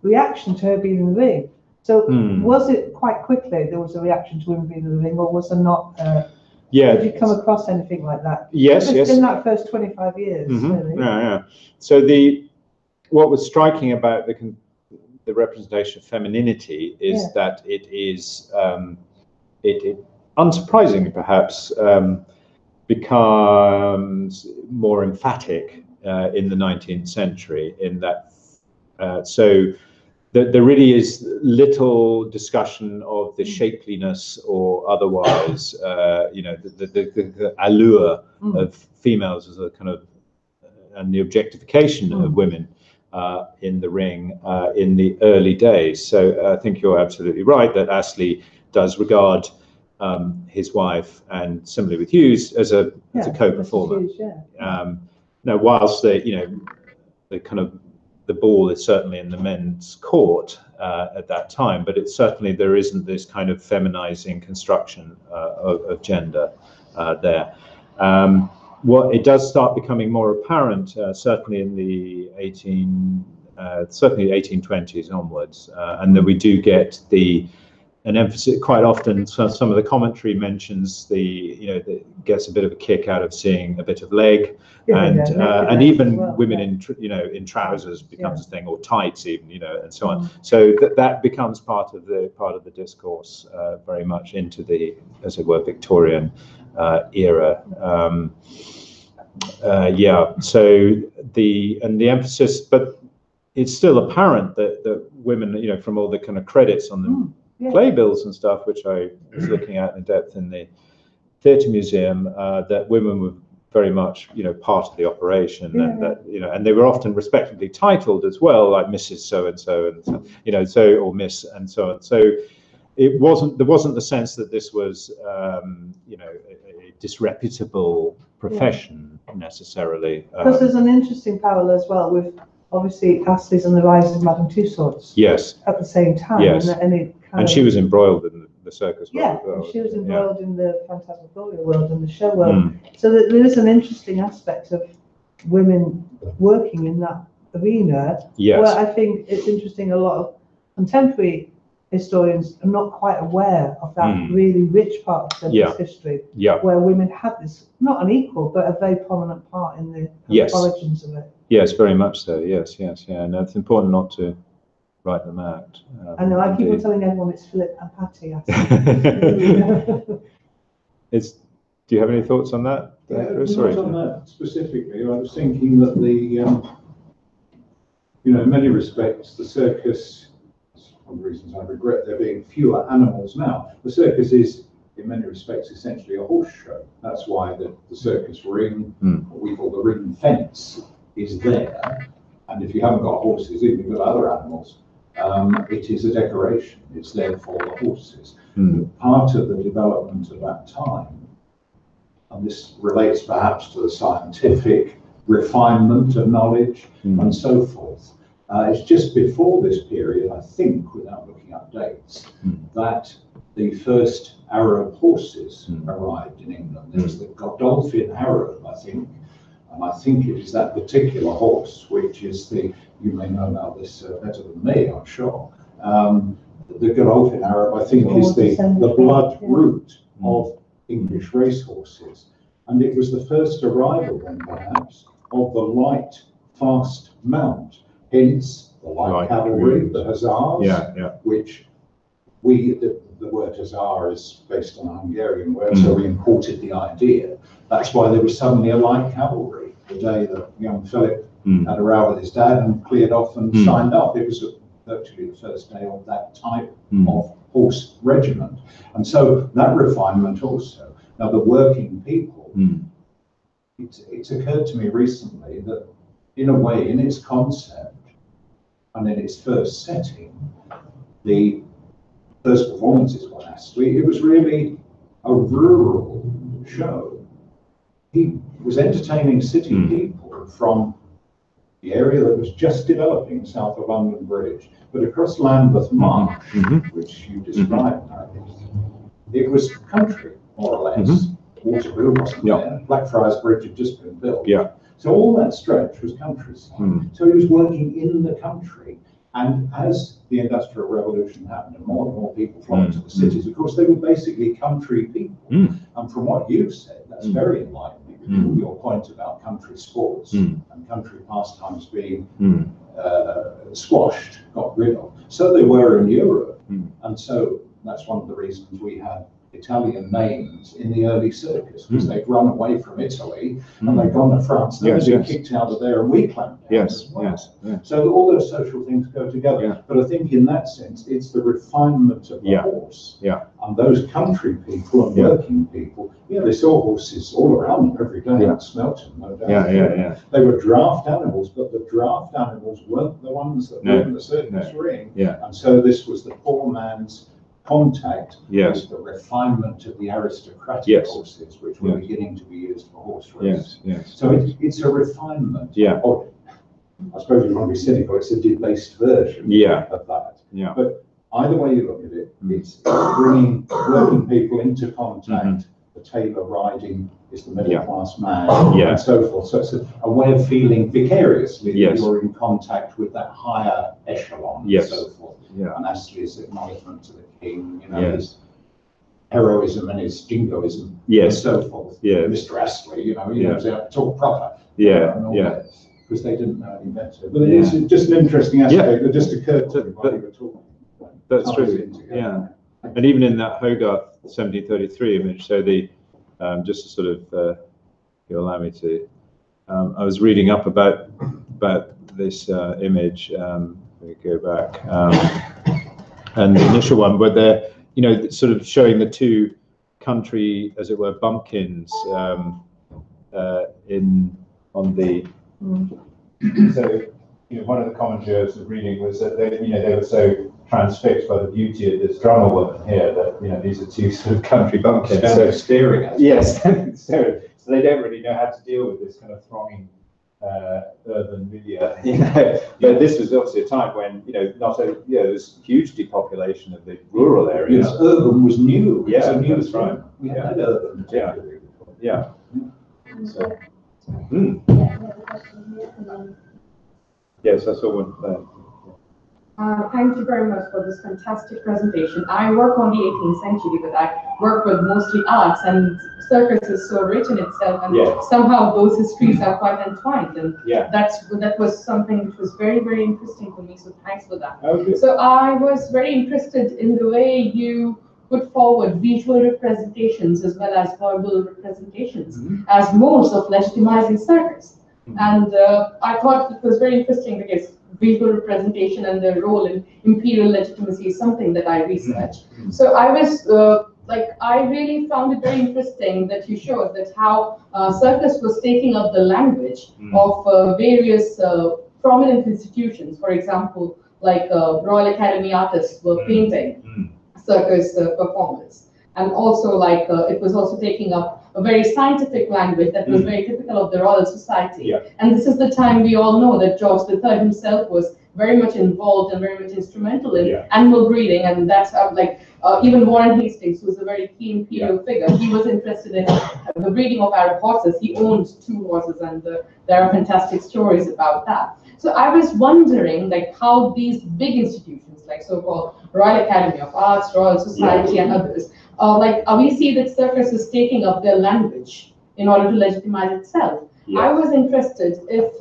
reaction to her being in the ring. So was it quite quickly there was a reaction to women being in the ring, or was there not? Did you come across anything like that? Yes, yes. In that first 25 years, really. Yeah. So what was striking about the representation of femininity is that it is it unsurprisingly perhaps becomes more emphatic in the 19th century. In that, there really is little discussion of the shapeliness or otherwise, the allure of females as a kind of, and the objectification of women in the ring in the early days. So I think you're absolutely right that Astley does regard his wife, and similarly with Hughes, as a co-performer. Now, whilst the ball is certainly in the men's court at that time, but it's certainly, there isn't this kind of feminizing construction of gender there. What it does start becoming more apparent, certainly in the 1820s onwards, and then we do get an emphasis quite often. Some of the commentary mentions gets a bit of a kick out of seeing a bit of leg, and even women in trousers becomes a thing, or tights even, and so on. So that becomes part of the discourse very much into the, as it were, Victorian era. So the emphasis, but it's still apparent that women, from all the kind of credits on the playbills and stuff, which I was looking at in depth in the Theatre Museum, that women were very much, part of the operation, and that, and they were often respectively titled as well, like Mrs. So and so, and or Miss and so on. So there wasn't the sense that this was, a disreputable profession necessarily. Because there's an interesting parallel as well with obviously Astley's and the rise of Madame Tussauds. Yes. At the same time. Yes. And she was embroiled in the circus world as well. She was embroiled in the phantasmagoria world and the show world. So there is an interesting aspect of women working in that arena. Yes. Where I think it's interesting, a lot of contemporary historians are not quite aware of that really rich part of circus history, where women had this, not an equal, but a very prominent part in the origins of it. Yes, very much so. Yes. And it's important not to write them out. I know, I keep on telling everyone it's Philip and Patty. Do you have any thoughts on that? Not on that specifically. I was thinking that in many respects, the circus, one of the reasons I regret there being fewer animals now, the circus is, in many respects, essentially a horse show. That's why the circus ring, what we call the ring fence, is there. And if you haven't got horses, even if you've got other animals, it is a decoration. It's there for the horses. Part of the development of that time, and this relates perhaps to the scientific refinement of knowledge and so forth. It's just before this period, I think, without looking up dates, that the first Arab horses arrived in England. There was the Godolphin Arab, I think, and I think it is that particular horse, which is you may know about this better than me, I'm sure. The Godolphin Arab, I think, is the blood root of English racehorses. And it was the first arrival then, perhaps, of the light, fast mount. Hence, the light cavalry, the hussars, which the word hussar is based on a Hungarian word, so we imported the idea. That's why there was suddenly a light cavalry the day that young Philip had a row with his dad and cleared off and signed up. It was virtually the first day of that type of horse regiment. And so that refinement also. Now, the working people, it's occurred to me recently that, in a way, in its concept and in its first setting, the first performances by Astley, it was really a rural show. He was entertaining city people from the area that was just developing south of London Bridge, but across Lambeth Marsh, which you described, it was country, more or less. Waterloo wasn't there. Blackfriars Bridge had just been built. So all that stretch was countryside. So he was working in the country, And as the Industrial Revolution happened and more people flocked to the cities, of course, they were basically country people. And from what you've said, that's very enlightening. Your point about country sports and country pastimes being squashed, got rid of. So they were in Europe. And so that's one of the reasons we had Italian names in the early circus, because they'd run away from Italy and they'd gone to France, and they'd been kicked out of there, and we clamped down as well. So all those social things go together. But I think in that sense, it's the refinement of the horse. And those country people and working people, they saw horses all around them every day and smelt them, no doubt. They were draft animals, but the draft animals weren't the ones that were in the circus ring. And so this was the poor man's contact with the refinement of the aristocratic horses, which were beginning to be used for horse races. So it's a refinement. Or, I suppose you want to be cynical, it's a debased version of that. But either way you look at it, it's bringing working people into contact. The tailor riding is the middle class man, and so forth. So it's a way of feeling vicariously that you're in contact with that higher echelon, and so forth. And Astley's acknowledgement to the king, his heroism and his jingoism, and so forth. Mr. Astley, he knows how to talk proper. Because they didn't know any better. But it's just an interesting aspect that just occurred to me while you were talking. That's true. And even in that Hogarth 1733 image, so the just to sort of, if you allow me to, I was reading up about this image. Let me go back, and the initial one, where they're sort of showing the two country, as it were, bumpkins on the. So one of the commentaries I was reading was that they were so transfixed by the beauty of this drummer woman here that these are two sort of country bumpkins. So staring at us. So they don't really know how to deal with this kind of thronging urban milieu. But this was obviously a time when not only there's huge depopulation of the rural areas. Urban was new. Yeah, a new that's right. We had urban. So. Yes, I saw one there. Thank you very much for this fantastic presentation. I work on the 18th century, but I work with mostly arts, and circus is so rich in itself, and somehow those histories are quite entwined. And that was something which was very, very interesting for me. So thanks for that. So I was very interested in the way you put forward visual representations as well as verbal representations as modes of legitimizing circus. And I thought it was very interesting because visual representation and their role in imperial legitimacy is something that I researched. So I was I really found it very interesting that you showed that how circus was taking up the language of various prominent institutions. For example, like Royal Academy artists were painting circus performance. And also it was also taking up a very scientific language that was very typical of the Royal Society. And this is the time we all know that George III himself was very much involved and very much instrumental in animal breeding, and that's how even Warren Hastings, who was a very key imperial figure, he was interested in the breeding of Arab horses. He owned 2 horses, and there are fantastic stories about that. So I was wondering how these big institutions like so-called Royal Academy of Arts, Royal Society, and others, we see that circus is taking up their language in order to legitimize itself. I was interested if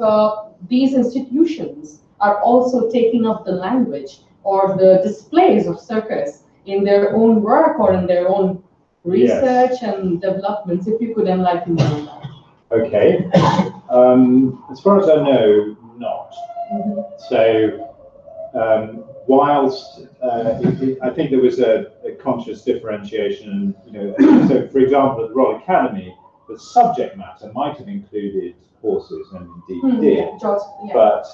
these institutions are also taking up the language or the displays of circus in their own work or in their own research and developments. If you could enlighten me on that. Okay. As far as I know, not. So whilst I think there was a conscious differentiation, so for example, at the Royal Academy, the subject matter might have included horses, and indeed did. But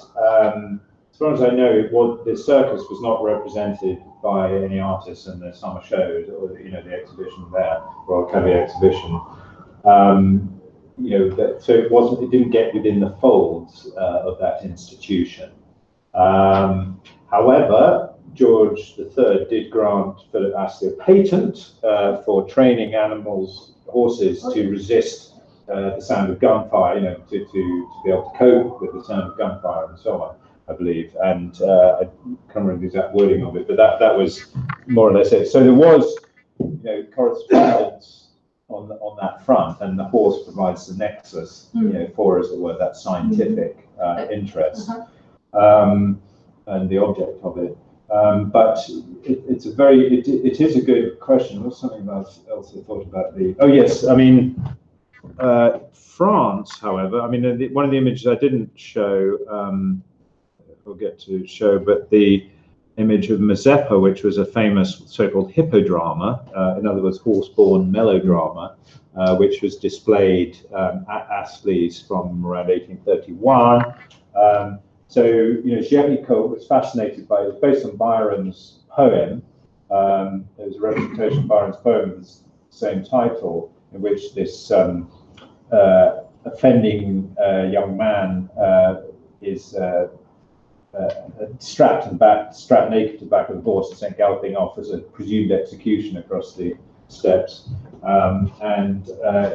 as far as I know, the circus was not represented by any artists in the summer shows or the exhibition there, Royal Academy exhibition. So it didn't get within the folds of that institution. However, George III did grant Philip Astley a patent for training horses to resist the sound of gunfire, to be able to cope with the sound of gunfire and so on. I believe, and I can't remember the exact wording of it, but that was more or less it. So there was, correspondence on that front, and the horse provides the nexus, for, as it were, that scientific interest and the object of it. But it is a good question. What's something else I thought about oh yes, I mean, France, however, I mean, one of the images I didn't show, we'll get to show, but the image of Mazeppa, which was a famous so-called hippodrama, in other words, horse-born melodrama, which was displayed at Astley's from around 1831. So, Géricault was fascinated by it. It was based on Byron's poem. There was a representation of Byron's poem with the same title, in which this offending young man is strapped naked to the back of the horse and sent galloping off as a presumed execution across the steppes. And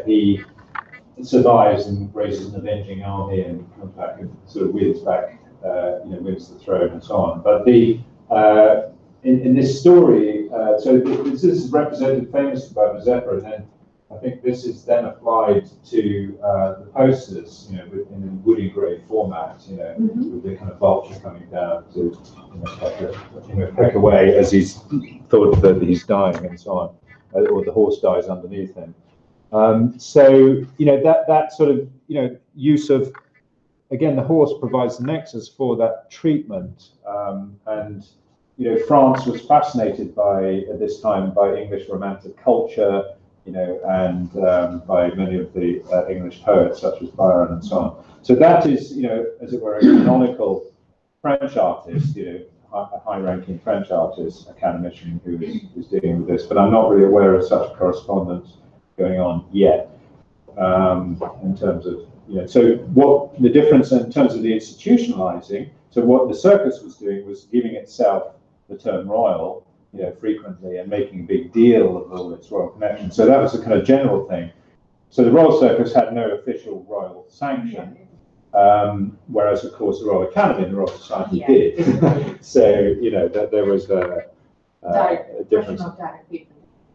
he survives and raises an avenging army and comes back and sort of wins back, wins the throne and so on. But in this story, so this is represented famously by Mazeppa, and then I think this is then applied to the posters, in a woody grey format, with the kind of vulture coming down to peck away as he's thought that he's dying and so on, or the horse dies underneath him. So that sort of use of, again, the horse provides the nexus for that treatment, and France was fascinated at this time by English Romantic culture, and by many of the English poets such as Byron and so on. So that is, as it were, a canonical French artist, a high-ranking French artist, academician who is dealing with this. But I'm not really aware of such correspondence going on yet, in terms of, so what the difference in terms of the institutionalizing, so what the circus was doing was giving itself the term royal, frequently, and making a big deal of all its royal connections. So that was a kind of general thing. So the Royal Circus had no official royal sanction, whereas, of course, the Royal Academy and the Royal Society did. So, there was a difference.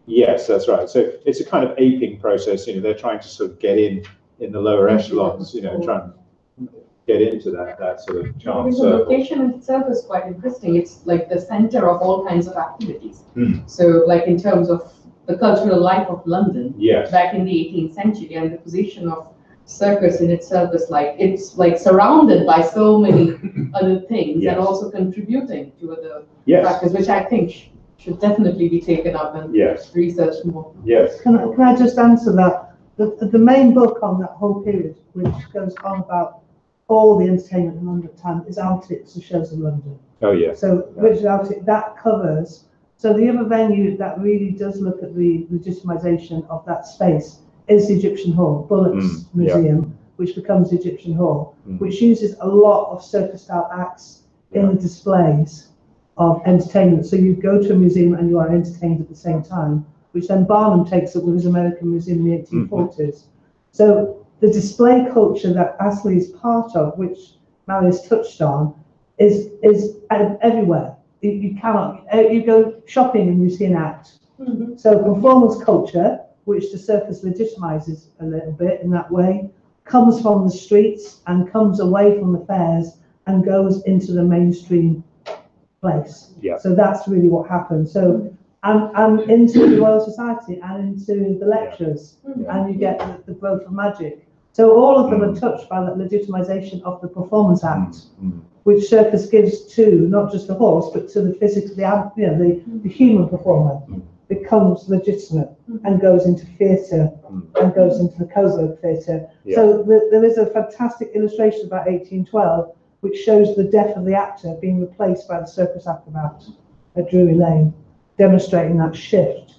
Yes, that's right. So it's a kind of aping process. They're trying to sort of get in the lower echelons, try and get into that sort of charm circle. The location itself is quite interesting. It's like the center of all kinds of activities. So, like in terms of the cultural life of London, back in the 18th century, and the position of circus in itself is it's surrounded by so many other things, and also contributing to other practice, which I think should definitely be taken up and researched more. Can I just answer that? The main book on that whole period, which goes on about all the entertainment in London at the time, is Altics, the shows in London. Oh yeah. So Richard Altick, that covers. So the other venue that really does look at the legitimization of that space is the Egyptian Hall, Bullock's Museum, which becomes the Egyptian Hall, which uses a lot of circus-style acts in the displays of entertainment. So you go to a museum and you are entertained at the same time, which then Barnum takes up with his American Museum in the 1840s. So the display culture that Astley is part of, which Marius touched on, is everywhere. You cannot, you go shopping and you see an act. So performance culture, which the circus legitimizes a little bit in that way, comes from the streets and comes away from the fairs and goes into the mainstream place. So that's really what happens. So and into the Royal Society and into the lectures, and you get the growth of magic. So all of them are touched by that legitimization of the performance act, which circus gives to not just the horse, but to the physical, the human performer becomes legitimate and goes into theatre and goes into the Coburg Theatre. So there is a fantastic illustration about 1812, which shows the death of the actor being replaced by the circus acrobat at Drury Lane, demonstrating that shift.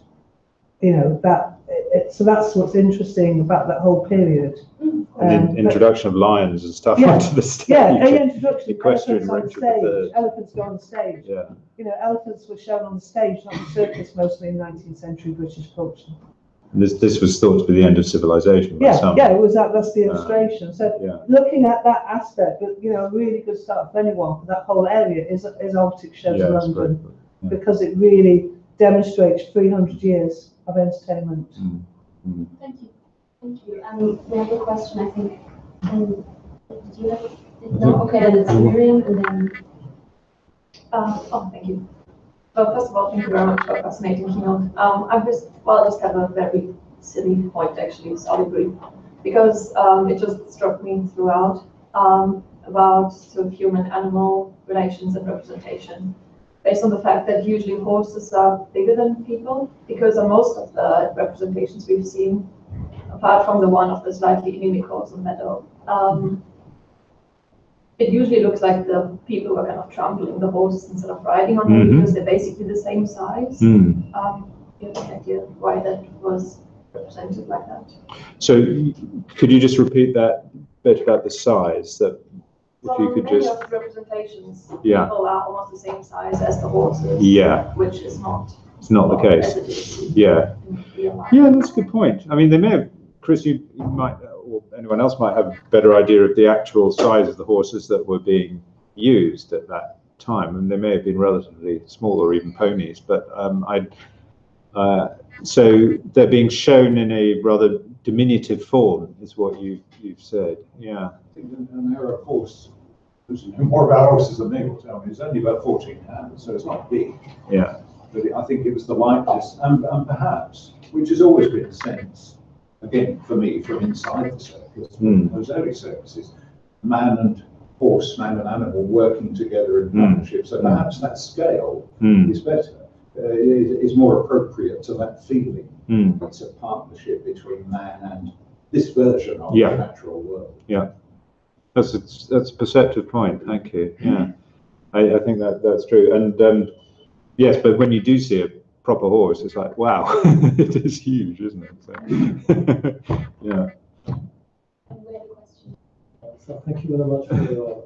So that's what's interesting about that whole period. And the introduction of lions and stuff onto the stage. Introduction. Elephants on stage. Elephants go on stage. Elephants were shown on the stage, not the circus, mostly in 19th century British culture. This was thought to be the end of civilization by some. Yeah, it was that. That's the illustration. So yeah. looking at that aspect, you know, a really good start for anyone for that whole area is Arctic Shows London, because it really demonstrates 300 years of entertainment. Thank you. Thank you. We have a question, I think. Did you have? No. Okay, then it's Miriam, and then. Thank you. Well, first of all, thank you very much for a fascinating keynote. I just have a very silly point, actually, sorry, brief, because it just struck me throughout about sort of human-animal relations and representation, based on the fact that usually horses are bigger than people, because on most of the representations we've seen, apart from the one of the slightly inimical meadow, it usually looks like the people were kind of trampling the horses instead of riding on them, because they're basically the same size. You have an idea why that was represented like that? So could you just repeat that bit about the size? That if you could many just... of the representations, Yeah. people are almost the same size as the horses. Yeah. Which is not. It's not the case. As it is Yeah. in real life. Yeah, that's a good point. I mean, they may have, Chris, you might, or anyone else might have a better idea of the actual size of the horses that were being used at that time, and they may have been relatively small or even ponies. But so they're being shown in a rather diminutive form, is what you've said. Yeah. I think an era of horse, who's know more about horses than me will tell me, it's only about 14 hands, so it's not big. Yeah. But I think it was the likeness, and perhaps, which has always been the sense, again, for me, from inside the circus, those early circuses, man and horse, man and animal working together in partnership. So perhaps that scale is better, is more appropriate to that feeling. It's a partnership between man and this version of the natural world. Yeah, that's a perceptive point. Thank you. Yeah, I think that's true. And yes, but when you do see a proper horse, it's like, wow, it is huge, isn't it? So, yeah. So thank you very much for your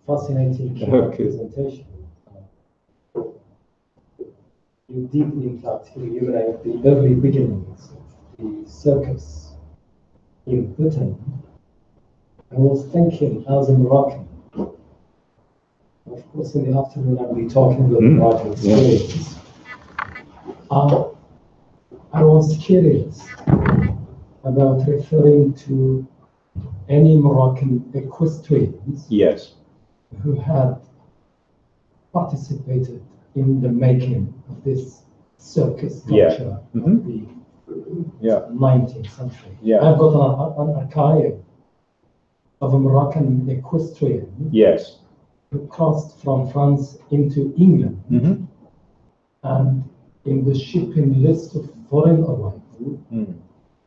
fascinating presentation. You deeply, in fact, illuminate the early beginnings of the circus in Britain. I was thinking, as a Moroccan, of course, in the afternoon I'll be talking about my experience. I was curious about referring to any Moroccan equestrians who had participated in the making of this circus culture of the 19th century. I've got an archive of a Moroccan equestrian who crossed from France into England, and in the shipping list of foreign arrival,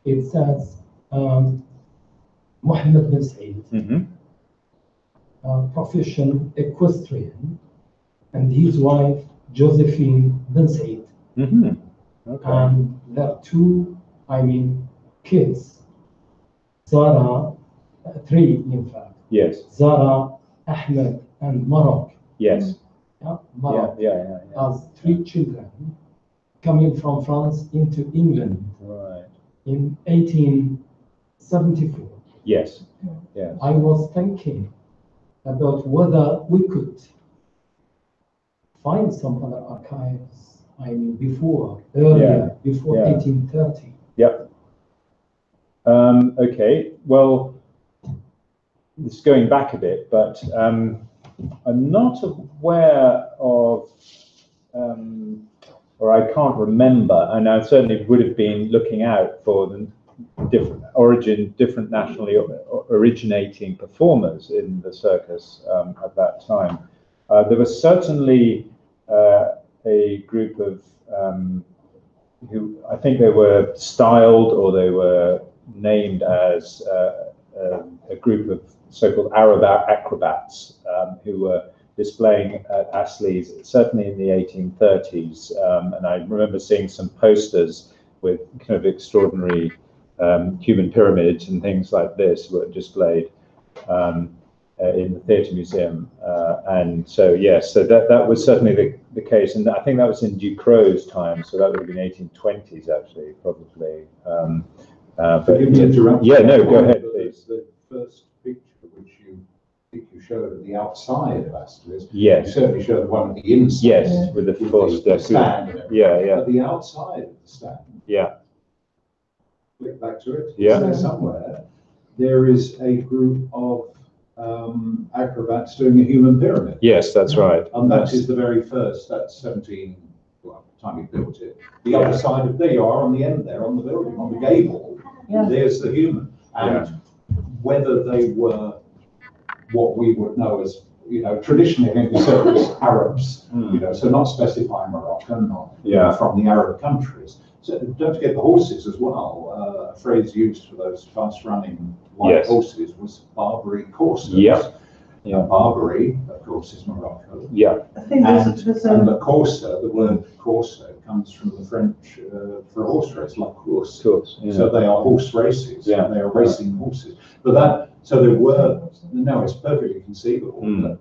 it says Mohammed bin Said, profession equestrian, and his wife Josephine bin Said. And there are two, kids, Zara, three in fact. Zara, Ahmed, and Marok. Marok has three children coming from France into England in 1874. I was thinking about whether we could find some other archives, before 1830. Okay, well, this is going back a bit, but I'm not aware of, or I can't remember, and I certainly would have been looking out for the different nationally originating performers in the circus at that time. There was certainly a group of who I think they were styled or they were named as a group of so-called Arab acrobats who were displaying at Astley's, certainly in the 1830s. And I remember seeing some posters with kind of extraordinary human pyramids and things like this were displayed. in the Theatre Museum. And so, yes, so that was certainly the case. And I think that was in Ducrot's time, so that would have been 1820s, actually, probably. But yeah, no, go ahead, please. The first picture which you showed at the outside of Astley's. Yes. You certainly showed the one at the inside. Yes, with the stand. Yeah, yeah. At the outside of the stand. Yeah. Click back to it. Yeah. So somewhere there is a group of acrobats doing a human pyramid. Yes, that's right. And that is the very first. That's 17. Well, the time you built it. The other side of there you are on the end there on the building on the gable. Yeah. There's the human. And whether they were what we would know as, traditionally I think we said as Arabs, so not specifying Moroccan or from the Arab countries. So don't forget the horses as well. A phrase used for those fast-running white horses was Barbary coursers. Yeah. Yeah. Barbary, of course, is Morocco. Yeah. I think And the courser, the word courser, comes from the French for a horse race, la course. Yeah. So they are horse races. Yeah. They are racing horses. But so there were, no, it's perfectly conceivable that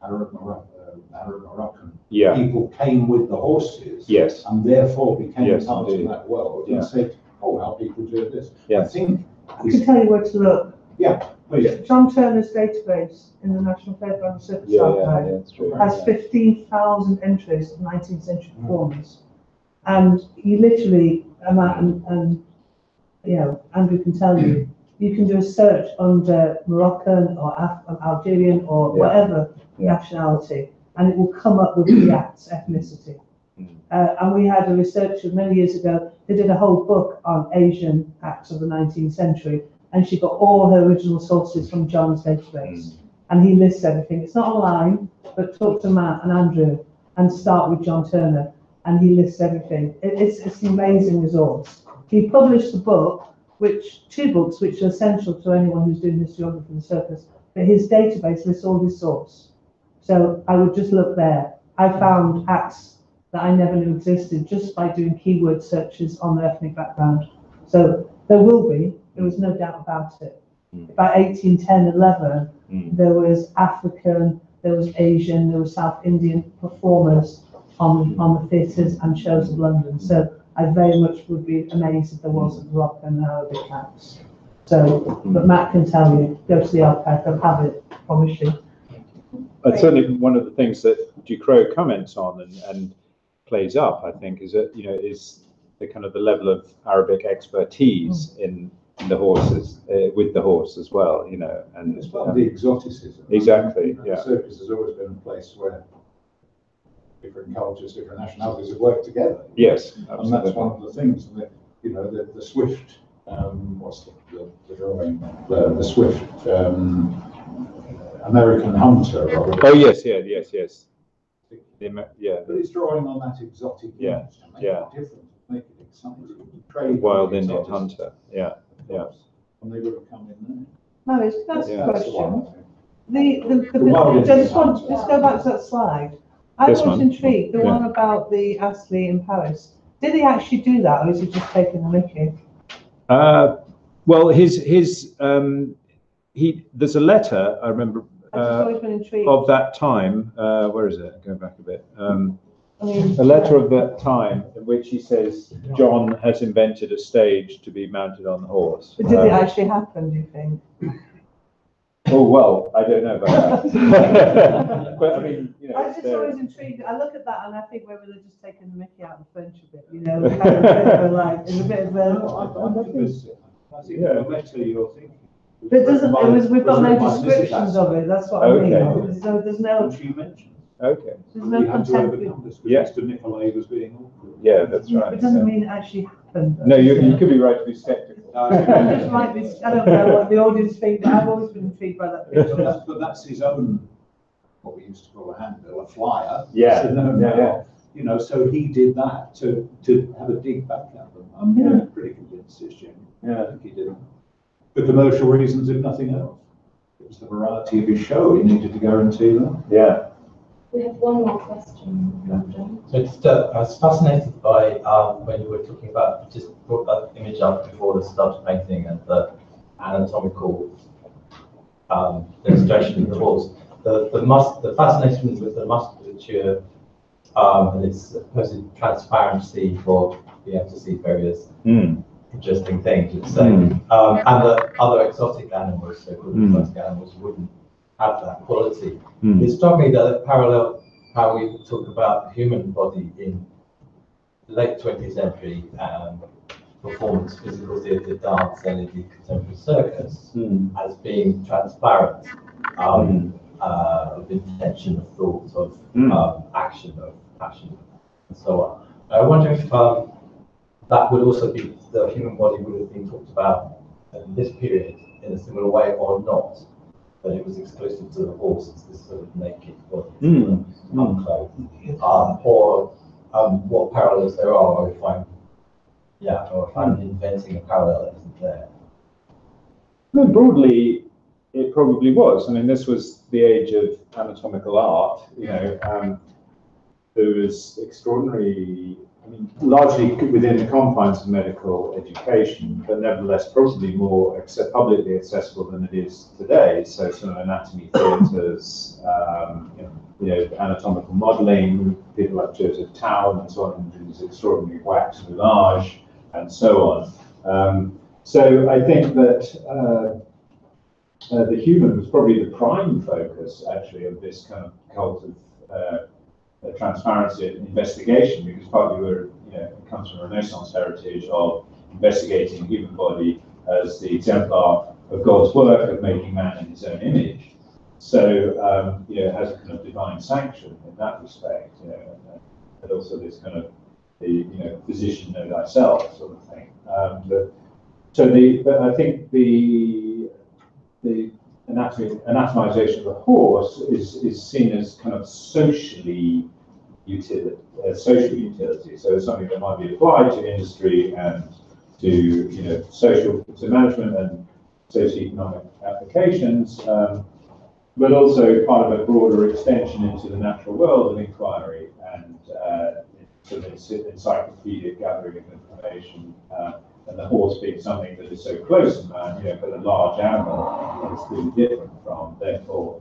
Arab Moroccan people came with the horses. Yes. And therefore became part indeed. of that world Yeah. and said, oh, well, people do this. Yeah. I think. I can tell you where to look. Yeah, please. John Turner's database in the National Fairground Circus Archive that's true. has 15,000 entries of 19th century performers. And you literally, and Andrew can tell you, you can do a search under Moroccan or Algerian or whatever nationality, and it will come up with the act's ethnicity. And we had a researcher many years ago, they did a whole book on Asian acts of the 19th century, and she got all her original sources from John's database. And he lists everything. It's not online, but talk to Matt and Andrew and start with John Turner, and he lists everything. It's an amazing resource. He published a book, two books which are essential to anyone who's doing historiography in the circus, but his database lists all his source. So I would just look there. I found acts that I never knew existed just by doing keyword searches on their ethnic background. So there will be, there was no doubt about it. By 1810, 11, there was African, there was Asian, there was South Indian performers on the theatres and shows of London. So I very much would be amazed if there wasn't Moroccan and Arabic acts. So, but Matt can tell you, go to the archive, they'll have it, promise you. Certainly one of the things that Ducrot comments on and plays up, I think, is that, is the kind of the level of Arabic expertise in the horses, with the horse as well, and it's part of the exoticism. Exactly, The circus has always been a place where different cultures, different nationalities have worked together. Yes, absolutely. And that's one of the things that, the Swift, what's the drawing? The Swift American Hunter. Oh, yes. But it's drawing on that exotic image to make it different, make it exciting. Wild Indian hunter, And they would have come in there. Marius, can I ask a question? wild Just Indian go back to that slide. I This was one? intrigued, the one about the Astley in Paris. Did he actually do that, or is he just taking the mickey? Well, there's a letter, I remember, I've just always been intrigued. of that time. Where is it? Go back a bit. I mean, A letter of that time in which he says John has invented a stage to be mounted on the horse. but did it actually happen, do you think? Oh, well, I don't know about that. But I mean, I was just always intrigued. I look at that and I think whether they're just taking the mickey out of the French a bit, kind of a bit of like, it's a bit of I think the letter you're thinking. But we've got no descriptions of it, that's what I mean. So there's no. She mentioned. Okay. There's no contemporary. Mr. Nicolay was being awkward. Yeah, that's right. It doesn't mean it actually happened. No, you could be right to be sceptical. It might be, I don't know what the audience think, but I've always been intrigued by that picture. But that's his own, what we used to call a handbill, a flyer. Yeah. So so he did that to have a dig back at them. I'm pretty convinced it's genuine. Yeah. I think he did it for commercial reasons, if nothing else. It was the variety of his show he needed to guarantee that. Yeah. We have one more question from John. So I was fascinated by when you were talking about, you just brought that image up before the started painting and the anatomical demonstration of the horse. The fascination with the musculature and its supposed transparency for being able to see various interesting things, let's say, and that other exotic animals, so exotic animals, wouldn't have that quality. It struck me that it paralleled how we talk about the human body in the late 20th century performance, physical theatre, dance, and indeed contemporary circus as being transparent of intention, of thought, of action, of passion, and so on. I wonder if that would also be, the human body would have been talked about in this period in a similar way or not, that it was exclusive to the horse, it's this sort of naked body, unclothed, or what parallels there are, or if I'm inventing a parallel that isn't there. Well, broadly, it probably was. I mean, this was the age of anatomical art. There was extraordinary, I mean, largely within the confines of medical education, but nevertheless probably more publicly accessible than it is today. So sort of anatomy theatres, anatomical modelling, people like Joseph Town and so on, and these extraordinary wax moulage and so on. So I think that the human was probably the prime focus, actually, of this kind of cult of transparency and investigation, because partly it comes from a Renaissance heritage of investigating the human body as the exemplar of God's work of making man in his own image. So it has a kind of divine sanction in that respect, and also this kind of physician know thyself sort of thing. But I think the anatomization of the horse is seen as kind of social utility. So it's something that might be applied to industry and to to management and socio-economic applications, but also part of a broader extension into the natural world of inquiry and sort of encyclopedic gathering of information. And the horse being something that is so close to man, but a large animal that it's really different from. Therefore,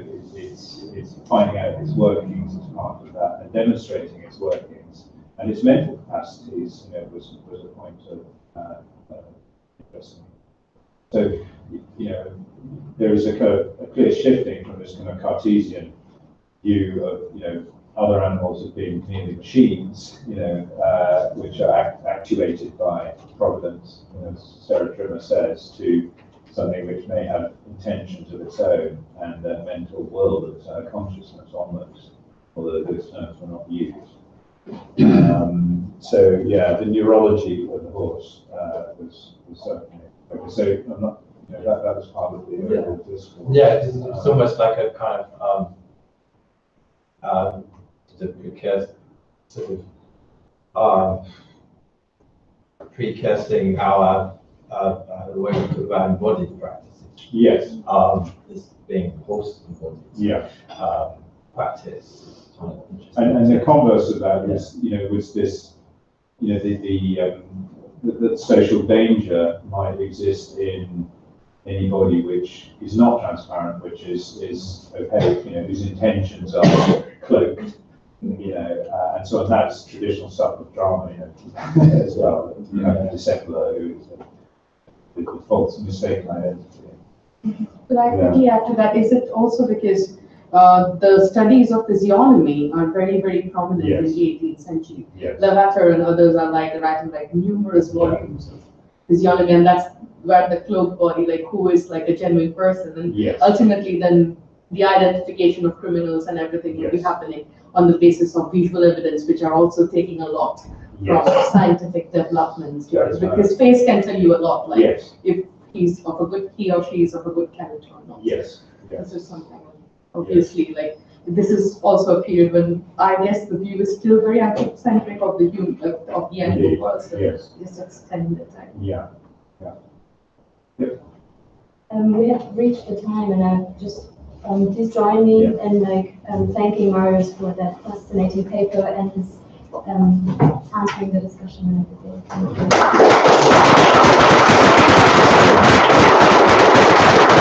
it's finding out its workings as part of that and demonstrating its workings and its mental capacities. Was a point of interest. So, there is a clear shifting from this kind of Cartesian view of other animals as being merely machines, which are actuated by providence, as Sarah Trimmer says, to something which may have intentions of its own and a mental world of its own, consciousness almost, although those terms were not used. The neurology of the horse was certainly okay. So I'm not, that was part of the overall discourse. Yeah, it's almost like a kind of precursing our the way we talk about embodied practices. Yes. This being horse embodied. Yeah. Practice. And the converse of that is, was this, the social danger might exist in any body which is not transparent, which is opaque, whose intentions are cloaked, and so that's traditional stuff of drama, as well. Mazeppa, who is a false mistaken identity. But I quickly add to that, is it also because the studies of physiognomy are very, very prominent in the 18th century? Yes. Lavater and others are writing numerous volumes of physiognomy, and that's where the cloaked body, who is a genuine person, and ultimately then the identification of criminals and everything will be happening on the basis of visual evidence, which are also taking a lot from scientific developments. Because face can tell you a lot, if he or she is of a good character or not. Yes. This is something, obviously, this is also a period when I guess the view is still very anthropocentric of the human, of the animal world. So just extend it. Yeah. We have reached the time, and I just please join me in thanking Marius for that fascinating paper and his answering the discussion and everything. Thank you.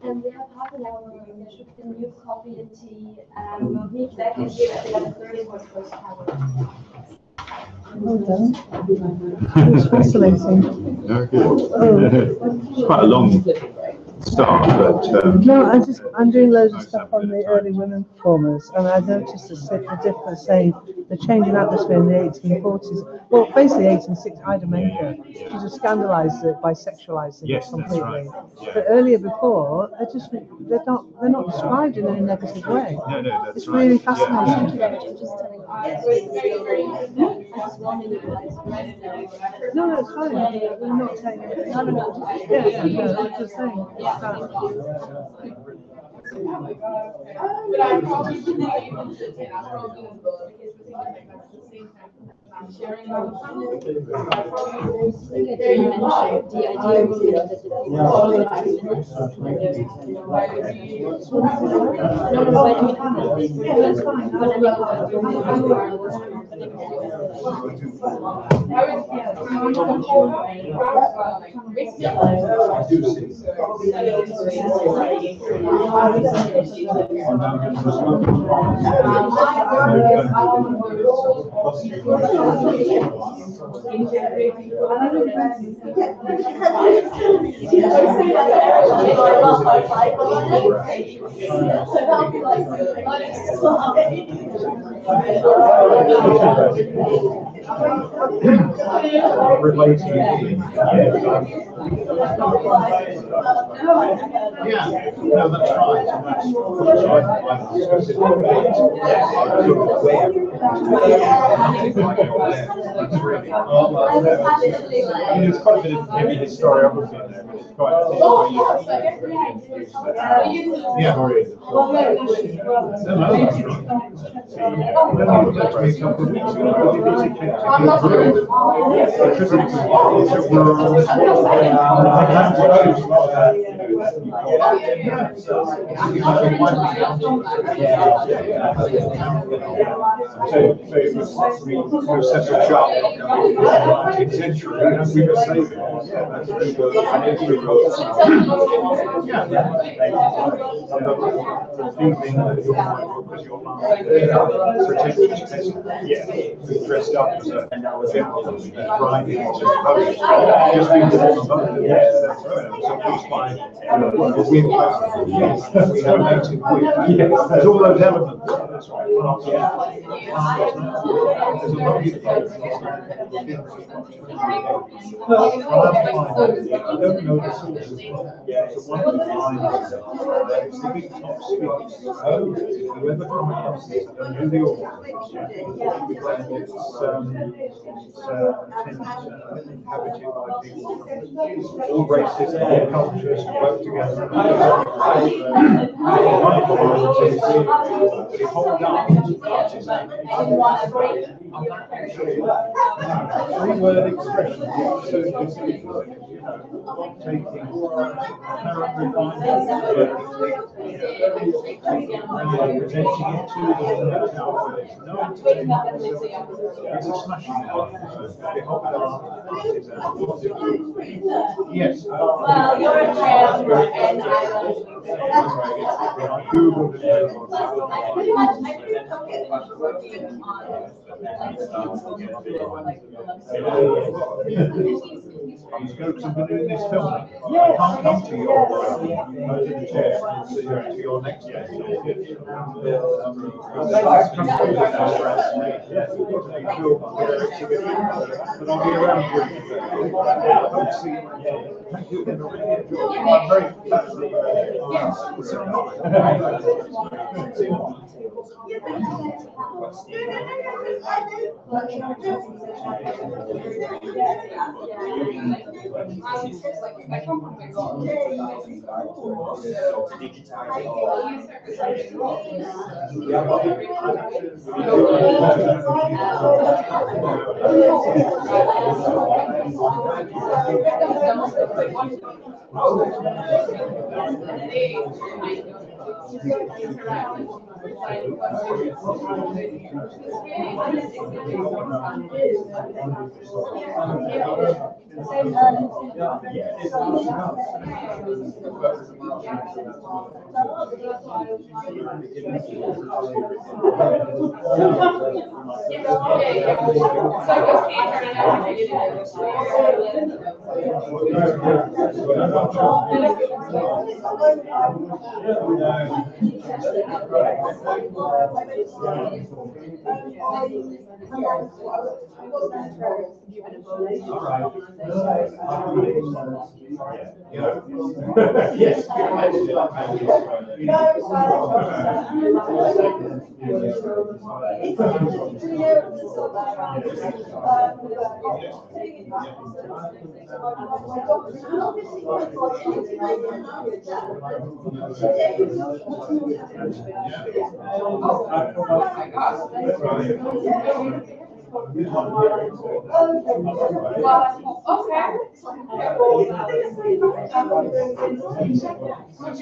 And we have half an hour. There should be a new coffee and tea. We'll meet back in here at 11:30 for the first panel. Well done. It was fascinating. Very good. It's quite a long start, but No, I'm doing loads of stuff on the early women performers, and I noticed the difference saying the change in atmosphere in the 1840s. Well, basically 1860, Ida Menker, she just scandalised it by sexualising it completely. Right. Yeah. But earlier before, they're not described in any negative way. No, that's it's right. really fascinating. I'm just telling No, it's fine. We're not saying anything. I'm just saying. No, that's right. And that's I've discussed it with there's quite a bit of heavy historiography in there, but it's quite dressed up as a there's all those elements. That's right. I don't know the sources. It's a wonderful line. It's the big top speech. Whoever comes in the audience, inhabited by people, all races, all cultures, work together. Three-word expression. Taking presenting it to them. It's a smashing yes. He's going to be doing this film. I can't come to your chair to your next guest. But I'll be around Thank you again. I'm very Yes.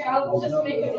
I'll just make it.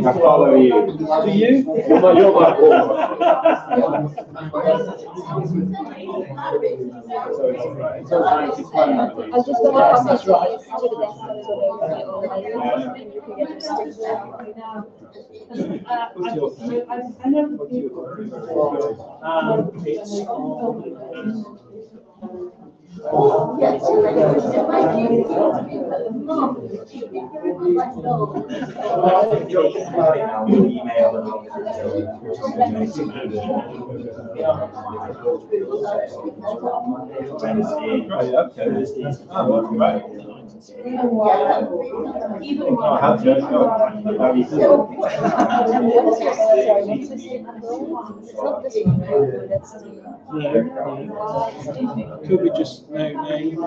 I follow you. Do you? You're my I'll just go up to the desk so that and you can get your sticks Could we just know names?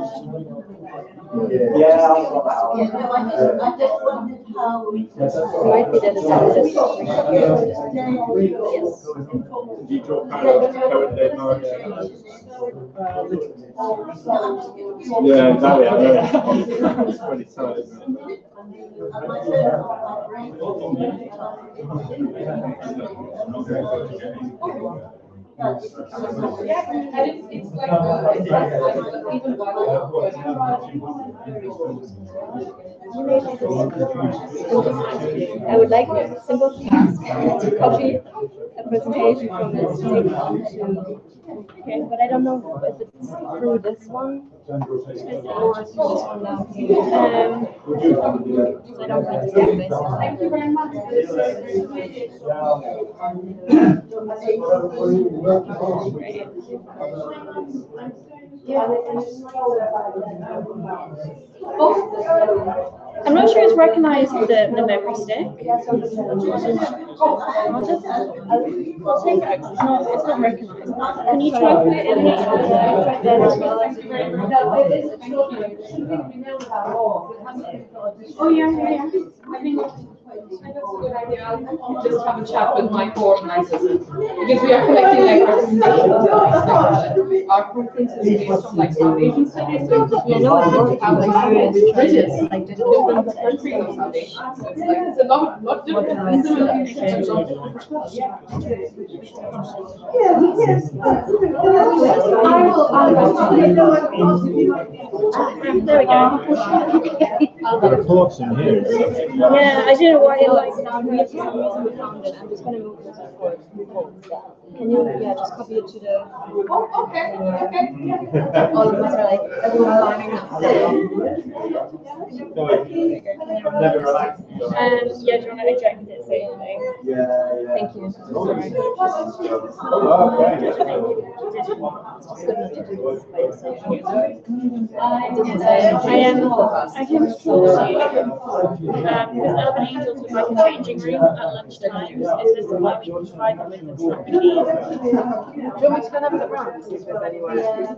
Might be that it's on this. Yes. Do you draw current day market? Yeah, exactly. I know. It's pretty tight, isn't it? It's like even I would like a simple task to copy a presentation from this thing onto. Okay, but I don't know if it's through this one or through this one now. So I don't want to step this. Thank you very much. I'm not sure it's recognized the memory stick. I'll take it. It's not recognized. Can you try put it in the Oh yeah. I think that's a good idea. I'll just have a chat with my coordinators because we are collecting like representations. Our conference is based on like foundation studies, so we don't have like bridges, like different country foundations. So it's a lot different. There we go. The reports in here. Yeah, I don't know why it likes that. For some reason we found it. I'm just going to move this forward. Can you, just copy it to the. Okay. All of us are like, everyone lining up. Never relaxed. Yeah, do you want to eject it? Say anything? Yeah. Thank you. Sorry. Okay. It's good not to do this by yourself. I came to talk to you because Urban Angels would like a changing room at lunchtime. Is this something we can provide them with? It's not key. Do you want me to go and have a look around? See if there's anywhere? Yeah.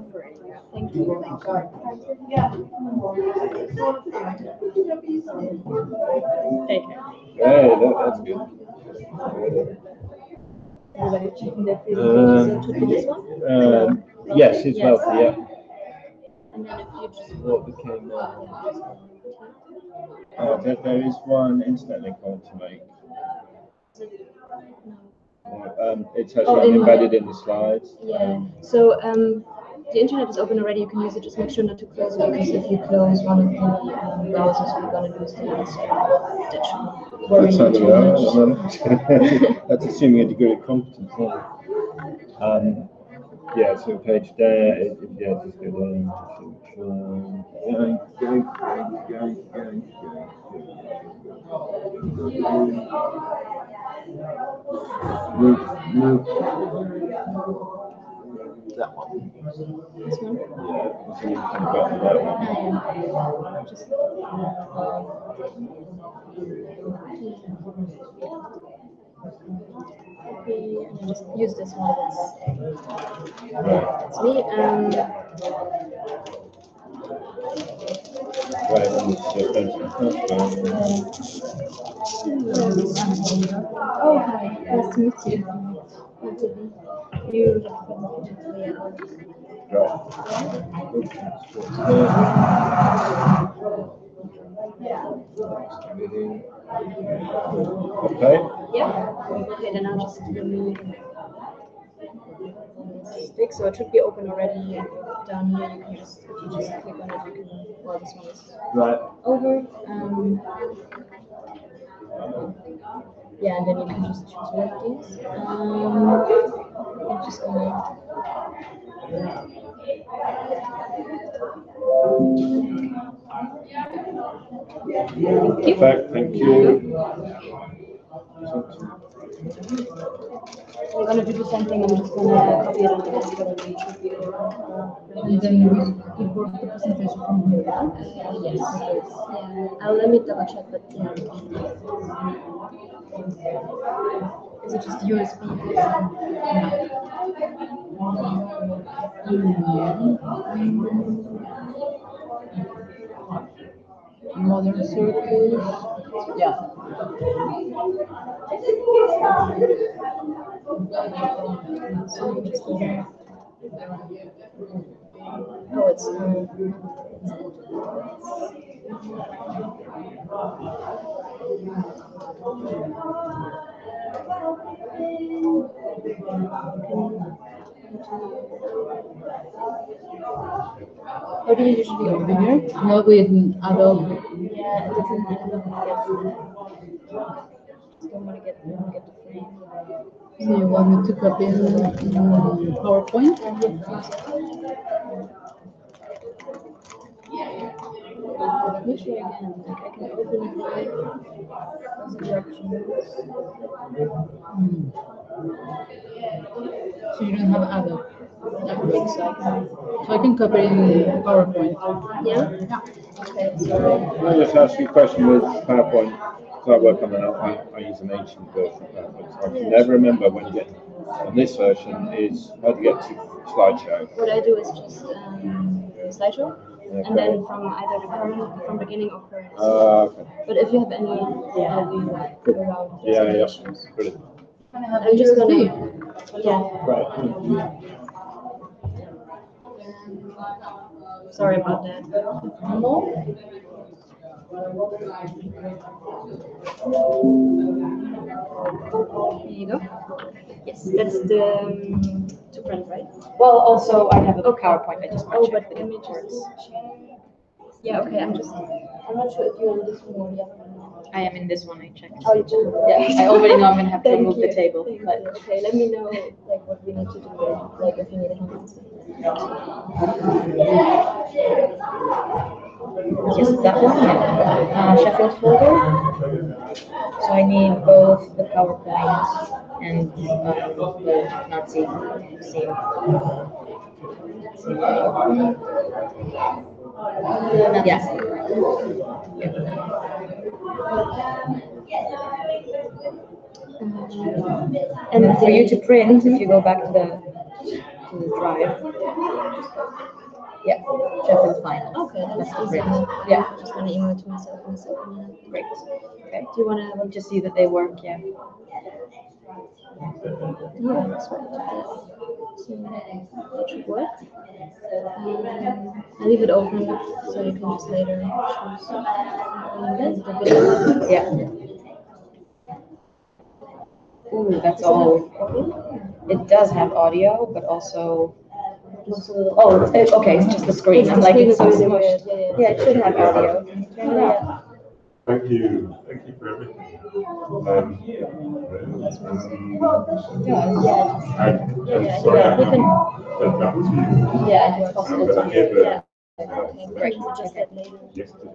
Thank you. Okay. Hey, that's good. Everybody checking their food. So to this one? Yes, it's Yes. healthy, yeah. And then if you just What became there is one internet link I want to make. It's actually embedded in the slides. Yeah. So the internet is open already. You can use it. Just make sure not to close it, because if you close one of the browsers, we're gonna lose the answer. That should worry you too much. That's assuming a degree of competence. Yeah, so page there, just go down. That one. This one? Yeah, so you can go to that one. Just, and then just use this one. That's me. Right, Oh, hi. Nice to meet you. You have Okay. Yeah. Okay, then I'll just remove stick. So it should be open already down here. You can just, if you just click on it, you can. Well, this one is Right. over. Yeah, and then you can just choose one of these. I'm just gonna. Perfect, thank you. We're gonna do the same thing. I'm just gonna copy it on the desk and then it should be over. And then we import the presentation from here. Yes. Yeah. Let me double check, but yeah. Is it just USB? Modern circus. Yeah. So you just oh, it's how do you usually open here? Not with Adobe. Yeah, it doesn't don't want to get the frame. So you want me to copy in PowerPoint? Let me try again. Like I can open it here. So you don't have Adobe. I think so. So I can copy in PowerPoint. Yeah? Okay, so Can I just ask you a question with PowerPoint? Because I work on I use an ancient version of PowerPoint, so I can never remember when you get on this version is how to get to slideshow. what I do is just slideshow, Okay. and then from either the current, from beginning or current. Okay. But if you have any around issues, Brilliant. I'm just gonna Right. Sorry about that. Here you go. Yes, that's the to print, right? Well, also I have a PowerPoint. I just want to check but that it images works. share. Yeah, okay. I'm not sure if you're on this one or the other one. I am in this one. I checked. Oh, you do? Yeah, I already know I'm gonna have to Thank move you. the table. Thank But you. Okay, let me know like what we need to do, like if you need a hand. Yes, that one, yeah. Sheffield folder. So I need both the PowerPoint and the Nazi scene. Yes. And for you to print, if you go back to the drive. Yeah, Sheffield fine. Okay, that's easy. Yeah. Just want to email it to myself in a second. Great. Okay. Do you want to Just see that they work, yeah. Yeah, that's right. So that should work. I'll leave it open so you can just later choose. Yeah. Ooh, that's all. It does have audio, but also. Oh, okay, it's just the screen. I'm like, it's so smushed. Yeah, it should have audio. Turn it up. Thank you for everything. Yeah, it's possible to Great. just that later. Yesterday.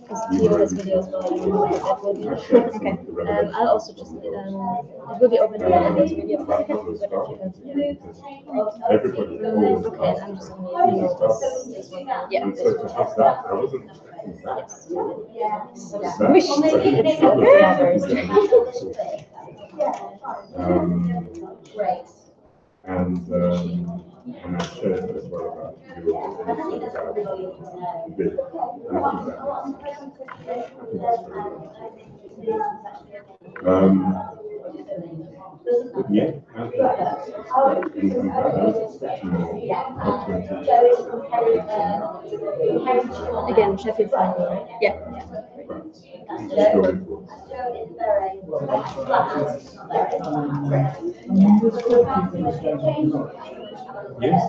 Because Theo's videos that will be okay. I'll also just it will be open in Windows Media for a second, but if you have Everybody. okay, and I'm just gonna use this one. Yeah. And so to have that, I wasn't expecting that. So squished. It's so good. And I shared as well about your bit. And I think that's very yeah. Again, Sheffield final. Yeah. Yes.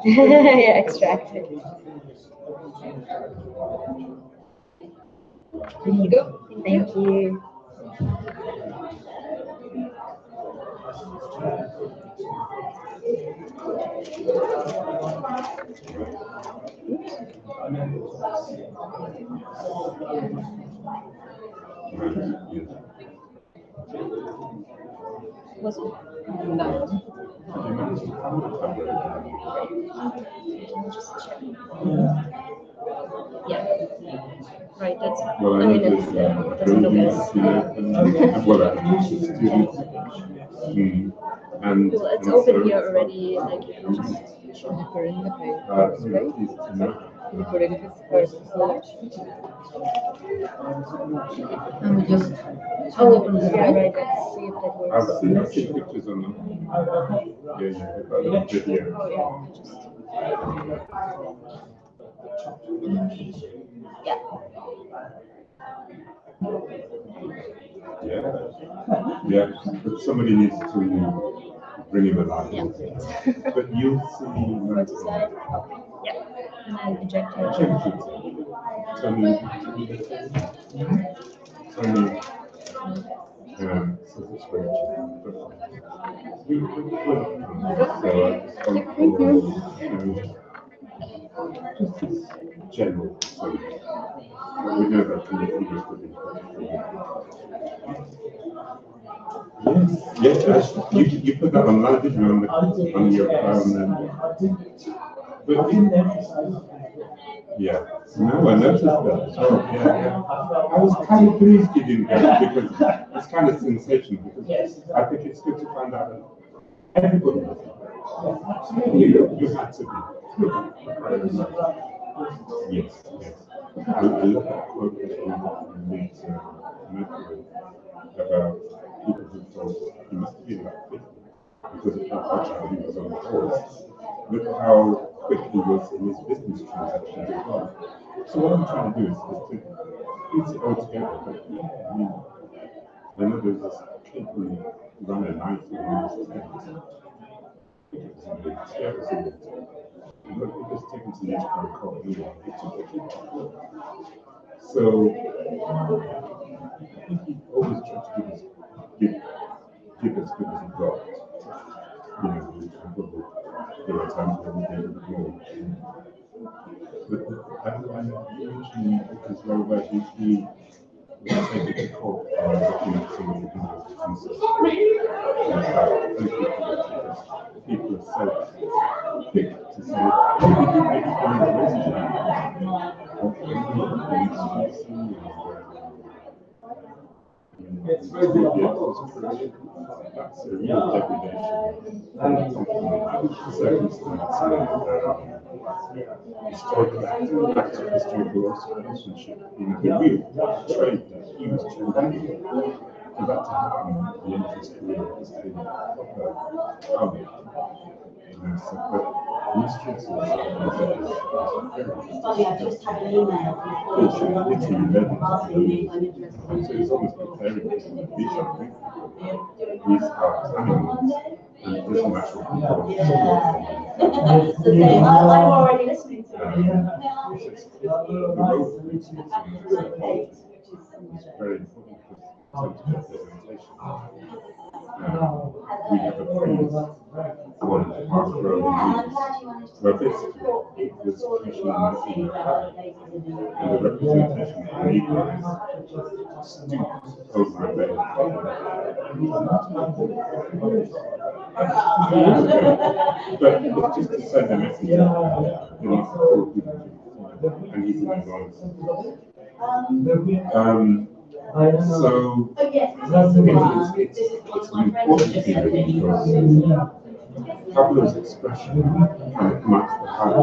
Yeah, extracted. There you go. Thank you. Was it? No. Yeah. Right, that's, Well, I mean, it doesn't look as. And Well, it's open here already, like you can just show it in the page. Recording this first slide. And we just. Oh, open the right, let's see if that works. I've seen pictures on them. Yeah, got a little video. Oh, yeah, Yeah, but somebody needs to bring him alive. Yeah. But you'll see. Yeah. And then eject it. Tell me. So this way. General. So we know that from the previous video. Yes, you put that online, didn't you, on your but yeah, no, I noticed that. Oh, yeah. I was kind of pleased you didn't get it because it's kind of sensational. Because I think it's good to find out that everybody knows. You had to be. Yes. I love that quote that you made Mercury about people who thought he must be like 50 because of how much he was on the horse. Look how quick he was in his business transactions as well. So what I'm trying to do is to piece it all together. But yeah, I mean, I know there's this kid who ran a knife when he was 10. I think it was in the tears in it. And look, he was taken to the Edinburgh Court. He took the kid to court. So I think he always tried to give as good as he got. You know, probably there were times when he gave a bit more. But I'm mentioning because where he was taken to court for looking at some of the videos people are so quick to say, it's very difficult. That's a real degradation of circumstance and historical relationship in the real trade that he was trading. For that to happen, the end of his career has been proper. But mistress is so he's always preparing these are animals and it doesn't actually control I'm already listening to it's very important because representation. We have a phrase on our growing needs, where basically it was traditional missing and the representation of Negroes over a better but it's just to send a message and he's in advance. So it's an important period because Pablo's expression marks the heart of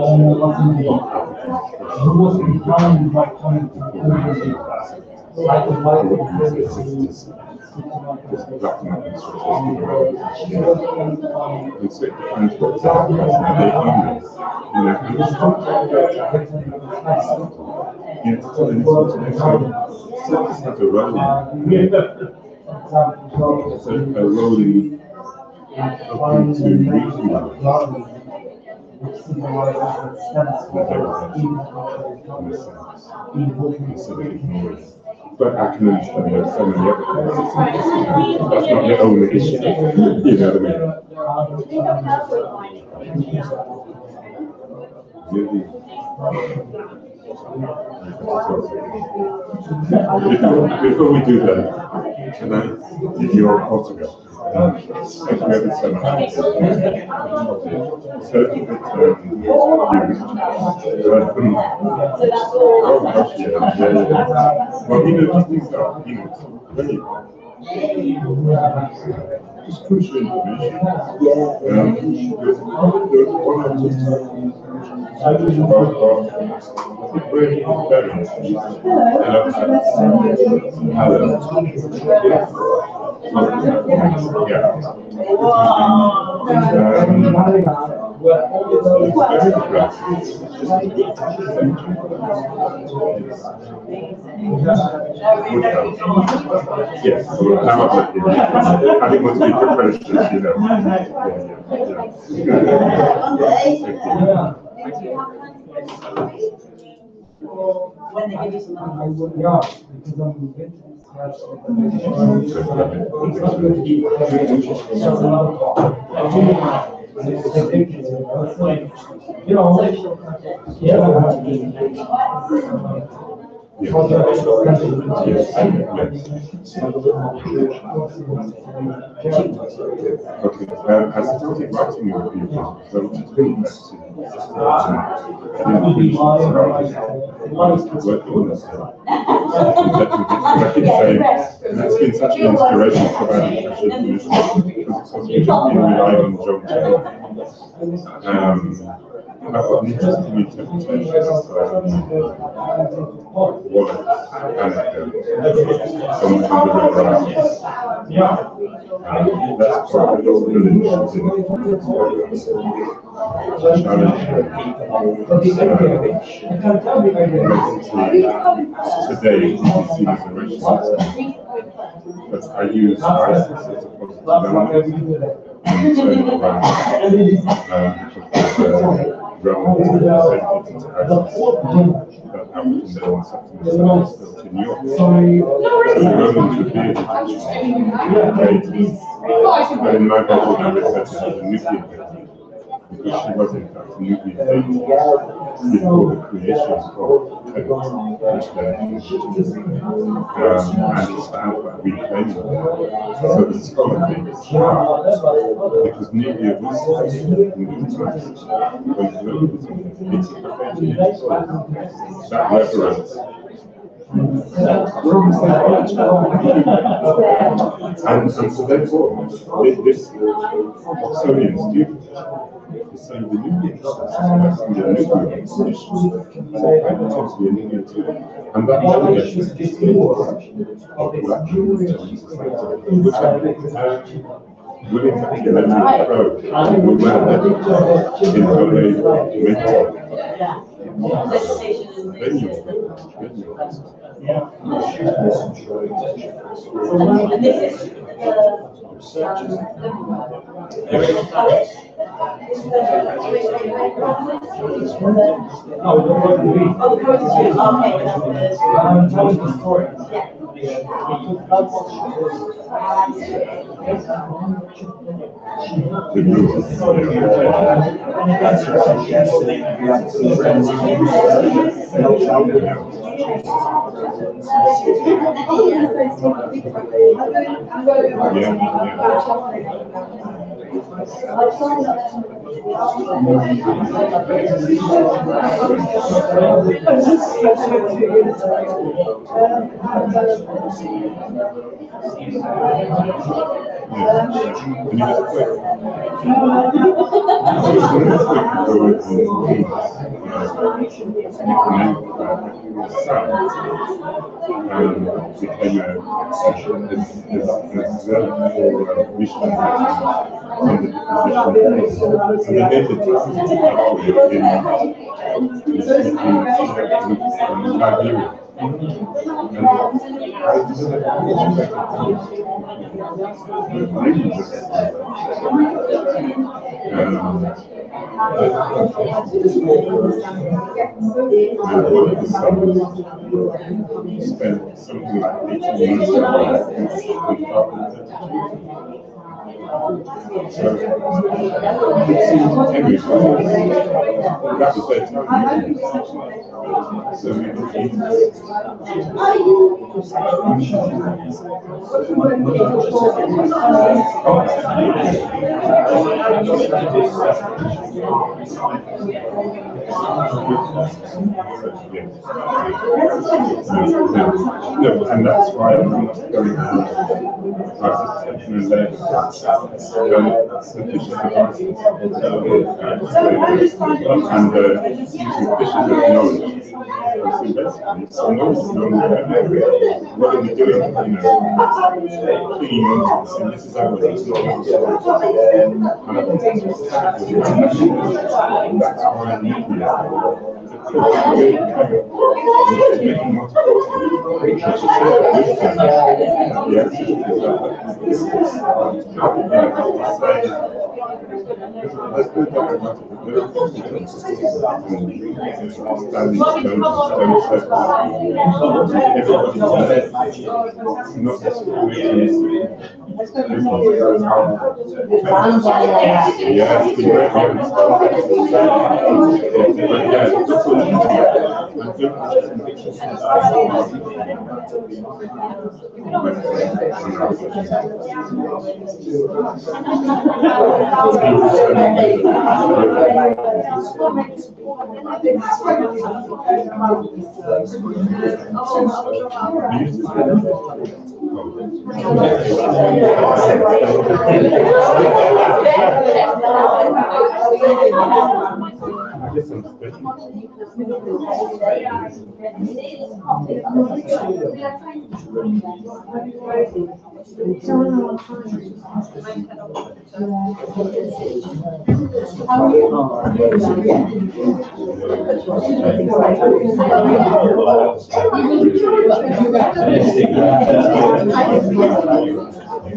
Circus has a role. It's a role in helping to rehumanize but I can understand there's so many other things. That's not the only issue. You know what I mean? Before we do that, can I give you all autograph? Thank you ever so much. Well, these are, really it's crucial information. There's one of very parents. Yes, I didn't want to be preposterous, you know. When they give you some money. Okay, I started writing your review, so it's really nice to that's been such an inspiration for our discussion because we've been relying on John. I've got an interesting interpretation of wallet anecdote from the river. That's quite a little village today it's seen as a racist, but I use ISIS as a positive element and turn it around because relevant to the into access that African-born substance still in Europe. So Romans would be but in my book, the research has a nuclear baby, because she was in fact a nuclear baby before the creation of code, which then and it's found by reclaiming it. So the scholar thinks, because nuclear research that reference. And so therefore, this Oxonian student is saying the nuclear has to be a nuclear exposition, to be a nuclear too. And that is which William Machiavelli wrote, we went in spent something like 18 months that was their time. So and that's why I'm not going and using fishes as knowledge. What are we doing? Cleaning monkeys, and this is how it's not. And I think that's why I need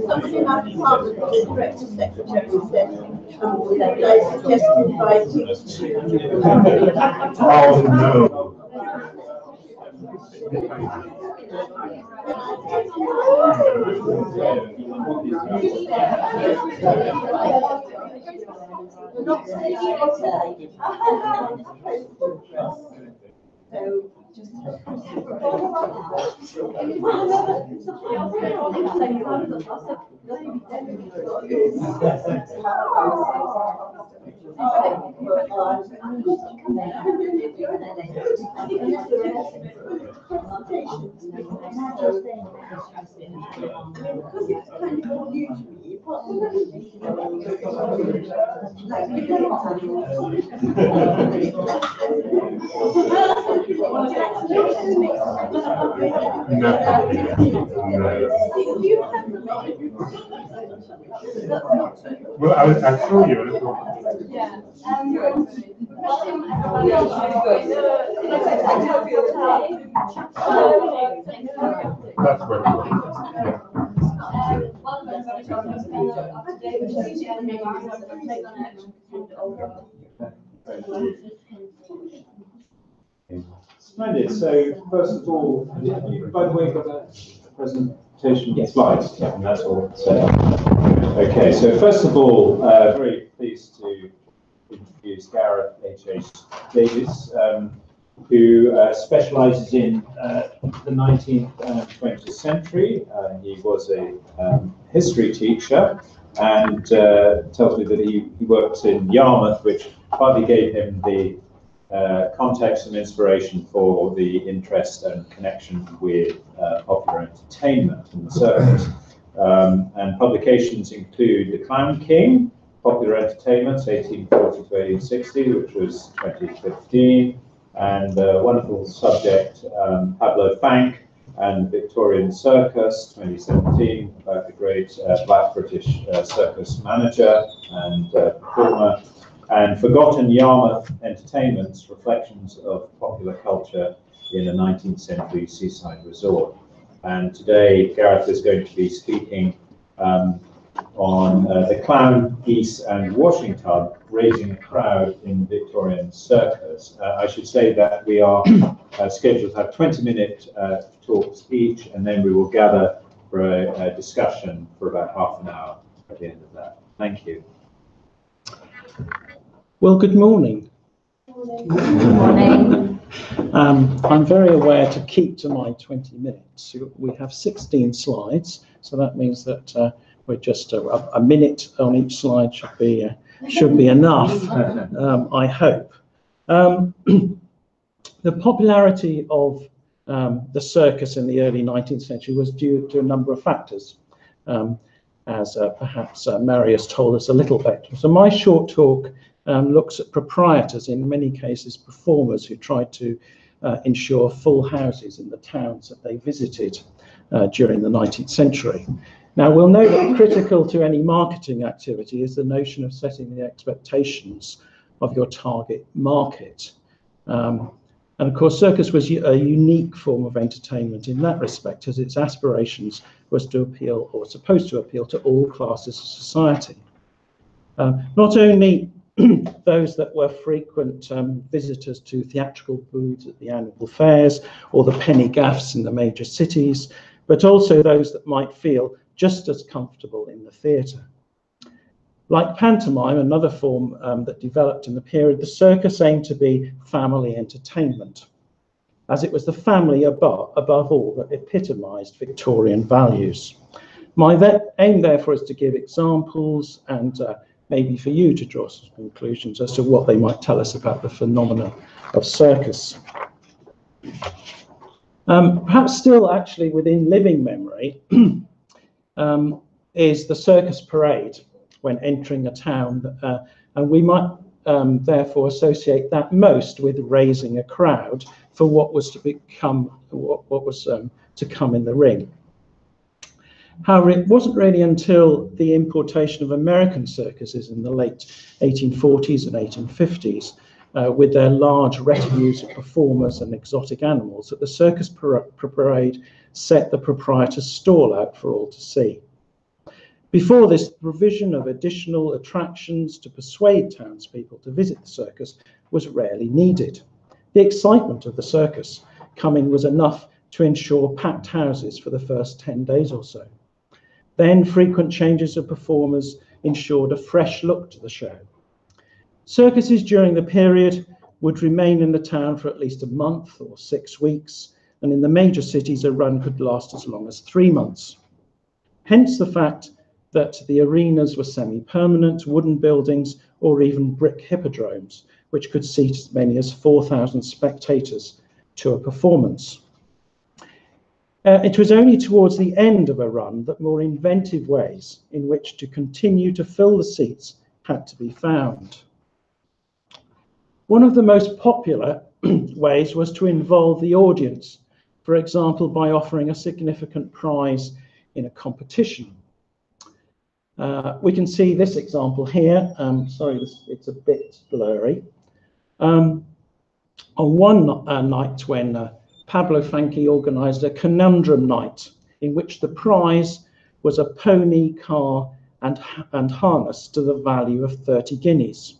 something I can't recall the director secretary said, that I suggest inviting to. Oh, no. Well, I saw you a little. Yeah. That's what it was. Splendid. So first of all, by the way, got a presentation slides, and that's all. So, okay. So first of all, very pleased to introduce Gareth H.H. Davis, who specialises in the 19th and 20th century. He was a history teacher, and tells me that he worked in Yarmouth, which partly gave him the context and inspiration for the interest and connection with popular entertainment and the circus. And publications include The Clown King, Popular Entertainments, 1840 to 1860, which was 2015, and a wonderful subject, Pablo Fank and Victorian Circus, 2017, about the great Black British circus manager and performer, and Forgotten Yarmouth Entertainments, Reflections of Popular Culture in a 19th Century Seaside Resort. And today, Gareth is going to be speaking on the clown, geese, and washing tub, raising a crowd in Victorian circus. I should say that we are scheduled to have 20-minute talks each, and then we will gather for a discussion for about half an hour at the end of that. Thank you. Well, good morning. Good morning. I'm very aware to keep to my 20 minutes. We have 16 slides, so that means that we're just a minute on each slide should be enough, I hope. The popularity of the circus in the early 19th century was due to a number of factors, as perhaps Mary has told us a little bit. So my short talk looks at proprietors, in many cases performers, who tried to ensure full houses in the towns that they visited during the 19th century. Now, we'll know that critical to any marketing activity is the notion of setting the expectations of your target market. And of course, circus was a unique form of entertainment in that respect, as its aspirations was to appeal, or supposed to appeal, to all classes of society. Not only those that were frequent visitors to theatrical booths at the annual fairs or the penny gaffs in the major cities, but also those that might feel just as comfortable in the theatre. Like pantomime, another form that developed in the period, the circus aimed to be family entertainment, as it was the family above all that epitomised Victorian values. My aim, therefore, is to give examples and maybe for you to draw some conclusions as to what they might tell us about the phenomena of circus. Perhaps still actually within living memory is the circus parade when entering a town, and we might therefore associate that most with raising a crowd for what was to become, what was to come in the ring. However, it wasn't really until the importation of American circuses in the late 1840s and 1850s, with their large retinues of performers and exotic animals, that the circus parade set the proprietor's stall out for all to see. Before this, the provision of additional attractions to persuade townspeople to visit the circus was rarely needed. The excitement of the circus coming was enough to ensure packed houses for the first 10 days or so. Then frequent changes of performers ensured a fresh look to the show. Circuses during the period would remain in the town for at least a month or 6 weeks, and in the major cities a run could last as long as 3 months. Hence the fact that the arenas were semi-permanent wooden buildings or even brick hippodromes, which could seat as many as 4,000 spectators to a performance. It was only towards the end of a run that more inventive ways in which to continue to fill the seats had to be found. One of the most popular ways was to involve the audience, for example, by offering a significant prize in a competition. We can see this example here. Sorry, it's a bit blurry. On one night when Pablo Franchi organised a conundrum night in which the prize was a pony, car and harness to the value of 30 guineas.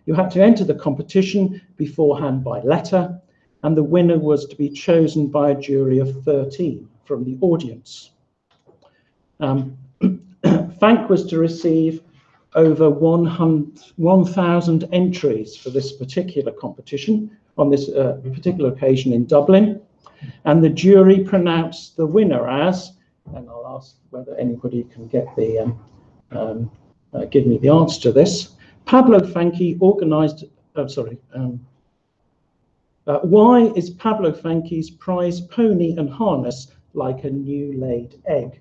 You had to enter the competition beforehand by letter, and the winner was to be chosen by a jury of 13 from the audience. Fank was to receive over 1,000 entries for this particular competition on this particular occasion in Dublin, and the jury pronounced the winner as, and I'll ask whether anybody can get the give me the answer to this. Pablo Franchi organised. Why is Pablo Franchi's prize pony and harness like a new laid egg?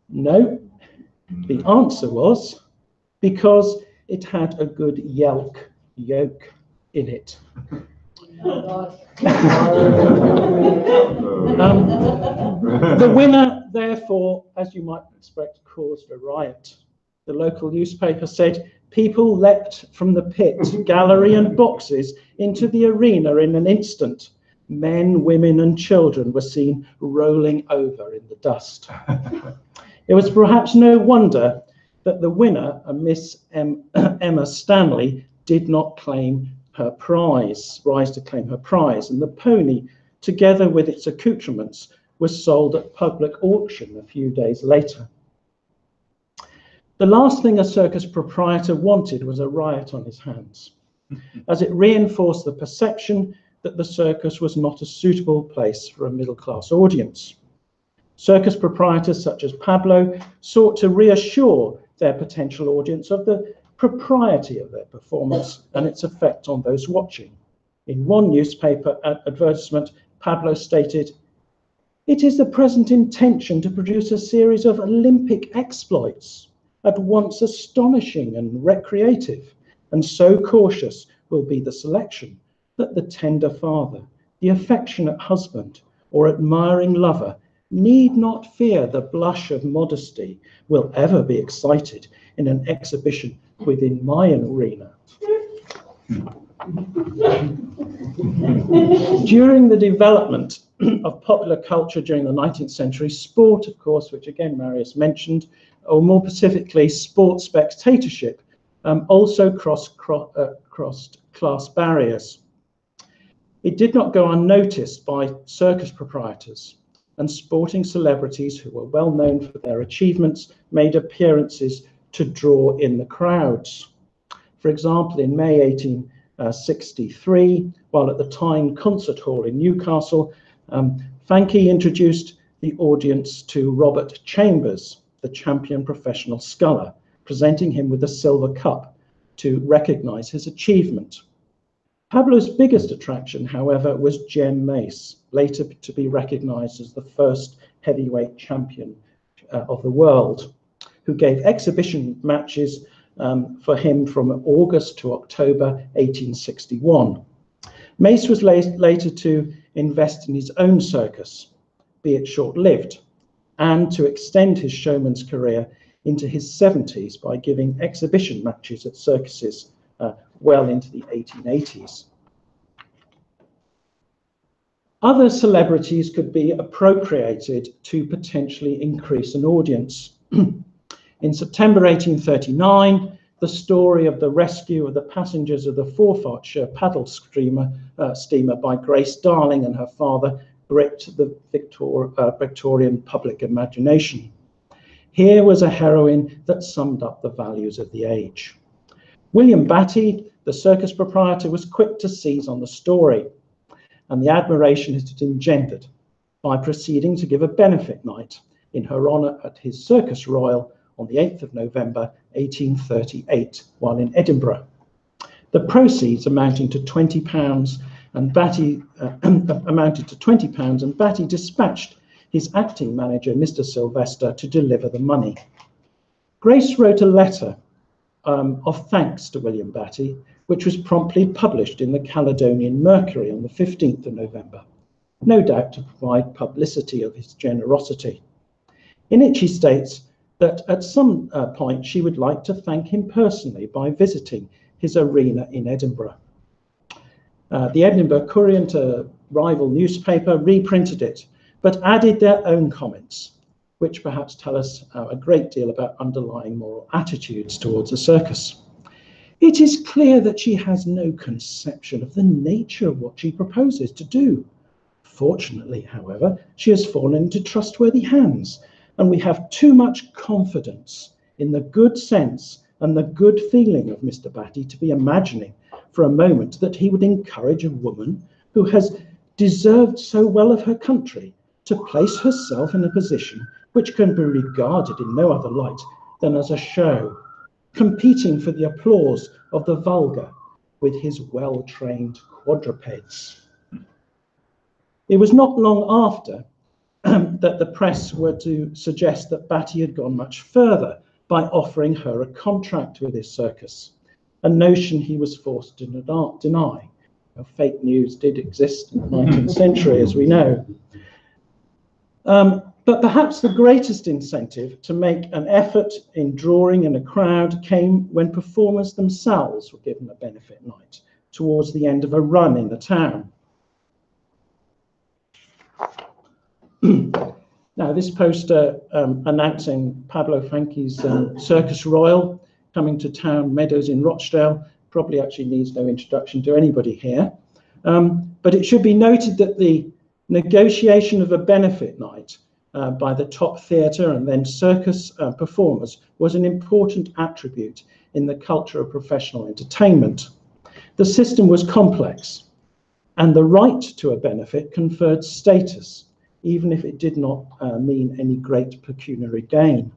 No, the answer was because it had a good yolk in it. The winner, therefore, as you might expect, caused a riot. The local newspaper said people leapt from the pit, gallery and boxes into the arena in an instant. Men, women and children were seen rolling over in the dust. It was perhaps no wonder that the winner, a Miss Emma Stanley, did not claim her prize, rise to claim her prize, and the pony, together with its accoutrements, was sold at public auction a few days later. The last thing a circus proprietor wanted was a riot on his hands, as it reinforced the perception that the circus was not a suitable place for a middle-class audience. Circus proprietors such as Pablo sought to reassure their potential audience of the propriety of their performance and its effect on those watching. In one newspaper advertisement, Pablo stated, "It is the present intention to produce a series of Olympic exploits, at once astonishing and recreative, and so cautious will be the selection that the tender father, the affectionate husband, or admiring lover need not fear the blush of modesty will ever be excited in an exhibition within my arena." During the development of popular culture during the 19th century, sport, of course, which again Marius mentioned, or more specifically sport spectatorship, also crossed class barriers. It did not go unnoticed by circus proprietors, and sporting celebrities who were well known for their achievements made appearances to draw in the crowds. For example, in May 1863, while at the Tyne Concert Hall in Newcastle, Franchi introduced the audience to Robert Chambers, the champion professional sculler, presenting him with a silver cup to recognise his achievement. Pablo's biggest attraction, however, was Jem Mace, later to be recognised as the first heavyweight champion of the world, who gave exhibition matches for him from August to October 1861. Mace was later to invest in his own circus, be it short-lived, and to extend his showman's career into his 70s by giving exhibition matches at circuses well into the 1880s. Other celebrities could be appropriated to potentially increase an audience. In September 1839, the story of the rescue of the passengers of the Forfarshire paddle steamer by Grace Darling and her father gripped the Victorian public imagination. Here was a heroine that summed up the values of the age. William Batty, the circus proprietor, was quick to seize on the story and the admiration it had engendered by proceeding to give a benefit night in her honour at his Circus Royal on the 8th of November 1838 while in Edinburgh. The proceeds amounting to £20 and Batty and Batty dispatched his acting manager, Mr. Sylvester, to deliver the money. Grace wrote a letter of thanks to William Batty, which was promptly published in the Caledonian Mercury on the 15th of November, no doubt to provide publicity of his generosity. In it she states that at some point she would like to thank him personally by visiting his arena in Edinburgh. The Edinburgh Courant, a rival newspaper, reprinted it, but added their own comments, which perhaps tell us a great deal about underlying moral attitudes towards the circus. It is clear that she has no conception of the nature of what she proposes to do. Fortunately, however, she has fallen into trustworthy hands, and we have too much confidence in the good sense and the good feeling of Mr. Batty to be imagining for a moment that he would encourage a woman who has deserved so well of her country to place herself in a position which can be regarded in no other light than as a show, competing for the applause of the vulgar with his well-trained quadrupeds. It was not long after that the press were to suggest that Batty had gone much further by offering her a contract with his circus, a notion he was forced to deny. Fake news did exist in the 19th century, as we know. But perhaps the greatest incentive to make an effort in drawing in a crowd came when performers themselves were given a benefit night towards the end of a run in the town. Now, this poster announcing Pablo Franchi's Circus Royal coming to Town Meadows in Rochdale probably actually needs no introduction to anybody here. But it should be noted that the negotiation of a benefit night by the top theatre and then circus performers was an important attribute in the culture of professional entertainment. The system was complex, and the right to a benefit conferred status, even if it did not mean any great pecuniary gain.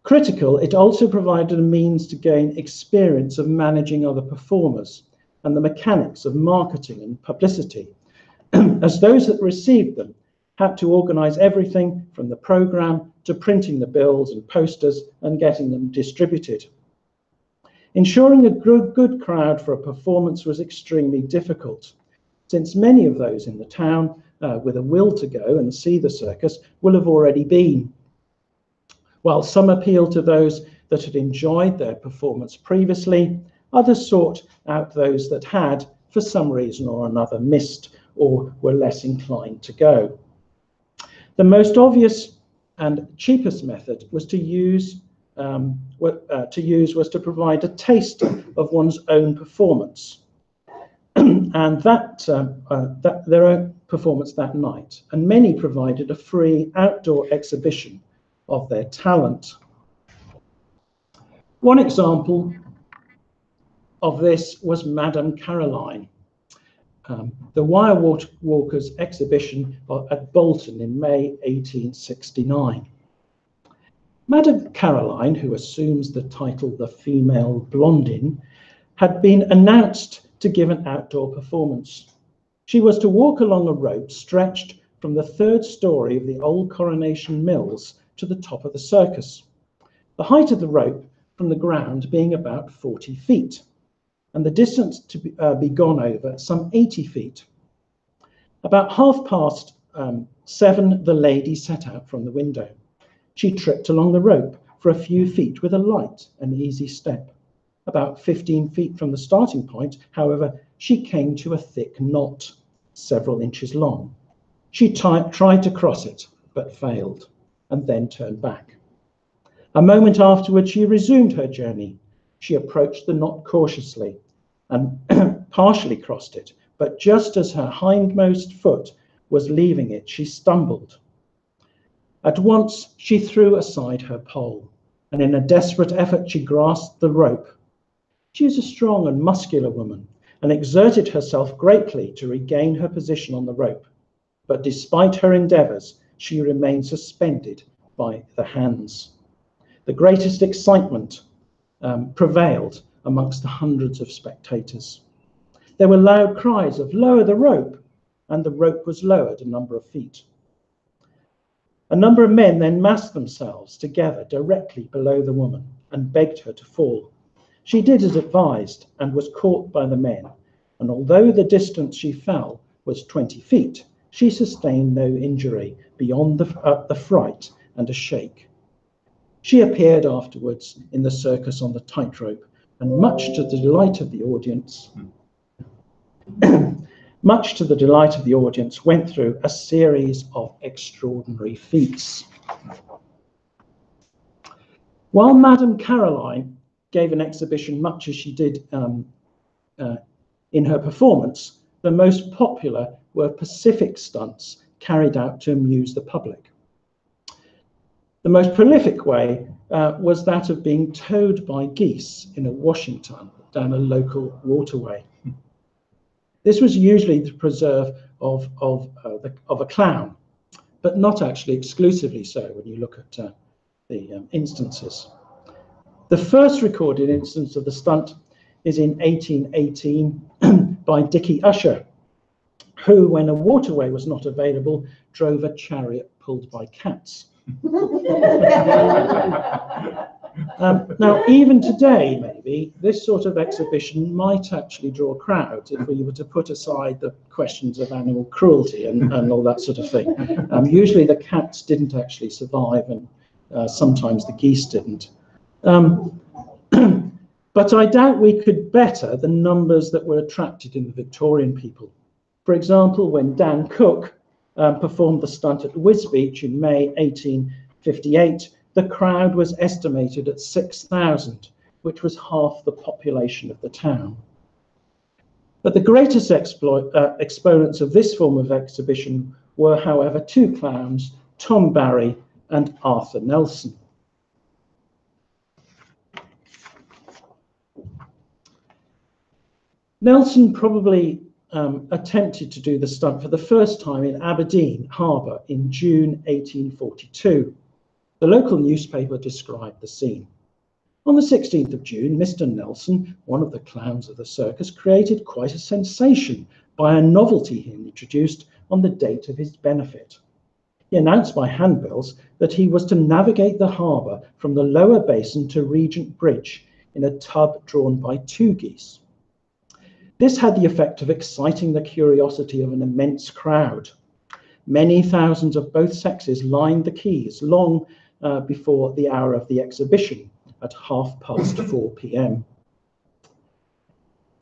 Critical, it also provided a means to gain experience of managing other performers and the mechanics of marketing and publicity, as those that received them had to organise everything from the programme to printing the bills and posters and getting them distributed. Ensuring a good crowd for a performance was extremely difficult, since many of those in the town with a will to go and see the circus will have already been. While some appealed to those that had enjoyed their performance previously, others sought out those that had, for some reason or another, missed or were less inclined to go. The most obvious and cheapest method was to provide a taste of one's own performance, and their own performance that night. And many provided a free outdoor exhibition of their talent. One example of this was Madame Caroline, the Wire Walkers exhibition at Bolton in May 1869. Madame Caroline, who assumes the title the female Blondin, had been announced to give an outdoor performance. She was to walk along a rope stretched from the 3rd story of the old Coronation Mills to the top of the circus, the height of the rope from the ground being about 40 feet, and the distance to be gone over some 80 feet. About 7:30, the lady set out from the window. She tripped along the rope for a few feet with a light and easy step. About 15 feet from the starting point, however, she came to a thick knot, several inches long. She tried to cross it, but failed, and then turned back. A moment afterwards, she resumed her journey. She approached the knot cautiously and partially crossed it, but just as her hindmost foot was leaving it, she stumbled. At once, she threw aside her pole, and in a desperate effort, she grasped the rope. She is a strong and muscular woman, and exerted herself greatly to regain her position on the rope. But despite her endeavours, she remained suspended by the hands. The greatest excitement prevailed amongst the hundreds of spectators. There were loud cries of "lower the rope," and the rope was lowered a number of feet. A number of men then massed themselves together directly below the woman and begged her to fall. She did as advised and was caught by the men, and although the distance she fell was 20 feet, she sustained no injury beyond the fright and a shake. She appeared afterwards in the circus on the tightrope, and much to the delight of the audience, went through a series of extraordinary feats. While Madame Caroline gave an exhibition much as she did in her performance, the most popular were Pacific stunts carried out to amuse the public. The most prolific way was that of being towed by geese in a washing tun down a local waterway. This was usually the preserve of a clown, but not actually exclusively so when you look at the instances. The first recorded instance of the stunt is in 1818 by Dickie Usher, who, when a waterway was not available, drove a chariot pulled by cats. Now, even today, maybe, this sort of exhibition might actually draw crowds if we were to put aside the questions of animal cruelty and all that sort of thing. Usually the cats didn't actually survive, and sometimes the geese didn't. But I doubt we could better the numbers that were attracted in the Victorian people. For example, when Dan Cook performed the stunt at Wisbech in May 1858, the crowd was estimated at 6,000, which was half the population of the town. But the greatest exponents of this form of exhibition were, however, two clowns, Tom Barry and Arthur Nelson. Nelson probably attempted to do the stunt for the first time in Aberdeen Harbour in June 1842. The local newspaper described the scene. On the 16th of June, Mr. Nelson, one of the clowns of the circus, created quite a sensation by a novelty he introduced on the date of his benefit. He announced by handbills that he was to navigate the harbour from the lower basin to Regent Bridge in a tub drawn by two geese. This had the effect of exciting the curiosity of an immense crowd. Many thousands of both sexes lined the quays long before the hour of the exhibition at 4:30 p.m.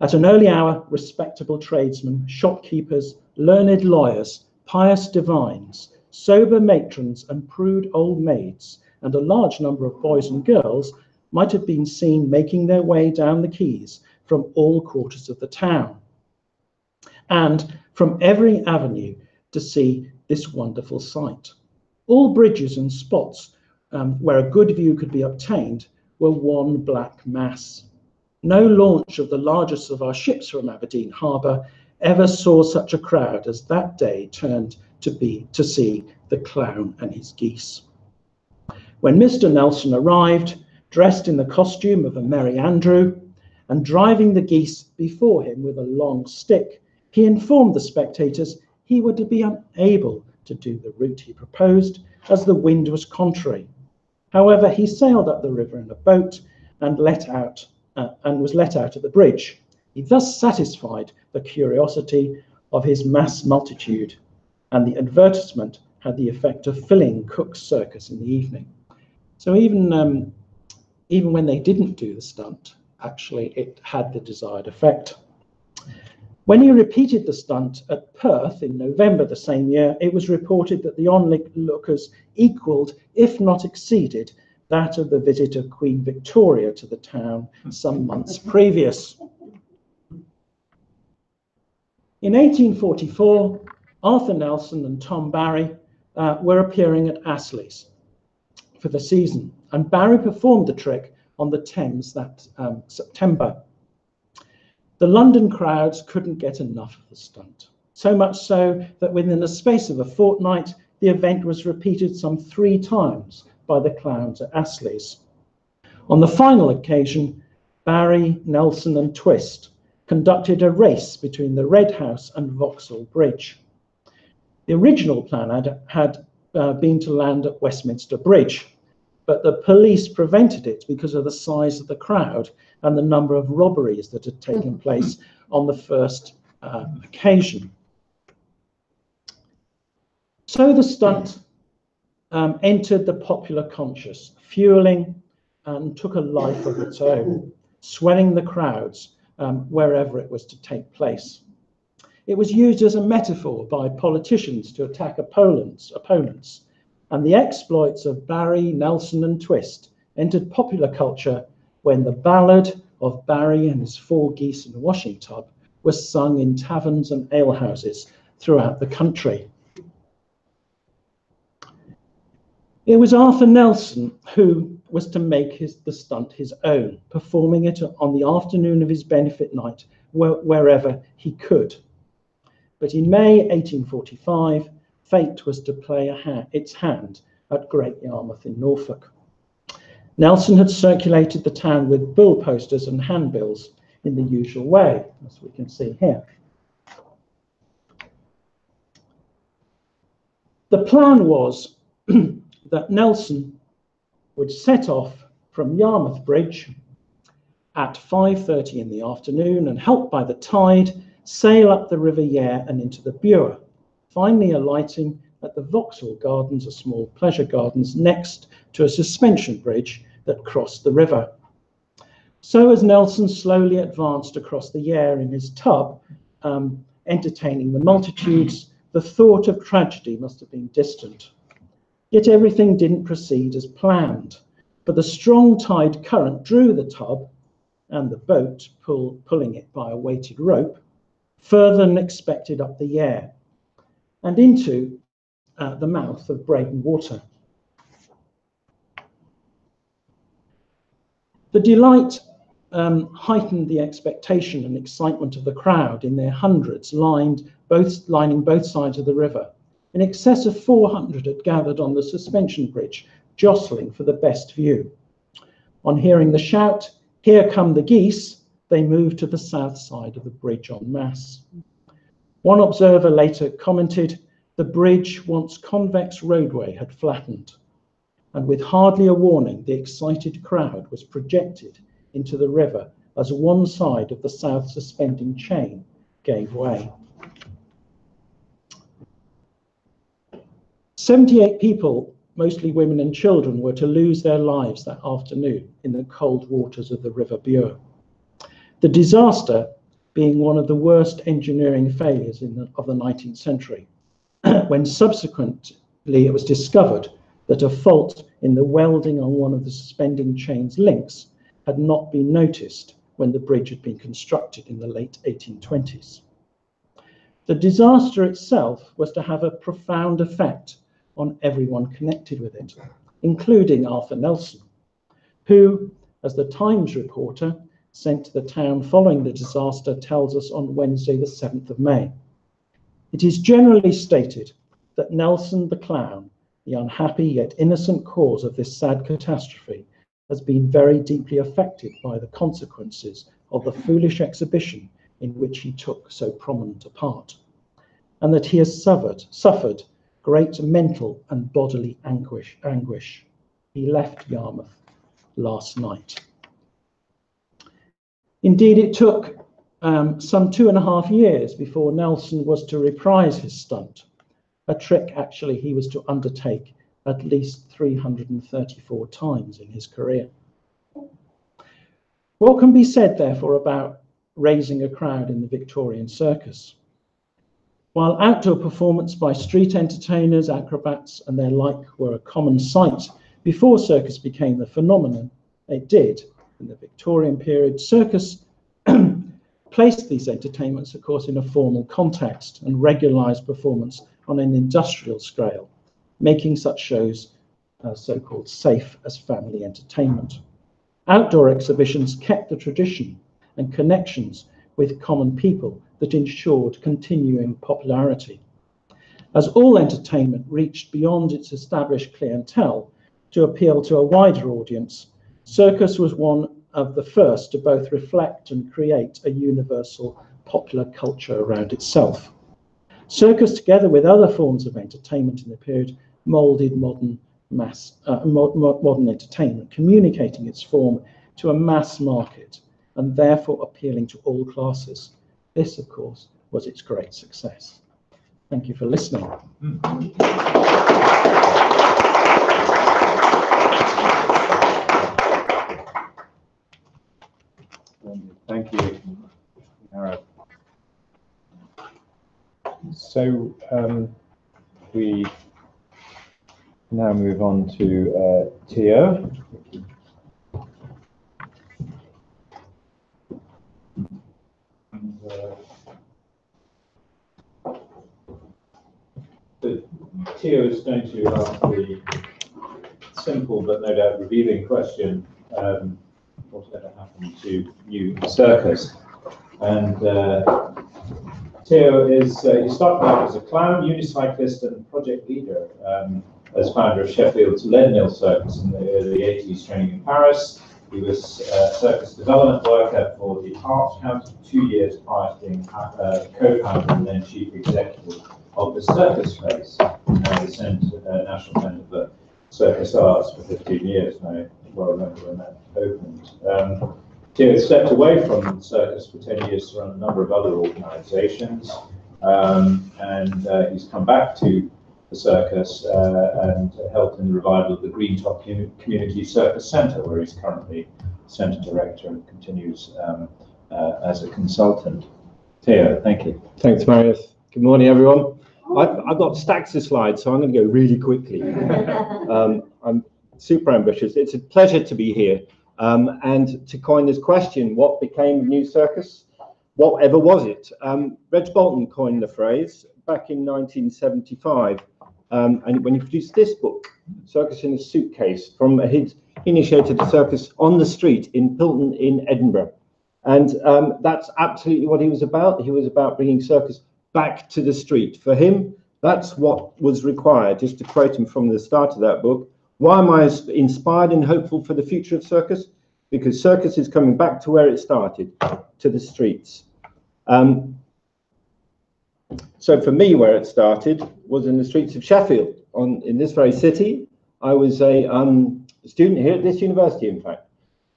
At an early hour, respectable tradesmen, shopkeepers, learned lawyers, pious divines, sober matrons and prude old maids, and a large number of boys and girls might have been seen making their way down the quays from all quarters of the town and from every avenue to see this wonderful sight. All bridges and spots where a good view could be obtained were one black mass. No launch of the largest of our ships from Aberdeen Harbour ever saw such a crowd as that day turned to see the clown and his geese. When Mr. Nelson arrived, dressed in the costume of a Merry Andrew, and driving the geese before him with a long stick, he informed the spectators he would be unable to do the route he proposed as the wind was contrary. However, he sailed up the river in a boat and was let out at the bridge. He thus satisfied the curiosity of his mass multitude, and the advertisement had the effect of filling Cook's circus in the evening. So even when they didn't do the stunt, actually it had the desired effect. When he repeated the stunt at Perth in November the same year, it was reported that the onlookers equalled, if not exceeded, that of the visit of Queen Victoria to the town some months previous. In 1844, Arthur Nelson and Tom Barry were appearing at Astley's for the season, and Barry performed the trick on the Thames that September. The London crowds couldn't get enough of the stunt, so much so that within the space of a fortnight, the event was repeated some 3 times by the clowns at Astley's. On the final occasion, Barry, Nelson and Twist conducted a race between the Red House and Vauxhall Bridge. The original plan had been to land at Westminster Bridge, but the police prevented it because of the size of the crowd and the number of robberies that had taken place on the first occasion. So the stunt entered the popular conscious, fueling and took a life of its own, swelling the crowds wherever it was to take place. It was used as a metaphor by politicians to attack opponents, and the exploits of Barry, Nelson and Twist entered popular culture when the ballad of Barry and his 4 geese in a washing tub was sung in taverns and alehouses throughout the country. It was Arthur Nelson who was to make the stunt his own, performing it on the afternoon of his benefit night wherever he could. But in May 1845, fate was to play its hand at Great Yarmouth in Norfolk. Nelson had circulated the town with bill posters and handbills in the usual way, as we can see here. The plan was that Nelson would set off from Yarmouth Bridge at 5:30 in the afternoon and, helped by the tide, sail up the River Yare and into the Bure, finally alighting at the Vauxhall Gardens, a small pleasure gardens next to a suspension bridge that crossed the river. So as Nelson slowly advanced across the Yare in his tub, entertaining the multitudes, the thought of tragedy must have been distant. Yet everything didn't proceed as planned, but the strong tide current drew the tub and the boat, pulling it by a weighted rope, further than expected up the Yare and into the mouth of Breydon Water. The delight heightened the expectation and excitement of the crowd in their hundreds, lining both sides of the river. In excess of 400 had gathered on the suspension bridge, jostling for the best view. On hearing the shout, "Here come the geese," they moved to the south side of the bridge en masse. One observer later commented, "The bridge, once convex roadway, had flattened, and with hardly a warning, the excited crowd was projected into the river as one side of the south suspending chain gave way." 78 people, mostly women and children, were to lose their lives that afternoon in the cold waters of the River Bure. The disaster being one of the worst engineering failures of the 19th century, when subsequently it was discovered that a fault in the welding on one of the suspending chain's links had not been noticed when the bridge had been constructed in the late 1820s. The disaster itself was to have a profound effect on everyone connected with it, including Arthur Nelson, who, as the Times reporter sent to the town following the disaster tells us on Wednesday, the 7th of May. It is generally stated that Nelson the clown, the unhappy yet innocent cause of this sad catastrophe, has been very deeply affected by the consequences of the foolish exhibition in which he took so prominent a part, and that he has suffered great mental and bodily anguish. He left Yarmouth last night. Indeed, it took some 2.5 years before Nelson was to reprise his stunt, a trick actually he was to undertake at least 334 times in his career. What can be said, therefore, about raising a crowd in the Victorian circus. While outdoor performance by street entertainers, acrobats, and their like were a common sight before circus became the phenomenon it did in the Victorian period, circus placed these entertainments, of course, in a formal context and regularized performance on an industrial scale, making such shows so-called safe as family entertainment. Outdoor exhibitions kept the tradition and connections with common people that ensured continuing popularity. As all entertainment reached beyond its established clientele to appeal to a wider audience, circus was one of the first to both reflect and create a universal popular culture around itself. Circus, together with other forms of entertainment in the period, moulded modern entertainment, communicating its form to a mass market and therefore appealing to all classes. This, of course, was its great success. Thank you for listening. Thank you, Nara. So we now move on to Theo. Theo is going to ask the simple but no doubt revealing question, what's going to happen to new circus? And Theo is, he started out as a clown, unicyclist and project leader as founder of Sheffield's Lead Mill Circus in the early 80s, training in Paris. He was circus development worker for the Arts Council 2 years prior to being co-founder and then chief executive of the Circus Space, the National Centre for Circus Arts, for 15 years. I well remember when that opened. Theo stepped away from circus for 10 years to run a number of other organisations, and he's come back to the circus and helped in the revival of the Greentop Community Circus Centre, where he's currently Centre Director and continues as a consultant. Theo, thank you. Thanks, Marius. Good morning, everyone. I've got stacks of slides, so I'm going to go really quickly. I'm super ambitious. It's a pleasure to be here and to coin this question, what became new circus? Whatever was it? Reg Bolton coined the phrase back in 1975, and when he produced this book, Circus in a Suitcase, he initiated a circus on the street in Pilton in Edinburgh. And that's absolutely what he was about. He was about bringing circus back to the street. For him, that's what was required. Just to quote him from the start of that book, why am I inspired and hopeful for the future of circus? Because circus is coming back to where it started, to the streets. So for me, where it started was in the streets of Sheffield, in this very city. I was a student here at this university, in fact.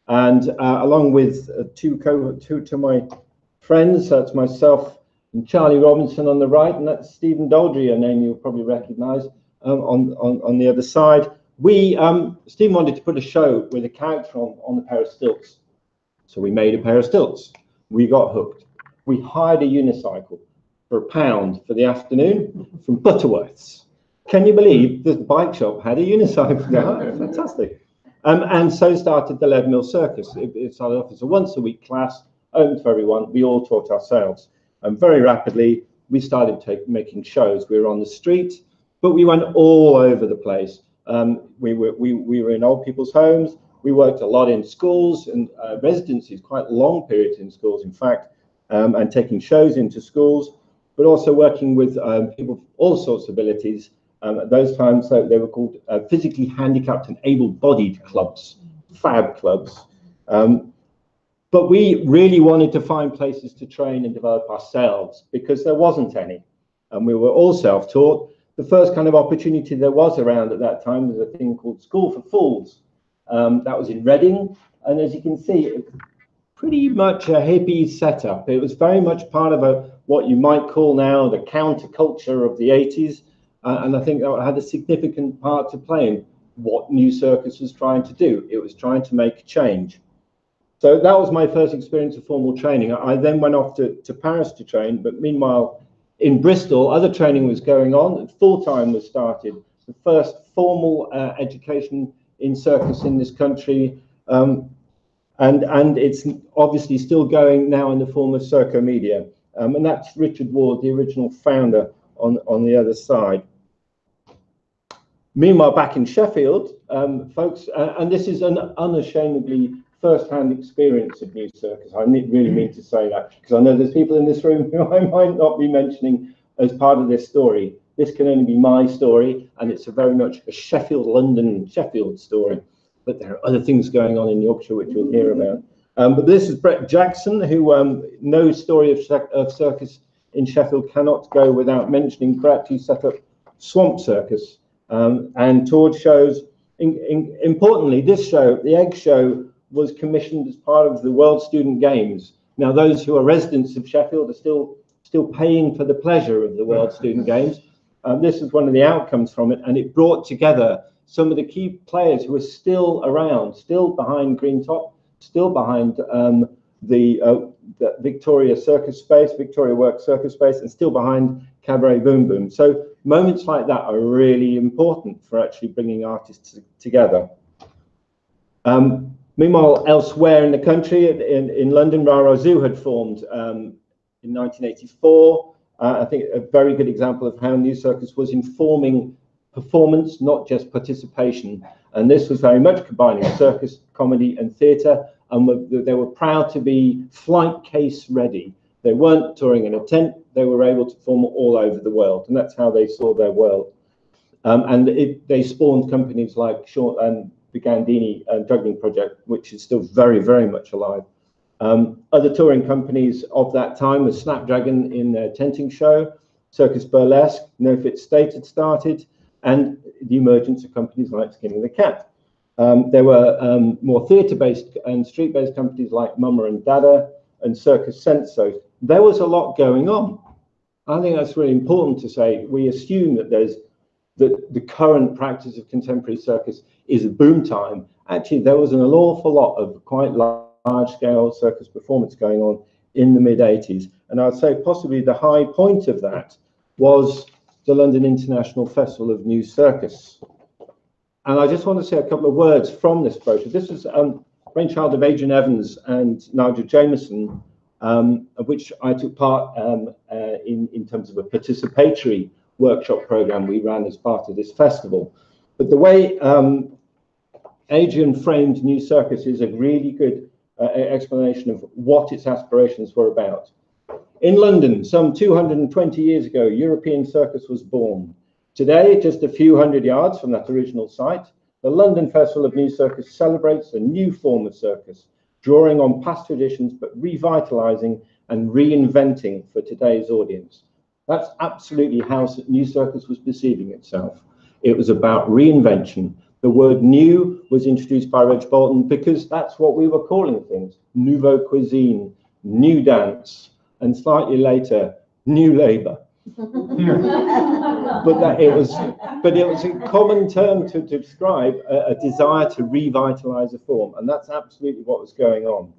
And along with two of my friends, that's myself and Charlie Robinson on the right, and that's Stephen Doldry, a name you'll probably recognise, on the other side. Stephen wanted to put a show with a character on a pair of stilts. So we made a pair of stilts. We got hooked. We hired a unicycle for £1 for the afternoon from Butterworth's. Can you believe the bike shop had a unicycle? Fantastic. And so started the Lead Mill Circus. It started off as a once-a-week class, open to everyone. We all taught ourselves. And very rapidly, we started making shows. We were on the street, but we went all over the place. We were in old people's homes. We worked a lot in schools and residencies, quite long periods in schools, in fact, and taking shows into schools, but also working with people of all sorts of abilities. At those times, they were called physically handicapped and able-bodied clubs, FAB clubs. But we really wanted to find places to train and develop ourselves because there wasn't any. And we were all self-taught. The first kind of opportunity there was around at that time was a thing called School for Fools. That was in Reading. And as you can see, it's pretty much a hippie setup. It was very much part of what you might call now the counterculture of the 80s. And I think that had a significant part to play in what New Circus was trying to do. It was trying to make change. So that was my first experience of formal training. I then went off to Paris to train, but meanwhile, in Bristol, other training was going on. Full-time was started. The first formal education in circus in this country. And it's obviously still going now in the form of Circo Media. And that's Richard Ward, the original founder, on the other side. Meanwhile, back in Sheffield, folks, and this is an unashamedly first-hand experience of New Circus. I really mean to say that, because I know there's people in this room who I might not be mentioning as part of this story. This can only be my story, and it's a very much a Sheffield, London, Sheffield story. But there are other things going on in Yorkshire which you'll hear about. But this is Brett Jackson, who no story of circus in Sheffield cannot go without mentioning Brett, who set up Swamp Circus and toured shows. Importantly, this show, the Egg Show, was commissioned as part of the World Student Games. Now, those who are residents of Sheffield are still paying for the pleasure of the World Student Games. This is one of the outcomes from it, and it brought together some of the key players who are still around, still behind Green Top, still behind the Victoria Circus Space, Victoria Works Circus Space, and still behind Cabaret Boom Boom. So moments like that are really important for actually bringing artists together. Meanwhile, elsewhere in the country, in London, Rara Zoo had formed in 1984. I think a very good example of how New Circus was informing performance, not just participation. And this was very much combining circus, comedy, and theatre. And they were proud to be flight case ready. They weren't touring in a tent. They were able to perform all over the world. And that's how they saw their world. They spawned companies like the Gandini Juggling Project, which is still very, very much alive. Other touring companies of that time was Snapdragon in their tenting show, Circus Burlesque, No Fit State had started, and the emergence of companies like Skinny the Cat. There were more theatre-based and street-based companies like Mama and Dada and Circus Senso. There was a lot going on. I think that's really important to say. We assume that the current practice of contemporary circus is a boom time. Actually, there was an awful lot of quite large-scale circus performance going on in the mid-80s. And I'd say possibly the high point of that was the London International Festival of New Circus. And I just want to say a couple of words from this brochure. This is brainchild of Adrian Evans and Nigel Jameson, of which I took part in terms of a participatory workshop program we ran as part of this festival. But the way Adrian framed New Circus is a really good explanation of what its aspirations were about. In London, some 220 years ago, European circus was born. Today, just a few hundred yards from that original site, the London Festival of New Circus celebrates a new form of circus, drawing on past traditions, but revitalizing and reinventing for today's audience. That's absolutely how New Circus was perceiving itself. It was about reinvention. The word new was introduced by Reg Bolton because that's what we were calling things. Nouveau cuisine, new dance, and slightly later, new labor. But it was a common term to describe a desire to revitalize a form, and that's absolutely what was going on.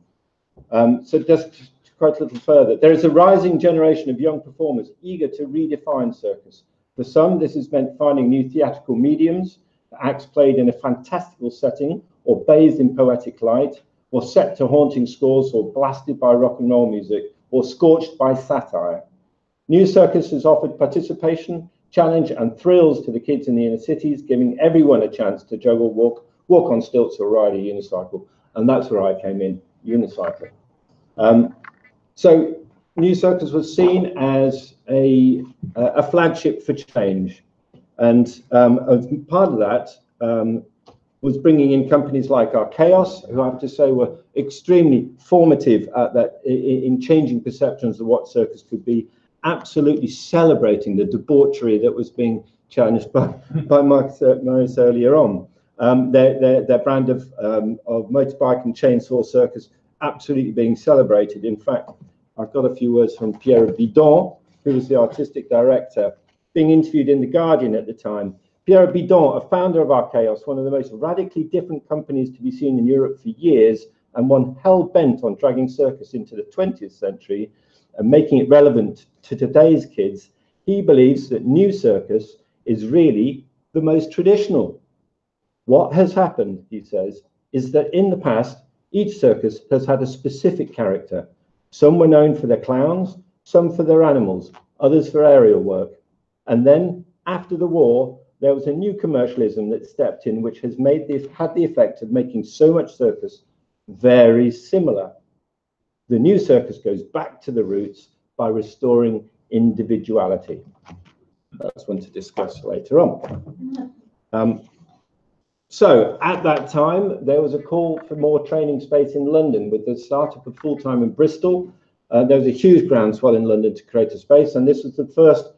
So just quite a little further, there is a rising generation of young performers eager to redefine circus. For some, this has meant finding new theatrical mediums, acts played in a fantastical setting, or bathed in poetic light, or set to haunting scores, or blasted by rock and roll music, or scorched by satire. New Circus has offered participation, challenge, and thrills to the kids in the inner cities, giving everyone a chance to juggle, walk on stilts, or ride a unicycle. And that's where I came in, unicycle. So New Circus was seen as a flagship for change. And as part of that was bringing in companies like Archaeos, who I have to say were extremely formative at that in changing perceptions of what circus could be, absolutely celebrating the debauchery that was being challenged by Marcus earlier on. Their brand of motorbike and chainsaw circus absolutely being celebrated. In fact, I've got a few words from Pierre Bidon, who was the artistic director, being interviewed in The Guardian at the time. Pierre Bidon, a founder of Archaeos, one of the most radically different companies to be seen in Europe for years, and one hell-bent on dragging circus into the 20th century and making it relevant to today's kids, he believes that new circus is really the most traditional. What has happened, he says, is that in the past, each circus has had a specific character. Some were known for their clowns, some for their animals, others for aerial work. And then, after the war, there was a new commercialism that stepped in, which has had the effect of making so much circus very similar. The new circus goes back to the roots by restoring individuality. That's one to discuss later on. So at that time, there was a call for more training space in London with the startup of Full-Time in Bristol. There was a huge groundswell in London to create a space, and this was the first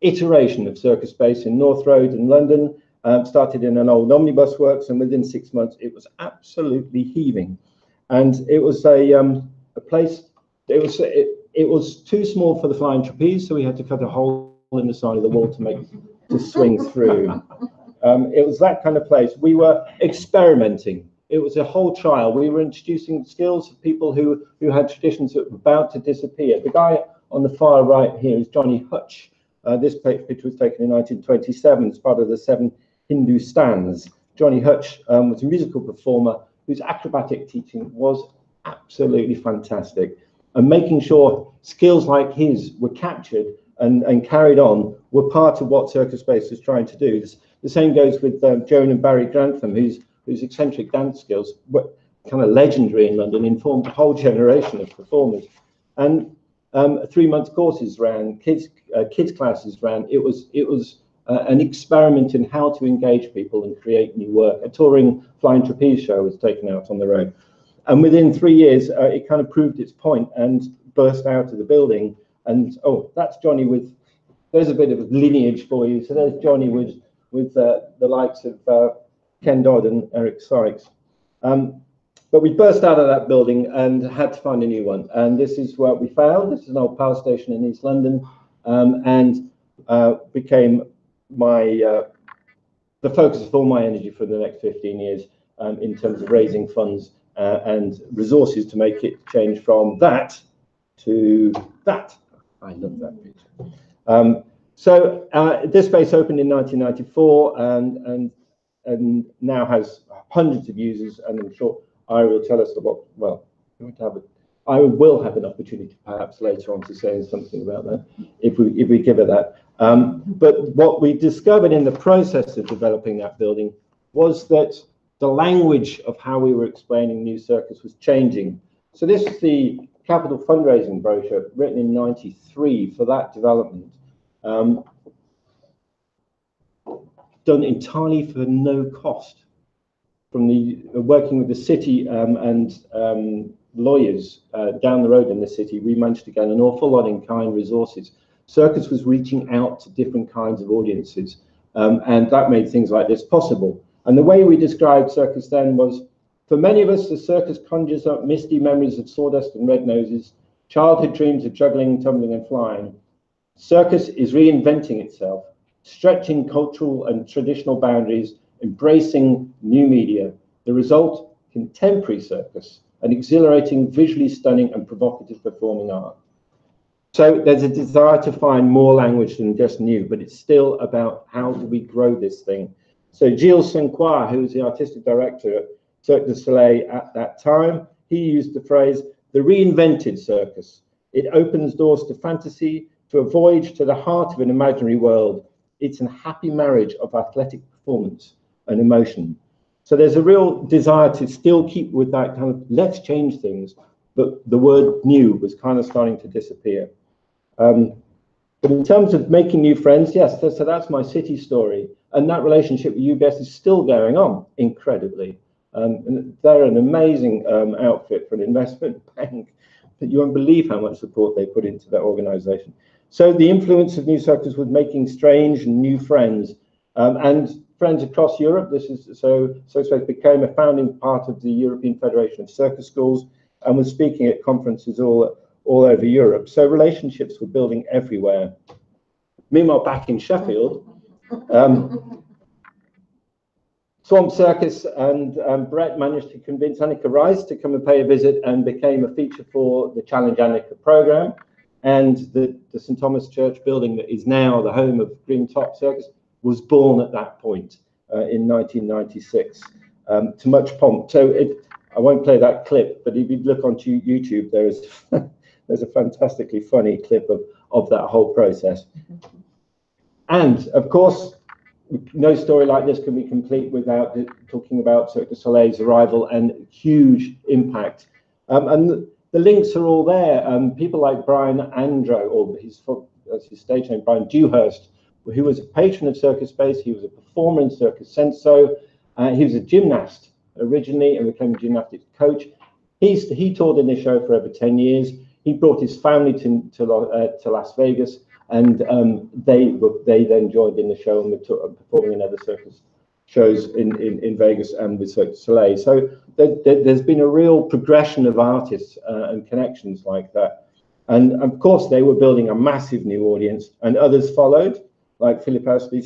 iteration of circus space in North Road in London. Started in an old omnibus works, and within 6 months, it was absolutely heaving. And it was a place. It was too small for the flying trapeze, so we had to cut a hole in the side of the wall to swing through. It was that kind of place. We were experimenting. It was a whole trial. We were introducing skills of people who had traditions that were about to disappear. The guy on the far right here is Johnny Hutch. This picture was taken in 1927 as part of the 7 Hindu stands. Johnny Hutch was a musical performer whose acrobatic teaching was absolutely fantastic. And making sure skills like his were captured and carried on were part of what Circus Space was trying to do. The same goes with Joan and Barry Grantham, whose eccentric dance skills were kind of legendary in London, informed a whole generation of performers. And 3-month courses ran, kids classes ran. It was an experiment in how to engage people and create new work. A touring flying trapeze show was taken out on the road. And within 3 years, it kind of proved its point and burst out of the building. And, oh, that's Johnny with, there's a bit of lineage for you. So there's Johnny with the likes of Ken Dodd and Eric Sykes. But we burst out of that building and had to find a new one. And this is what we found. This is an old power station in East London, and became the focus of all my energy for the next 15 years in terms of raising funds and resources to make it change from that to that. I love that picture. So this space opened in 1994 and now has hundreds of users, and I'm sure I will tell us about, well, I will have an opportunity perhaps later on to say something about that if we give it that. But what we discovered in the process of developing that building was that the language of how we were explaining New Circus was changing. So this is the capital fundraising brochure written in '93 for that development, done entirely for no cost. From the working with the city and lawyers down the road in the city, we managed to get an awful lot in kind resources. Circus was reaching out to different kinds of audiences, and that made things like this possible. And the way we described circus then was, for many of us, the circus conjures up misty memories of sawdust and red noses, childhood dreams of juggling, tumbling, and flying. Circus is reinventing itself, stretching cultural and traditional boundaries, embracing new media. The result, contemporary circus, an exhilarating, visually stunning and provocative performing art. So there's a desire to find more language than just new, but it's still about how do we grow this thing. So Gilles Saint-Croix, who was the artistic director at Cirque du Soleil at that time, he used the phrase, the reinvented circus. It opens doors to fantasy, to a voyage to the heart of an imaginary world. It's a happy marriage of athletic performance and emotion. So there's a real desire to still keep with that kind of, let's change things, but the word new was kind of starting to disappear. But in terms of making new friends, yes, so that's my city story. And that relationship with UBS is still going on, incredibly. And they're an amazing outfit for an investment bank, but you won't believe how much support they put into that organization. So the influence of New Circus was making strange and new friends, and friends across Europe. This is so Space became a founding part of the European Federation of Circus Schools and was speaking at conferences all over Europe. So relationships were building everywhere. Meanwhile, back in Sheffield, Swamp Circus, and Brett managed to convince Annika Rice to come and pay a visit and became a feature for the Challenge Annika program. And the St. Thomas Church building that is now the home of Green Top Circus was born at that point in 1996 to much pomp. So I won't play that clip, but if you look onto YouTube, there's a fantastically funny clip of that whole process. And of course, no story like this can be complete without talking about Cirque du Soleil's arrival and huge impact. And the links are all there. People like Brian Andro, or that's his stage name, Brian Dewhurst, who was a patron of Circus Space. He was a performer in Circus Senso. He was a gymnast originally and became a gymnastics coach. He toured in this show for over 10 years. He brought his family to Las Vegas, and they then joined in the show and were performing in other circus shows in Vegas and with Cirque du Soleil. So there's been a real progression of artists and connections like that. And of course, they were building a massive new audience, and others followed, like Philip Gandhi,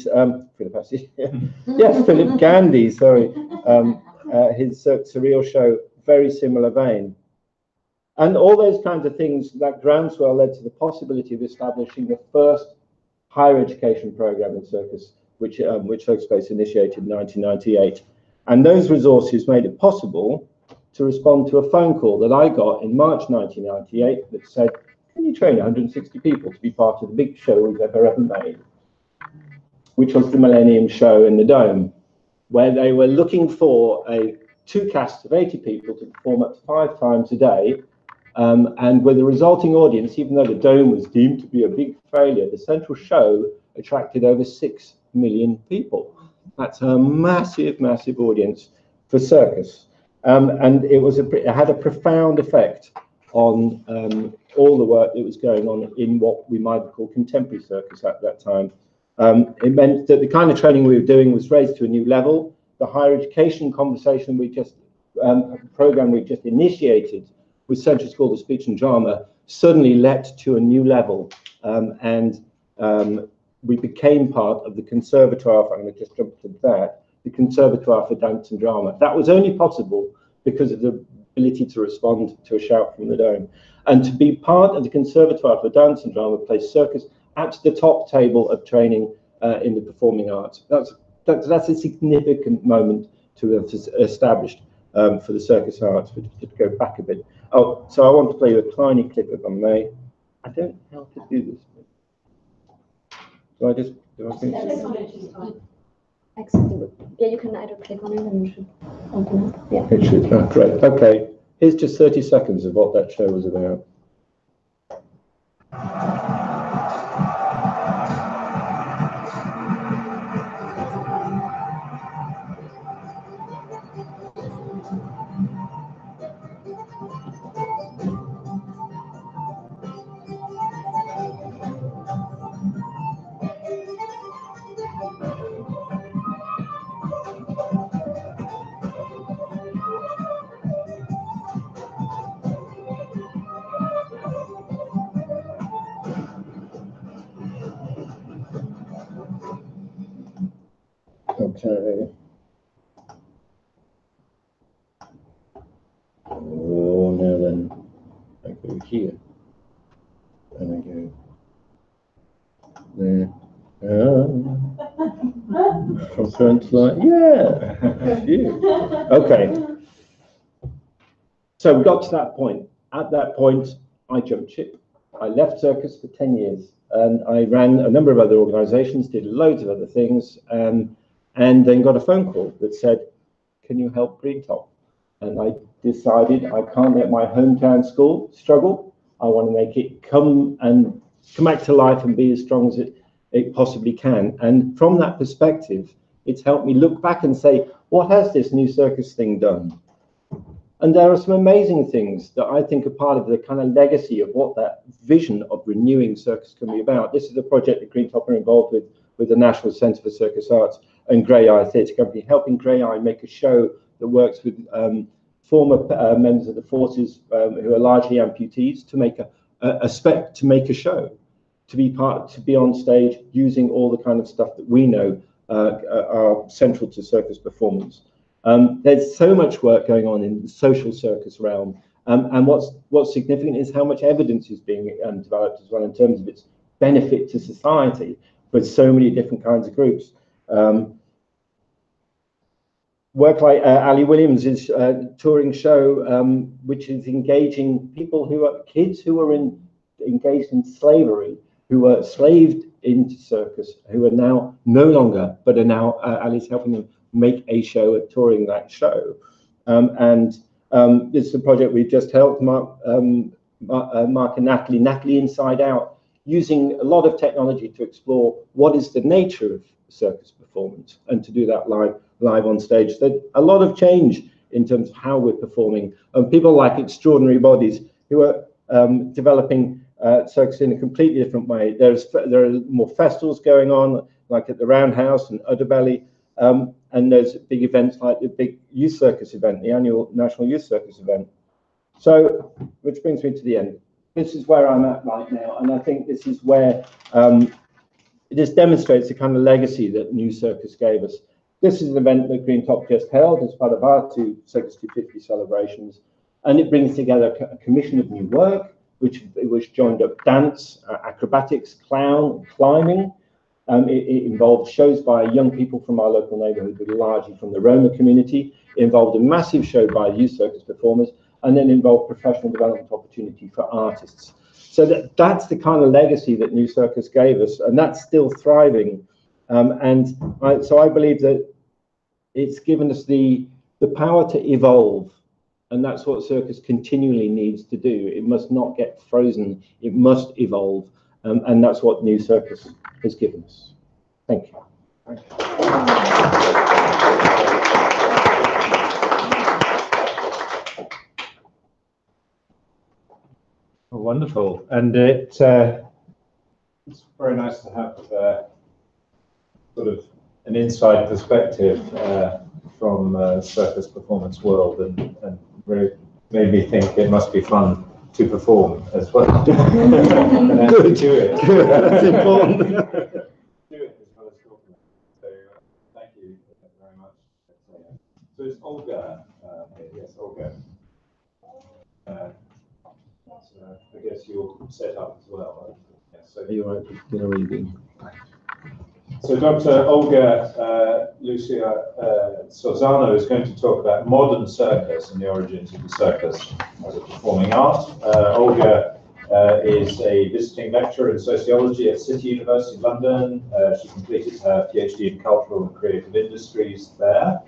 sorry, his Cirque Surreal show, very similar vein. And all those kinds of things, that groundswell led to the possibility of establishing the first higher education program in circus, which Circus Space initiated in 1998. And those resources made it possible to respond to a phone call that I got in March 1998 that said, can you train 160 people to be part of the big show we've ever made? Which was the Millennium Show in the Dome, where they were looking for two casts of 80 people to perform up to 5 times a day. And with the resulting audience, even though the Dome was deemed to be a big failure, the central show attracted over 6 million people. That's a massive, massive audience for circus. And it had a profound effect on all the work that was going on in what we might call contemporary circus at that time. It meant that the kind of training we were doing was raised to a new level. The higher education conversation program we just initiated with Central School of Speech and Drama suddenly leapt to a new level. We became part of the Conservatoire, I'm going to just jump to that, the Conservatoire for Dance and Drama. That was only possible because of the ability to respond to a shout from the Dome. And to be part of the Conservatoire for Dance and Drama placed circus at the top table of training in the performing arts. That's a significant moment to have established for the circus arts. But to go back a bit. Oh, so I want to play you a tiny clip, if I may. I don't know how to do this. Do I think? Excellent. Yeah, you can either click on it and you should open it. Yeah. It should. Oh, great. Okay. Here's just 30 seconds of what that show was about. Okay. Oh, now then, I go here, and I go there. From front line, yeah. Okay. So we got to that point. At that point, I jumped ship. I left circus for 10 years, and I ran a number of other organisations, did loads of other things, and then got a phone call that said, can you help Green Top? And I decided I can't let my hometown school struggle. I want to make it come back to life and be as strong as it possibly can. And from that perspective, it's helped me look back and say, what has this new circus thing done? And there are some amazing things that I think are part of the kind of legacy of what that vision of renewing circus can be about. This is a project that Green Top are involved with the National Centre for Circus Arts and Grey Eye Theatre Company, helping Grey Eye make a show that works with former members of the forces who are largely amputees to make a show, to be on stage using all the kind of stuff that we know are central to circus performance. There's so much work going on in the social circus realm, and what's significant is how much evidence is being developed as well in terms of its benefit to society for so many different kinds of groups. Work like Ali Williams' touring show, which is engaging people who are kids who are engaged in slavery, who were slaved into circus, who are now no longer, but are now Ali's helping them make a show, touring that show. This is a project we've just helped Mark and Natalie Inside Out, using a lot of technology to explore what is the nature of circus performance, and to do that live on stage. There's a lot of change in terms of how we're performing. People like Extraordinary Bodies, who are developing circus in a completely different way. There are more festivals going on, like at the Roundhouse and Udderbelly, and there's big events like the big youth circus event, the annual National Youth Circus event. So, which brings me to the end. This is where I'm at right now, and I think this is where this demonstrates the kind of legacy that New Circus gave us. This is an event that Green Top just held as part of our Circus 250 celebrations, and it brings together a commission of new work, which joined up dance, acrobatics, clown, climbing. It involved shows by young people from our local neighbourhood, but largely from the Roma community. It involved a massive show by youth circus performers, and then involved professional development opportunity for artists. So that's the kind of legacy that New Circus gave us, and that's still thriving. So I believe that it's given us the power to evolve, and that's what circus continually needs to do. It must not get frozen, it must evolve, and that's what New Circus has given us. Thank you. Thank you. Oh, wonderful, and it's very nice to have sort of an inside perspective from circus performance world, and really made me think it must be fun to perform as well. And actually do it. That's important. Do it as well as talking. So thank you very much. So it's Olga. Yes, Olga. So I guess you're set up as well. Right? Yeah, so You're right. You're already doing. So Dr. Olga Lucia Sorzano is going to talk about modern circus and the origins of the circus as a performing art. Olga is a visiting lecturer in sociology at City University of London. She completed her PhD in cultural and creative industries there.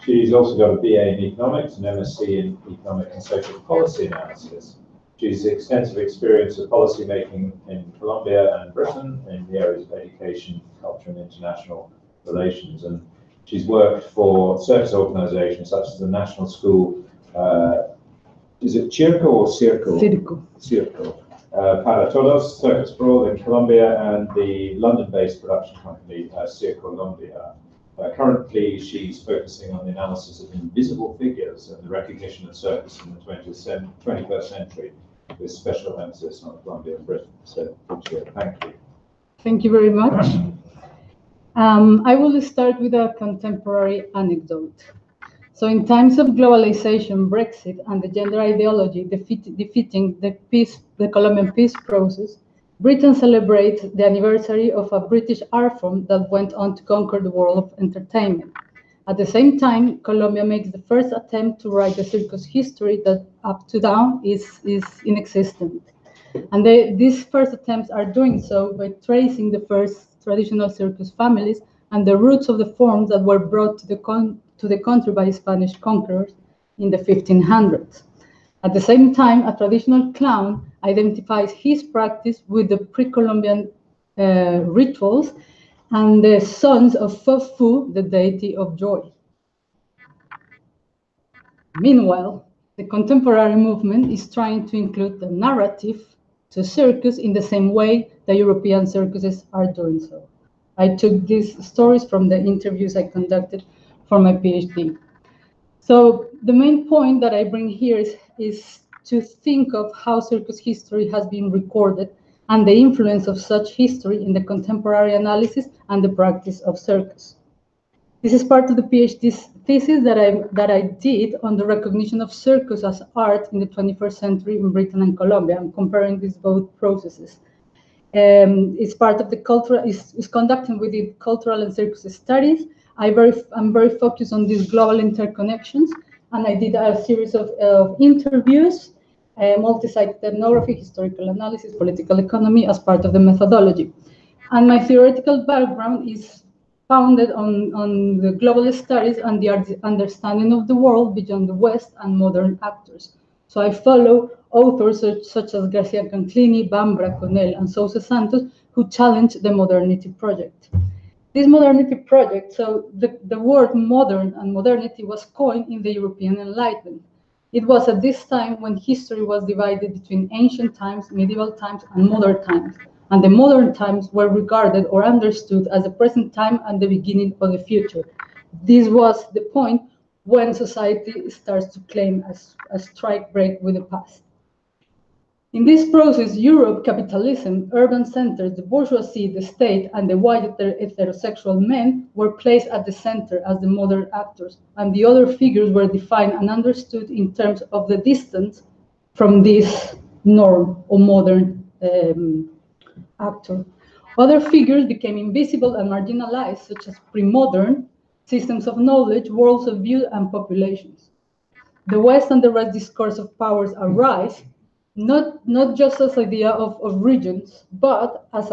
She's also got a BA in economics and MSc in economic and social policy analysis. She's extensive experience of policy making in Colombia and Britain in the areas of education, culture, and international relations. And she's worked for circus organizations such as the National School, is it Circo or Circo? Circo. Circo. Para Todos, Circus Brawl in Colombia, and the London-based production company, Circo Colombia. Currently, she's focusing on the analysis of invisible figures and the recognition of circus in the 21st century, with special emphasis on Colombia and Britain. So, thank you. Thank you very much. I will start with a contemporary anecdote. So in times of globalization, Brexit, and the gender ideology defeating the Colombian peace process, Britain celebrates the anniversary of a British art form that went on to conquer the world of entertainment. At the same time, Colombia makes the first attempt to write the circus history that up to now is inexistent. And these first attempts are doing so by tracing the first traditional circus families and the roots of the forms that were brought to the country by Spanish conquerors in the 1500s. At the same time, a traditional clown identifies his practice with the pre-Columbian rituals and the sons of Fofu, the deity of joy. Meanwhile, the contemporary movement is trying to include the narrative to circus in the same way the European circuses are doing so. I took these stories from the interviews I conducted for my PhD. So the main point that I bring here is to think of how circus history has been recorded and the influence of such history in the contemporary analysis and the practice of circus. This is part of the PhD thesis that I did on the recognition of circus as art in the 21st century in Britain and Colombia. I'm comparing these both processes. It's part of the cultural, is conducted within cultural and circus studies. I'm very focused on these global interconnections, and I did a series of interviews, multi-site ethnography, historical analysis, political economy as part of the methodology. And my theoretical background is founded on the global studies and the understanding of the world beyond the West and modern actors. So I follow authors such as Garcia Canclini, Bambra, Connell, and Sousa Santos, who challenge the modernity project. This modernity project, so the word modern and modernity was coined in the European Enlightenment. It was at this time when history was divided between ancient times, medieval times, and modern times. And the modern times were regarded or understood as the present time and the beginning of the future. This was the point when society starts to claim a strike break with the past. In this process, Europe, capitalism, urban centers, the bourgeoisie, the state, and the white heterosexual men were placed at the center as the modern actors, and the other figures were defined and understood in terms of the distance from this norm or modern actor. Other figures became invisible and marginalized, such as pre-modern systems of knowledge, worlds of view, and populations. The West and the West discourse of powers arise, not just as idea of regions, but as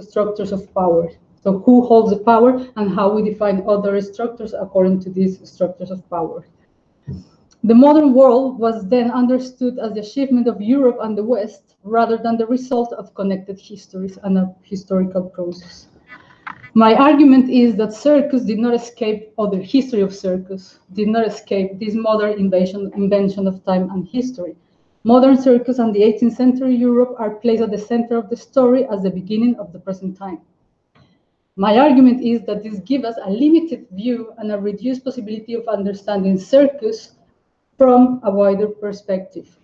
structures of power. So who holds the power and how we define other structures according to these structures of power. The modern world was then understood as the achievement of Europe and the West, rather than the result of connected histories and a historical process. My argument is that circus did not escape, or the history of circus did not escape this modern invention of time and history. Modern circus and the 18th century Europe are placed at the center of the story as the beginning of the present time. My argument is that this gives us a limited view and a reduced possibility of understanding circus from a wider perspective.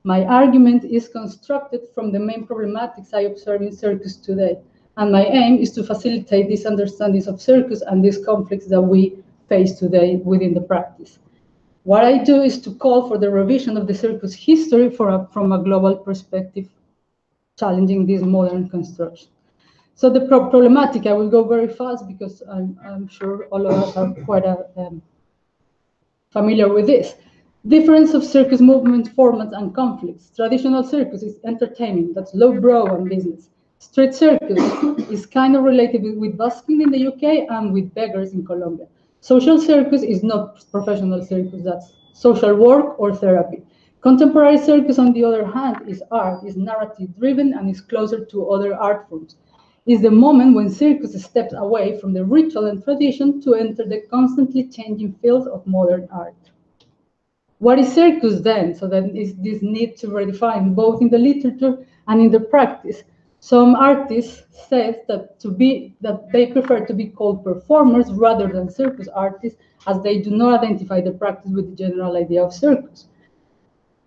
My argument is constructed from the main problematics I observe in circus today, and my aim is to facilitate these understandings of circus and these conflicts that we face today within the practice. What I do is to call for the revision of the circus history from a global perspective, challenging this modern construction. So the problematic, I will go very fast because I'm sure all of us are quite familiar with this. Difference of circus movement, formats, and conflicts. Traditional circus is entertainment, that's lowbrow and business. Street circus is kind of related with busking in the UK and with beggars in Colombia. Social circus is not professional circus, that's social work or therapy. Contemporary circus, on the other hand, is art, is narrative-driven, and is closer to other art forms. It's the moment when circus steps away from the ritual and tradition to enter the constantly changing field of modern art. What is circus then? So then is this need to redefine both in the literature and in the practice. Some artists say that they prefer to be called performers rather than circus artists, as they do not identify the practice with the general idea of circus.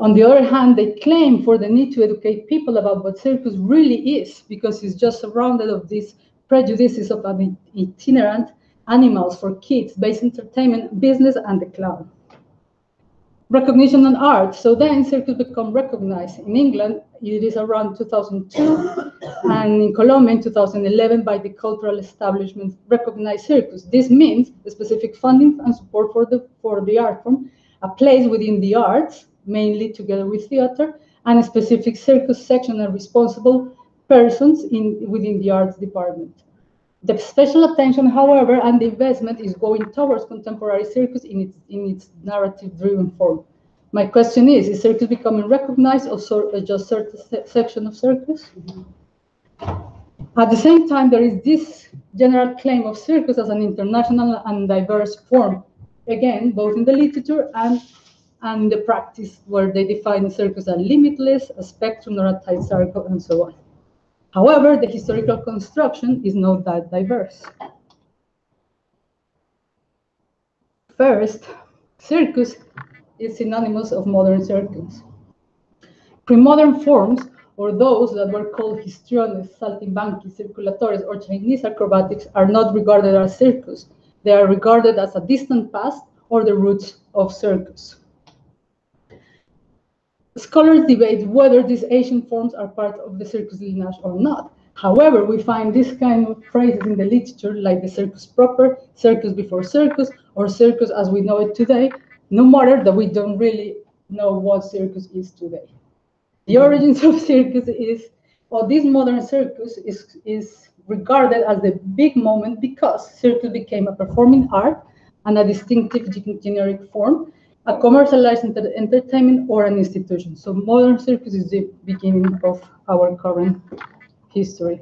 On the other hand, they claim for the need to educate people about what circus really is, because it's just surrounded of these prejudices of an itinerant animals for kids, based entertainment, business, and the clown. Recognition and art. So then circus become recognized. In England, it is around 2002, and in Colombia in 2011 by the cultural establishment recognized circus. This means the specific funding and support for the art form, a place within the arts, mainly together with theater, and a specific circus section and responsible persons within the arts department. The special attention, however, and the investment is going towards contemporary circus in its narrative-driven form. My question is circus becoming recognized or just certain section of circus? At the same time, there is this general claim of circus as an international and diverse form, again, both in the literature and the practice, where they define circus as limitless, a spectrum, or a tight circle, and so on. However, the historical construction is not that diverse. First, circus is synonymous of modern circus. Pre-modern forms or those that were called histriones, saltimbanquis, circulatores, or Chinese acrobatics are not regarded as circus. They are regarded as a distant past or the roots of circus. Scholars debate whether these ancient forms are part of the circus lineage or not. However, we find this kind of phrases in the literature, like the circus proper, circus before circus, or circus as we know it today, no matter that we don't really know what circus is today. The origins of circus is, or this modern circus is regarded as the big moment because circus became a performing art and a distinctive generic form, a commercialized entertainment, or an institution. So modern circus is the beginning of our current history.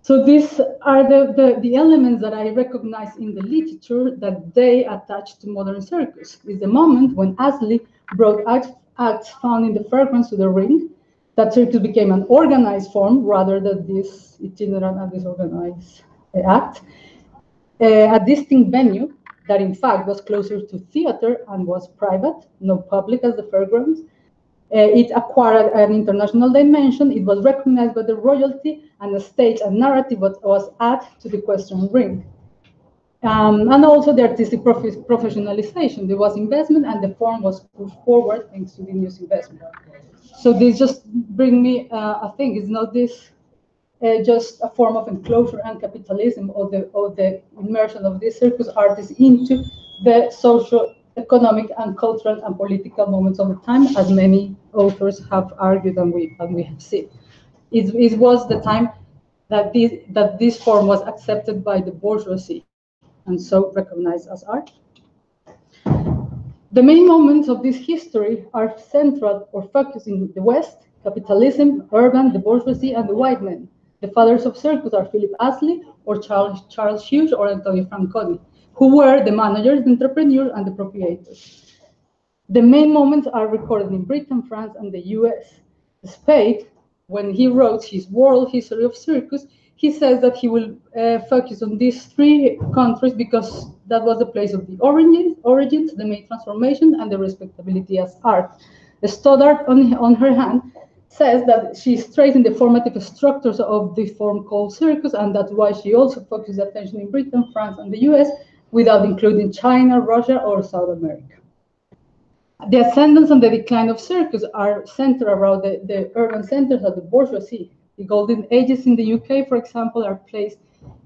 So these are the elements that I recognize in the literature that they attach to modern circus. Is the moment when Astley brought acts found in the fairgrounds to the ring, that circus became an organized form rather than this itinerant and disorganized act. A distinct venue that in fact was closer to theater and was private, no public as the fairgrounds. It acquired an international dimension. It was recognized by the royalty, and a stage and narrative was added to the question ring. And also the artistic professionalization. There was investment, and the form was pushed forward thanks to the new investment. So this just brings me, I think, it's not this just a form of enclosure and capitalism, or the immersion of these circus artists into the social, economic, and cultural and political moments of the time, as many authors have argued and we have seen. It was the time that this form was accepted by the bourgeoisie and so recognized as art. The main moments of this history are central or focused in the West: capitalism, urban, the bourgeoisie, and the white men. The fathers of circus are Philip Astley, or Charles Hughes, or Antonio Franconi, who were the managers, the entrepreneurs, and the proprietors. The main moments are recorded in Britain, France, and the US. Spade, when he wrote his World History of Circus, he says that he will focus on these three countries because that was the place of the origins, the main transformation, and the respectability as art. Stoddard, on her hand, says that she's tracing the formative structures of the form called circus, and that's why she also focuses attention in Britain, France, and the US, without including China, Russia, or South America. The ascendance and the decline of circus are centered around the urban centers of the bourgeoisie. The golden ages in the UK, for example, are placed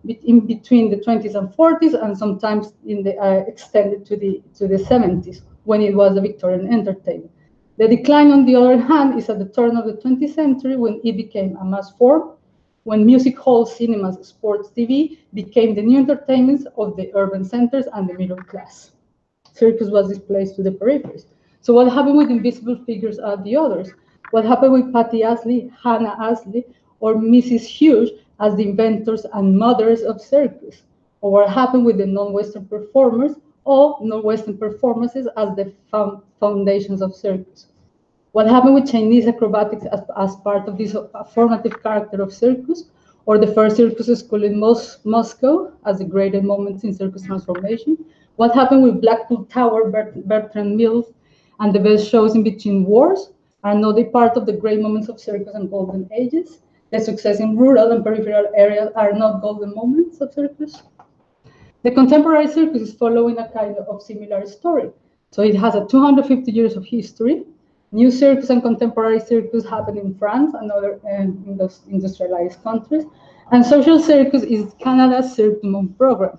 in between the 20s and 40s, and sometimes extended to the 70s, when it was a Victorian entertainment. The decline, on the other hand, is at the turn of the 20th century, when it became a mass form, when music halls, cinemas, sports TV became the new entertainments of the urban centers and the middle class. Circus was displaced to the peripheries. So what happened with invisible figures are the others? What happened with Patty Astley, Hannah Astley, or Mrs. Hughes as the inventors and mothers of circus? Or what happened with the non-Western performers or non-Western performances as the foundations of circus? What happened with Chinese acrobatics as part of this formative character of circus, or the first circus school in Moscow as the greatest moments in circus transformation? What happened with Blackpool Tower, Bertrand Mills, and the best shows in between wars are not a part of the great moments of circus and golden ages? The success in rural and peripheral areas are not golden moments of circus? The contemporary circus is following a kind of similar story. So it has 250 years of history. New circus and contemporary circus happen in France and other industrialized countries. And social circus is Canada's Cirque du Monde program,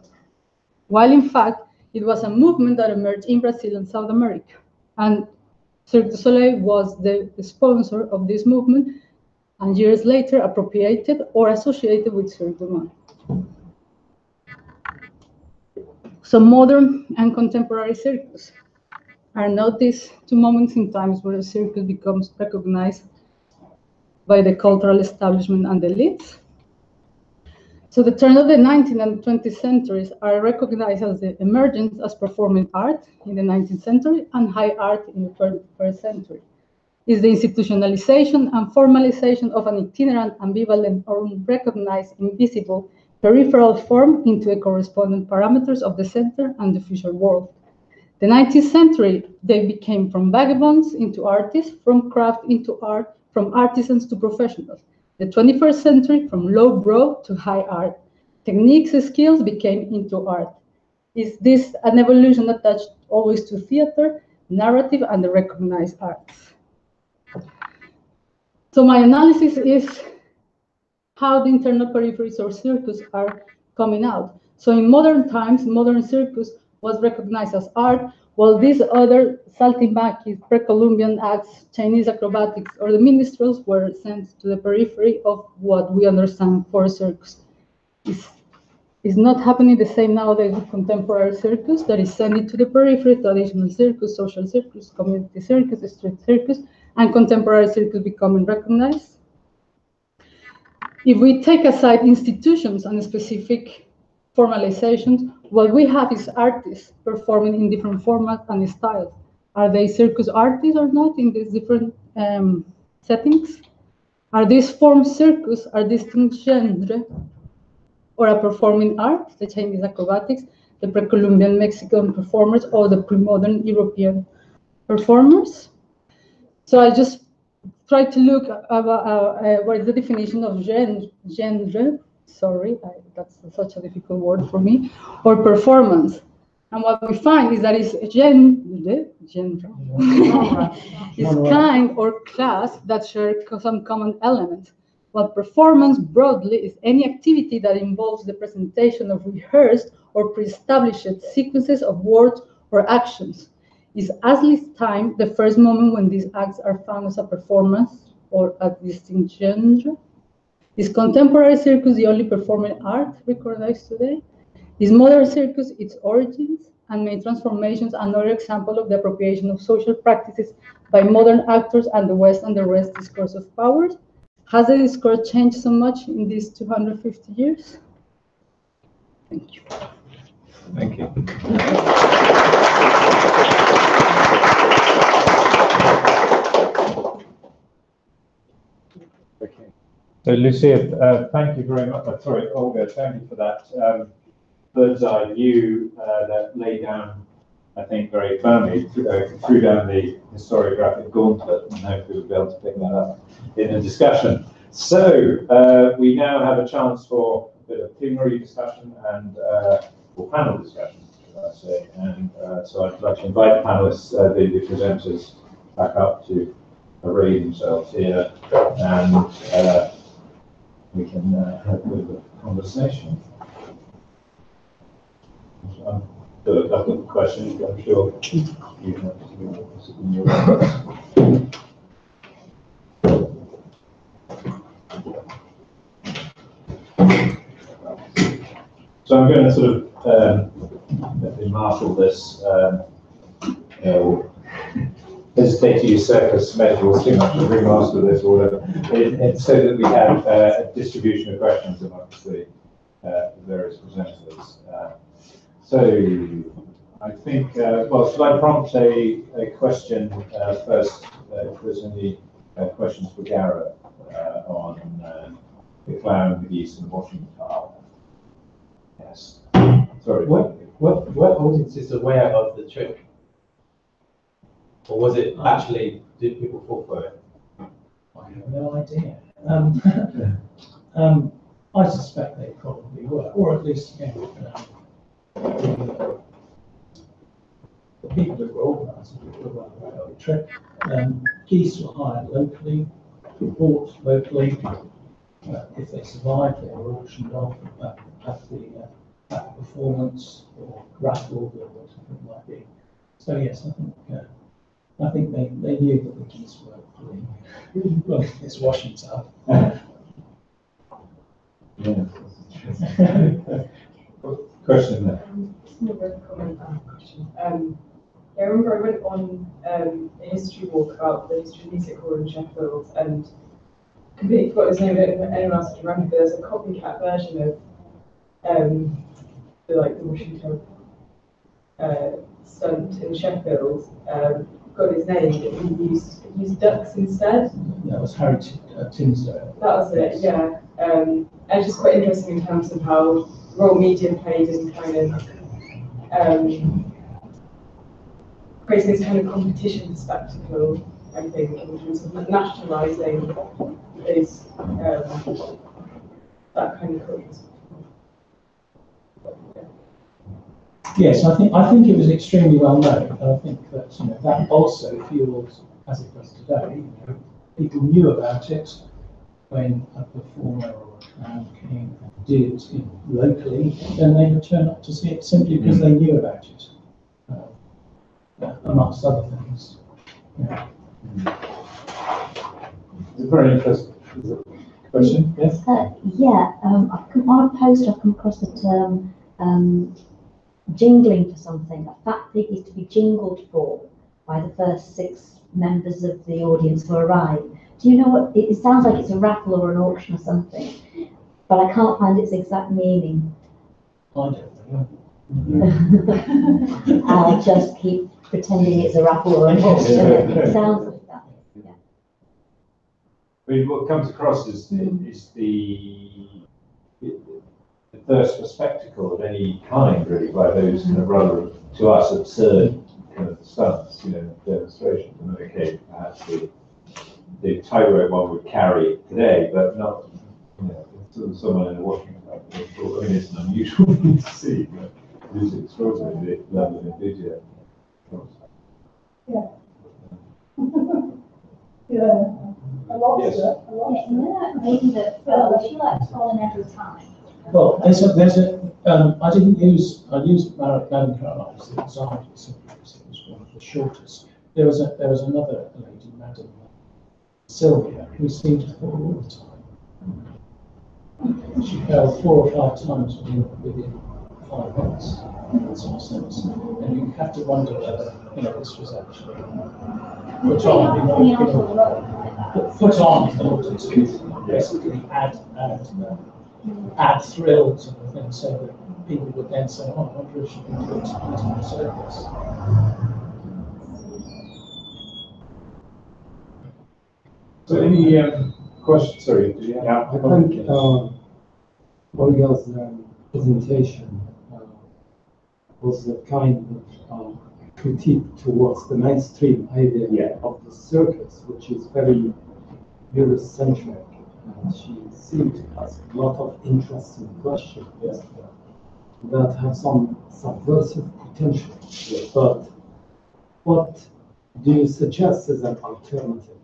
while in fact it was a movement that emerged in Brazil and South America. And Cirque du Soleil was the sponsor of this movement, and years later appropriated or associated with Cirque du Monde. So modern and contemporary circus are not these two moments in time where a circus becomes recognized by the cultural establishment and the elites. So the turn of the 19th and 20th centuries are recognized as the emergence as performing art in the 19th century and high art in the 21st century. Is the institutionalization and formalization of an itinerant, ambivalent, or unrecognized, invisible, peripheral form into a correspondent parameters of the center and the future world. The 19th century, they became from vagabonds into artists, from craft into art, from artisans to professionals. The 21st century, from low brow to high art. Techniques and skills became into art. Is this an evolution attached always to theater, narrative, and the recognized arts? So my analysis is how the internal peripheries or circus are coming out. So in modern times, modern circus was recognized as art, while these other saltimbanquis, pre-Columbian acts, Chinese acrobatics, or the minstrels were sent to the periphery of what we understand for a circus. It's not happening the same nowadays with contemporary circus that is sent to the periphery, traditional circus, social circus, community circus, street circus, and contemporary circus becoming recognized. If we take aside institutions and specific formalizations, what we have is artists performing in different formats and styles. Are they circus artists or not in these different settings? Are these forms circus, are distinct genre, or a performing art, the Chinese acrobatics, the pre-Columbian Mexican performers, or the pre-modern European performers? So I just try to look at what is the definition of genre, sorry, that's such a difficult word for me, or performance. And what we find is that it's genre, is kind or class that share some common elements. While performance broadly is any activity that involves the presentation of rehearsed or pre-established sequences of words or actions. Is as least time the first moment when these acts are found as a performance or a distinct genre? Is contemporary circus the only performing art recognized today? Is modern circus its origins and main transformations another example of the appropriation of social practices by modern actors and the West and the rest discourse of powers? Has the discourse changed so much in these 250 years? Thank you. Thank you. Okay. So Lucia, thank you very much. Sorry, Olga, thank you for that bird's eye view that laid down, I think, very firmly, threw down the historiographic gauntlet, and hopefully we'll be able to pick that up in a discussion. So we now have a chance for a bit of plenary discussion and or panel discussion, should I say. And so I'd like to invite the panelists, the presenters, back up to array themselves here, and we can have a bit of a conversation. I've got a couple of questions, I'm sure you have in your records. So I'm going to sort of marshal this, hesitate to use circus metaphors too much to remaster this order, so that we have a distribution of questions amongst the various presenters. So I think, well, should I prompt a question first, if there's any questions for Gareth on the clown, the geese, and the washing towel? Yes. Sorry. What audiences are aware of the trick? Or was it actually, did people fall for it? I have no idea. I suspect they probably were, or at least, the people that were organising it were well aware of the trick. Geese were hired locally, bought locally. If they survived, they were auctioned off at the performance or raffled or whatever it might be. So yes, I think they knew that the geese were doing well. It's washing up. Question there. Just a very comment on the question. I remember I went on a history walk about the history of music hall in Sheffield, and completely forgot his name. I don't know if anyone else would remember. There's a copycat version of the Washington stunt in Sheffield. Got his name, but he used ducks instead. That was Harry Tinsdale. That was it, yeah. And it's just quite interesting in terms of how raw media played in kind of creating this kind of competition spectacle I think, in terms of nationalising is that kind of code. Yes, I think it was extremely well known. I think that that also fuels, as it does today, people knew about it when a performer or a crowd came and did locally, then they would turn up to see it simply because they knew about it, amongst other things. Yeah. It's a very interesting question. Yes. On a post I've come across the term jingling for something. A fat pig is to be jingled for by the first 6 members of the audience who arrive. Do you know what? It sounds like it's a raffle or an auction or something, but I can't find its exact meaning. I don't know. I'll just keep pretending it's a raffle or an auction. It sounds like that. Yeah. I mean, what comes across is the thirst for spectacle of any kind, really, by those kind of rather, to us, absurd kind of stunts, demonstrations. And okay, perhaps the tightrope one would carry today, but not, sort of someone in a washing club. I mean, it's an unusual thing to see, but it is extraordinary, the level of enthusiasm. Yeah. Yeah. A lot. Yes. A lot. Maybe the she likes falling every time. Well, there's a I used Madame Caroline's the example simply because it was one of the shortest. There was another lady, Madame Sylvia, who seemed to fall all the time. She fell 4 or 5 times within 5 minutes. That's what sense. And you have to wonder whether this was actually put on in order to basically add thrill to the thing, so that people would then say, "Oh, I wonder if she can do it in the circus." So, any questions? Sorry, did you have? I think Olga's presentation was a kind of critique towards the mainstream idea of the circus, which is very Eurocentric. And she seemed to ask a lot of interesting questions that have some subversive potential. But what do you suggest as an alternative?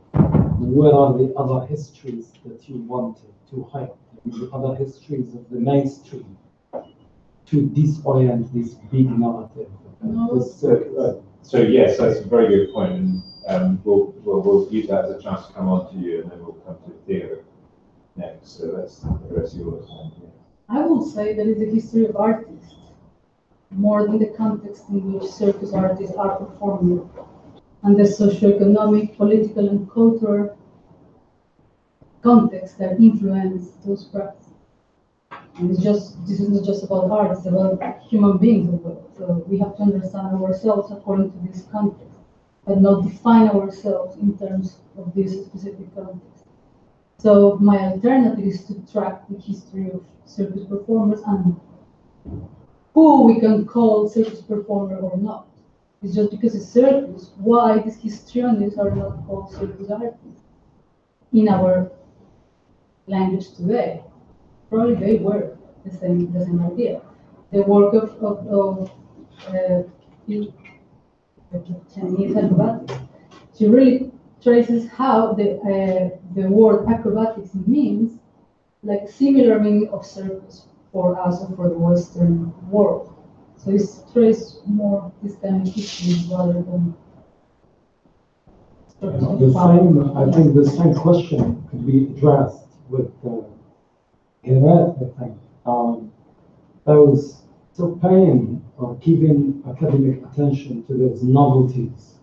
Where are the other histories that you wanted to highlight? The other histories of the mainstream to disorient this big narrative? So yes, that's a very good point, and we'll use that as a chance to come on to you, and then we'll come to theatre next. So that's the rest of yours. I will say that it's a history of artists, more than the context in which circus artists are performing, and the socioeconomic, political, and cultural context that influence those crafts. And this isn't just about art, it's about human beings as well. So we have to understand ourselves according to this context, but not define ourselves in terms of this specific context. So my alternative is to track the history of circus performers and who we can call circus performer or not. It's just because it's circus, why these histrionics are not called circus artists in our language today. Probably they were the same idea. The work of Chinese acrobatics, she really traces how the word acrobatics means like similar meaning of circus for us or for the Western world. So it's trace more this kind of history rather than I think the same question could be addressed with Gerard, I think. Those so paying or giving academic attention to those novelties,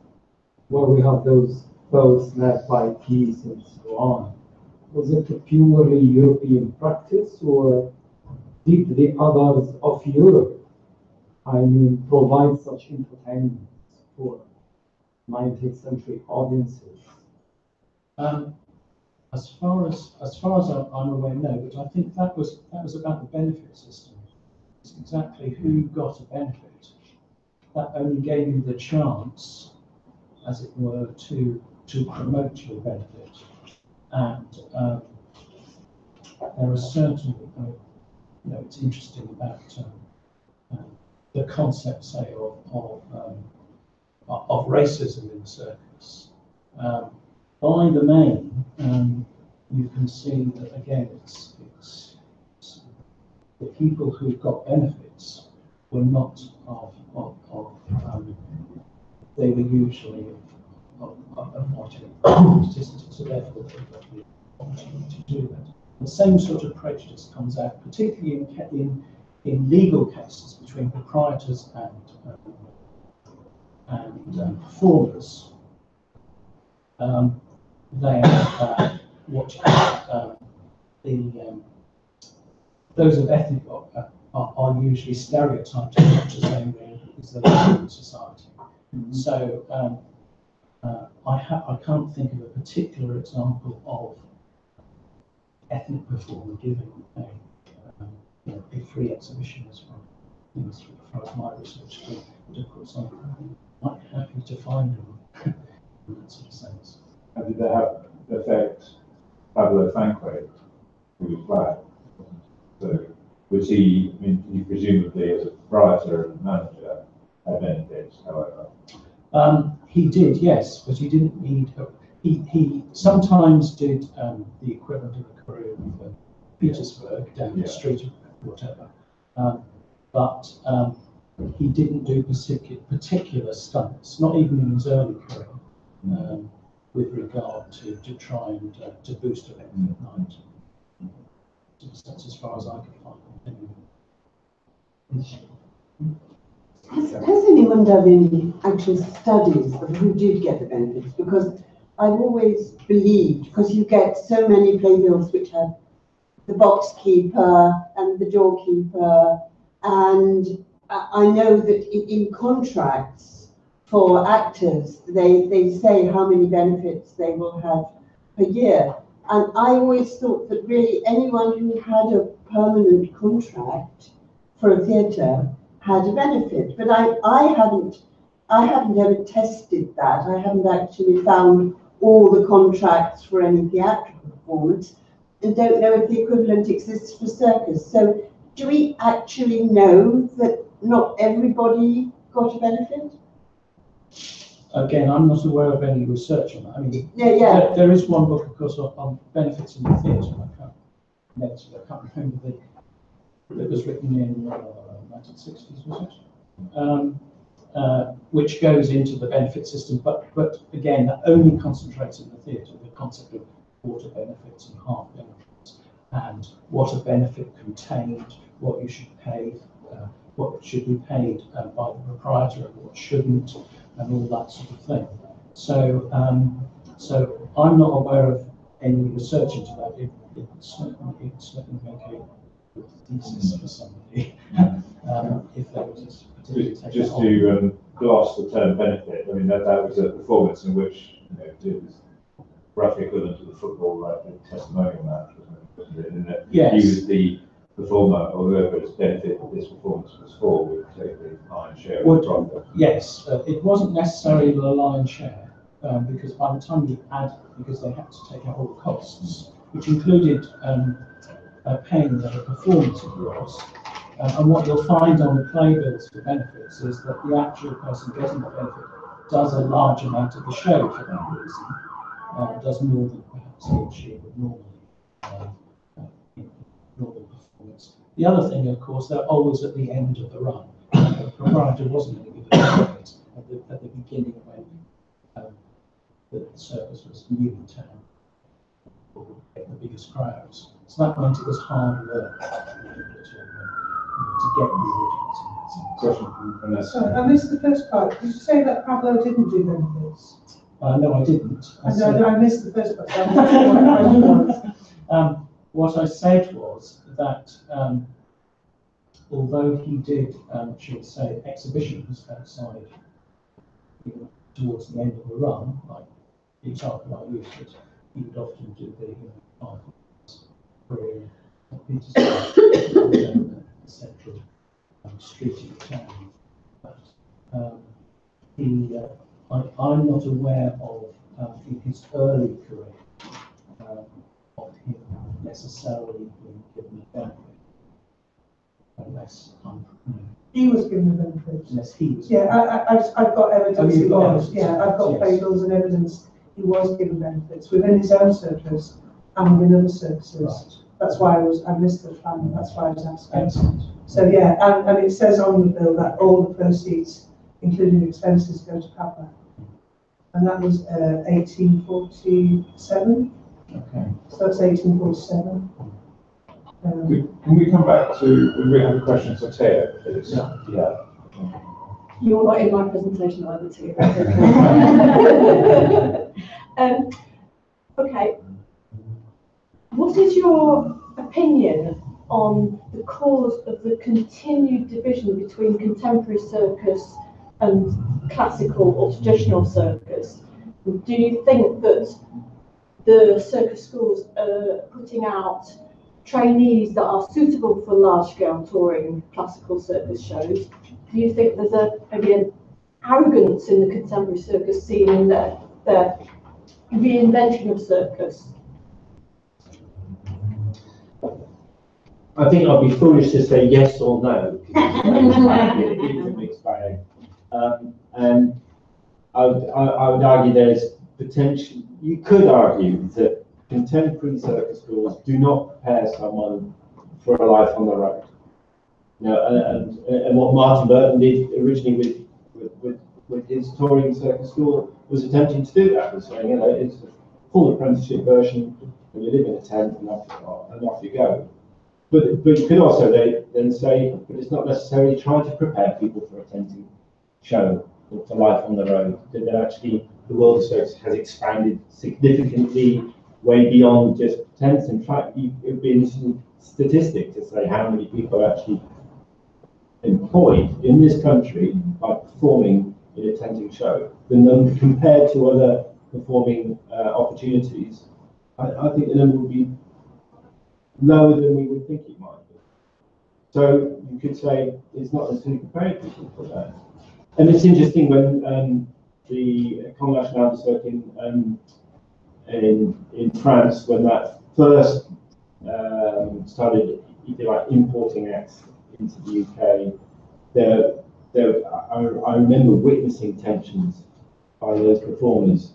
where we have those boats led by geese and so on. Was it a purely European practice, or did the others of Europe, provide such entertainment for 19th century audiences? As far as I'm aware, no. But I think that was about the benefit system. It's exactly who got a benefit. That only gave you the chance, as it were, to to promote your benefit. And there are certain, it's interesting about the concept, say, of racism in the circus. By the main, you can see that again, it's the people who got benefits were not they were usually of white ethnicity, so therefore they got the opportunity to do that. The same sort of prejudice comes out, particularly in legal cases between proprietors and performers. They are those of ethnic are usually stereotyped in much the same way as they are in society. So I can't think of a particular example of ethnic performer giving a free exhibition as far as my research goes. But of course, I'm quite happy to find them in that sort of sense. And did that have affect Pablo Franque, who was black? So was he, he presumably as a proprietor and manager had benefits, however? He did, yes, but he didn't need. He sometimes did the equivalent of a career with Petersburg down the street or whatever, but he didn't do particular stunts, not even in his early career, with regard to try and to boost a benefit night. That's as far as I can find. Has anyone done any actual studies of who did get the benefits? Because I've always believed, because you get so many playbills which have the box keeper and the doorkeeper, and I know that in contracts for actors, they say how many benefits they will have per year. And I always thought that really anyone who had a permanent contract for a theatre had a benefit, but I haven't ever tested that. I haven't actually found all the contracts for any theatrical performance, and don't know if the equivalent exists for circus. So do we actually know that not everybody got a benefit? Again, I'm not aware of any research on that. I mean, there is one book, of course, on benefits in the theatre. I can't remember it was written in 1960s, was it? Which goes into the benefit system, but again, that only concentrates in the theatre, the concept of quarter benefits and half benefits, and what a benefit contained, what you should pay, what should be paid by the proprietor and what shouldn't, and all that sort of thing. So, so I'm not aware of any research into that. It certainly make a good thesis for somebody if there was a particular just to gloss the term benefit. I mean that was a performance in which it was roughly equivalent to the football testimonial match, wasn't it? In that he was the performer or whoever's benefit this performance was for would take the lion's share of the profit. Yes, it wasn't necessarily the lion's share because by the time you add, because they had to take out all the costs, which included paying the performance of yours. And what you'll find on the playbills for benefits is that the actual person getting the benefit does a large amount of the show for that reason. Does more than perhaps he or she would normally normal performance. The other thing, of course, they're always at the end of the run. The proprietor wasn't going to give it benefits at the beginning when the circus was new in town, or get the biggest crowds. So that meant it was hard work to get the audience. Question from Vanessa. Sorry, I missed the first part. Did you say that Pablo didn't do benefits? No, I didn't. I missed the first part. What I said was that although he did, shall we say, exhibitions outside towards the end of the run, like the example I used, that he would often do the career at Petersburg, the central street of the town. But I'm not aware of in his early career of him necessarily being given a benefit, unless he was given a benefit. unless he was. Yeah, I've got evidence he was. Yeah, I've got Yes. playbills and evidence he was given benefits within his own circus and in other circuses. Right. That's why I missed the plan. That's why I was asking. Excellent. So yeah, and it says on the bill that all the proceeds, including expenses, go to Papa. And that was 1847. Okay. So that's 1847. Can we come back to, we have a question for Teo, please? Yeah. You're not in my presentation either, too. Okay. What is your opinion on the cause of the continued division between contemporary circus and classical or traditional circus? Do you think that the circus schools are putting out trainees that are suitable for large-scale touring classical circus shows? Do you think there's maybe an arrogance in the contemporary circus scene in their reinvention of circus? I think I'd be foolish to say yes or no, because it is a mixed bag. And I would argue there's potential, you could argue that contemporary circus schools do not prepare someone for a life on the road. You know, and what Martin Burton did originally with his touring circus school was attempting to do that, was saying, you know, it's a full apprenticeship version, and you live in a tent and off you go. But you could also then say, but it's not necessarily trying to prepare people for a tenting show, for life on the road. That actually the world of circus has expanded significantly, way beyond just tents. In fact, it would be an interesting statistic to say how many people are actually employed in this country by performing in a tenting show. The number compared to other performing opportunities, I think the number would be lower than we would think it might be. So you could say it's not necessarily preparing people for that. And it's interesting when the École Nationale de Cirque in France, when that first started, if you like, importing acts into the UK, I remember witnessing tensions by those performers,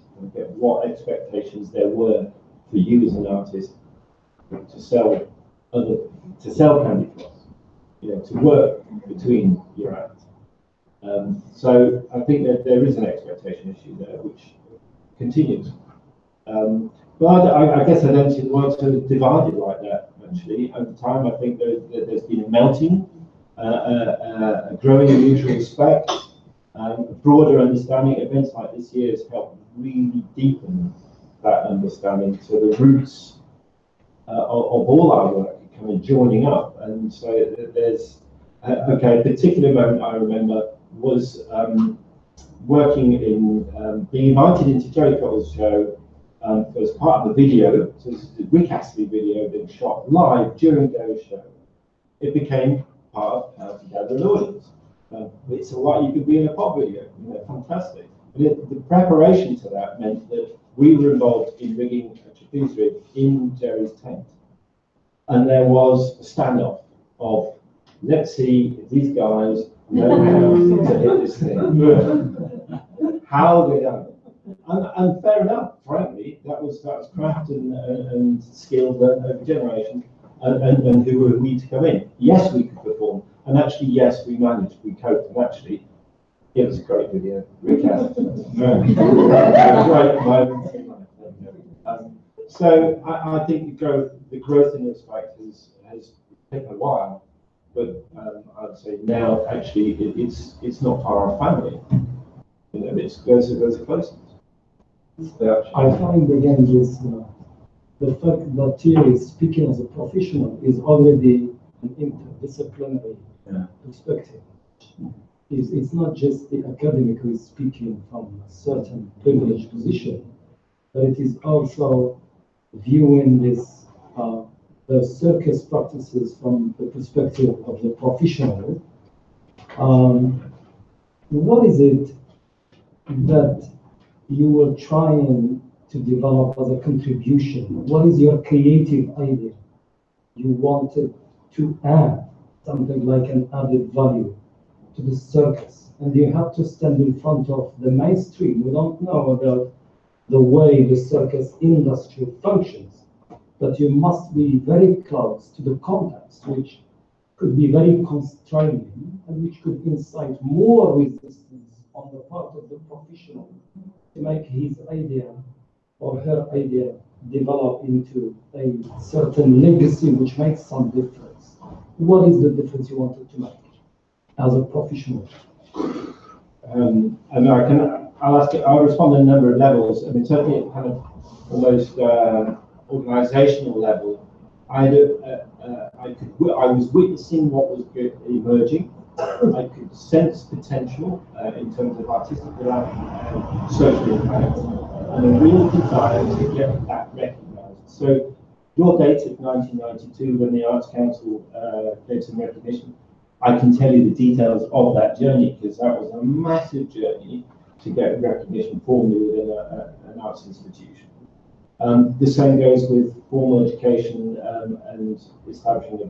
what expectations there were for you as an artist to sell candy floss, you know, to work between your acts. So I think that there is an expectation issue there which continues. But I guess I don't see the world sort of divided like that, actually. Over time, I think there's been a melting, a growing mutual respect, a broader understanding. Events like this year has helped really deepen that understanding. So the roots of all our work are kind of joining up. And so there's, a particular moment I remember was working in, being invited into Jerry Cottle's show as part of the video. So this is the Rick Astley video being shot live during Gary's show. It became part of how to gather an audience. It's like you could be in a pop video, you know, fantastic. And the preparation to that meant that we were involved in rigging a trapeze rig in Jerry's tent. And there was a standoff of, let's see if these guys know how to hit this thing. How they done it. And fair enough, frankly, that was craft and skill learned over generations, and who were we to come in? Yes, we could perform, and actually, yes, we managed, we coped, and actually, it was a great video. Great moment. So I think the growth in this fact has taken a while, but I'd say now actually it's not our family. You know, it's closer closer. I find again this the fact that Thierry is speaking as a professional is already an interdisciplinary perspective. It's not just the academic who is speaking from a certain privileged position, but it is also viewing this the circus practices from the perspective of the professional. What is it that you were trying to develop as a contribution? What is your creative idea? You wanted to add something like an added value to the circus, and you have to stand in front of the mainstream. We don't know about the way the circus industry functions, but you must be very close to the context, which could be very constraining and which could incite more resistance on the part of the professional to make his idea or her idea develop into a certain legacy which makes some difference. What is the difference you wanted to make as a professional? I'll respond on a number of levels. I mean, certainly at kind of almost organisational level, I was witnessing what was emerging. I could sense potential in terms of artistic development, social impact, and a real desire to get that recognised. So your date of 1992, when the Arts Council gave some recognition, I can tell you the details of that journey, because that was a massive journey to get recognition formally within an arts institution. The same goes with formal education and establishing a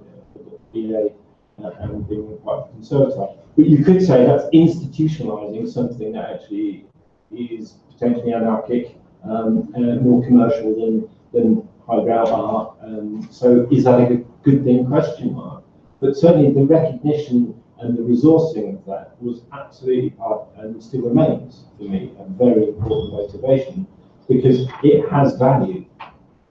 BA and being quite conservative. But you could say that's institutionalizing something that actually is potentially anarchic and more commercial than highbrow art. So is that a good thing? Question mark. But certainly the recognition and the resourcing of that was absolutely part, and still remains for me, a very important motivation, because it has value,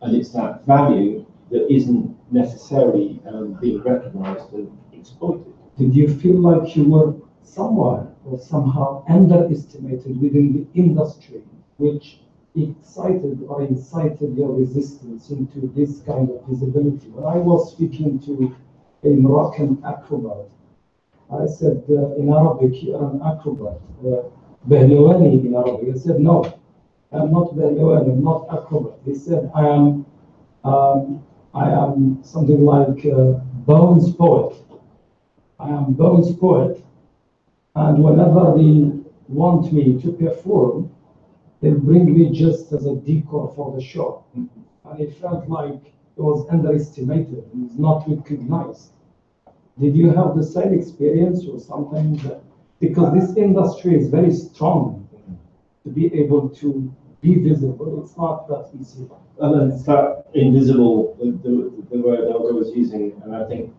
and it's that value that isn't necessarily being recognised and exploited. Did you feel like you were somewhere or somehow underestimated within the industry, which excited or incited your resistance into this kind of visibility? When I was speaking to a Moroccan acrobat, I said in Arabic, you're an acrobat. Behlawani in Arabic. I said, no, I'm not Behlawani, I'm not acrobat. He said, I am something like Bones poet. I am Bones poet, and whenever they want me to perform, they bring me just as a decor for the show. And it felt like it was underestimated and was not recognized. Did you have the same experience or something? Because this industry is very strong to be able to be visible. It's not that easy. And then it's that invisible, the word Olga was using, and I think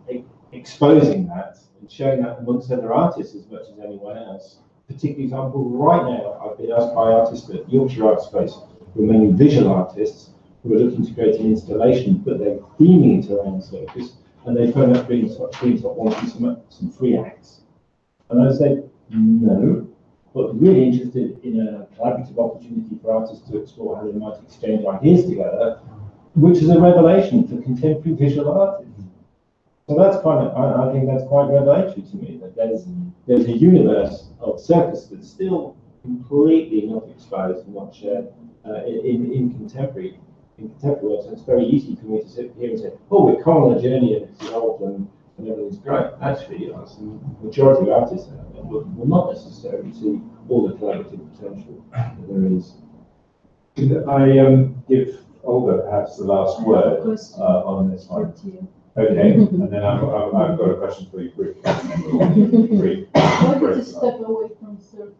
exposing that and showing that amongst other artists as much as anyone else. Particular example, right now, I've been asked by artists at Yorkshire Art Space, who are mainly visual artists, who are looking to create an installation, but they're theming it around circus, and they phone up Greenstop wanting some free acts. And I say, no, but really interested in a collaborative opportunity for artists to explore how they might exchange ideas together, which is a revelation for contemporary visual artists. So that's I think that's quite revelatory to me, that there's a universe of circus that's still completely not exposed and not shared in contemporary works. And it's very easy for me to sit here and say, oh, we're come on a journey and it's evolved and everything's great. Actually, the majority of artists will not necessarily see all the collaborative potential that there is. Could I give Olga perhaps the last word on this one? Okay, and then I've got a question for you, Brief. What is a step away from circus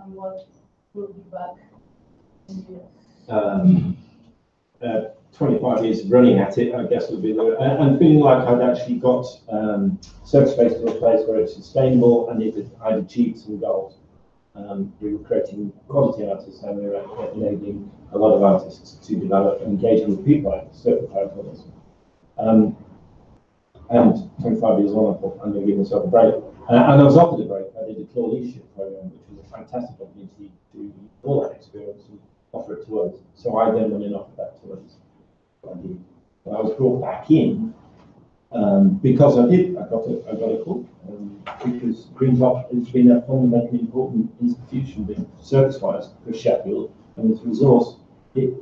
and what will be back in years? 25 years running at it, I guess, would be and feeling like I'd actually got circus space to a place where it's sustainable and I'd achieved some goals. We were creating quality artists and we were enabling a lot of artists to develop and engaging with people like circus artists. And 25 years on, I thought I'm going to give myself a break. And I was offered a break. I did a core leadership program, which was a fantastic opportunity to use all that experience and offer it to others. So I then went and offered that to others. And I was brought back in because I got a call. Because Greentop has been a fundamentally important institution, circus-wise, for Sheffield, and its resource, it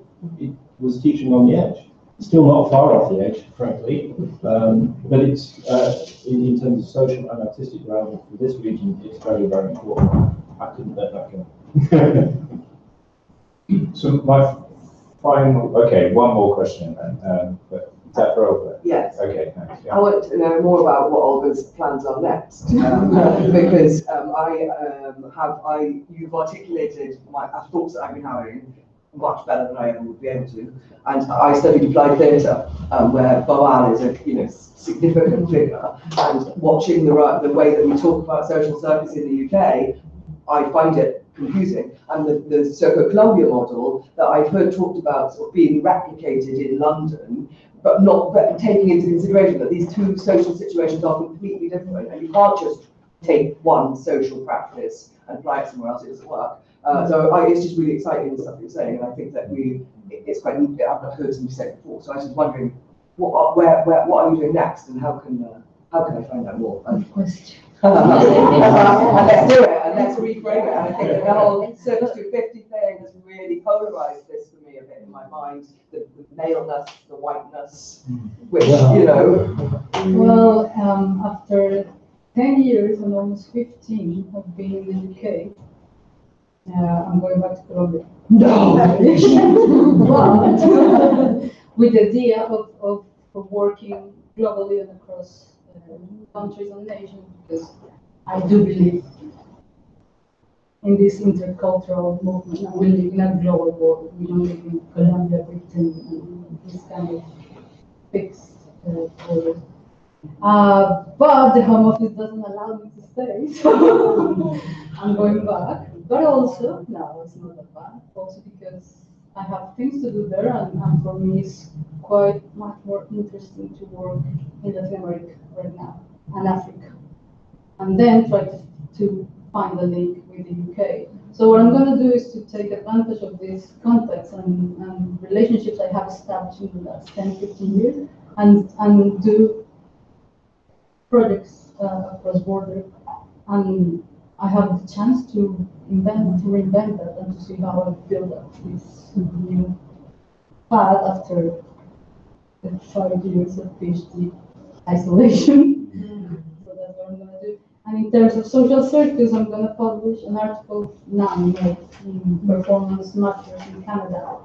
was teaching on the edge. Still not far off the edge, frankly, but it's in terms of social and artistic development for this region, it's very, very important. I couldn't let that go. So my final, okay, one more question then. But is that for Olga? Yes. Okay, thanks. Yeah. I want to know more about what Olga's plans are next, because you've articulated my thoughts that I've been having much better than I would be able to. And I studied applied theatre, where Boal is a significant figure. And watching the way that we talk about social service in the UK, I find it confusing. And the Circo Columbia model that I've heard talked about sort of being replicated in London, but not taking into consideration that these two social situations are completely different, and you can't just take one social practice and apply it somewhere else. It doesn't work. It's just really exciting the stuff you're saying, and I think that it's quite. I've not heard somebody say it before, so I was just wondering what are you doing next, and how can I find out more? Good question. And let's do it, and let's reframe it. And I think that the whole Circus 250 thing has really polarized this for me a bit in my mind. The maleness, the whiteness, which Well, after 10 years and almost 15 of being in the UK, I'm going back to Colombia. No! But with the idea of working globally and across countries and nations, because I do believe in this intercultural movement, and we live in a global world. We don't live in Colombia, Britain, and this kind of fixed border. But the home office doesn't allow me to stay, so I'm going back. But also, no, it's not that bad. Also because I have things to do there, and for me it's quite much more interesting to work in Latin America right now and Africa, and then try to find a link with the UK. So what I'm going to do is to take advantage of these contacts and relationships I have established in the last 10, 15 years, and do projects across border, and I have the chance to reinvent that, and to see how I build up this new path after the 5 years of PhD isolation. So that's what I'm going to do. And in terms of social circus, I'm going to publish an article now in Performance Matters in Canada.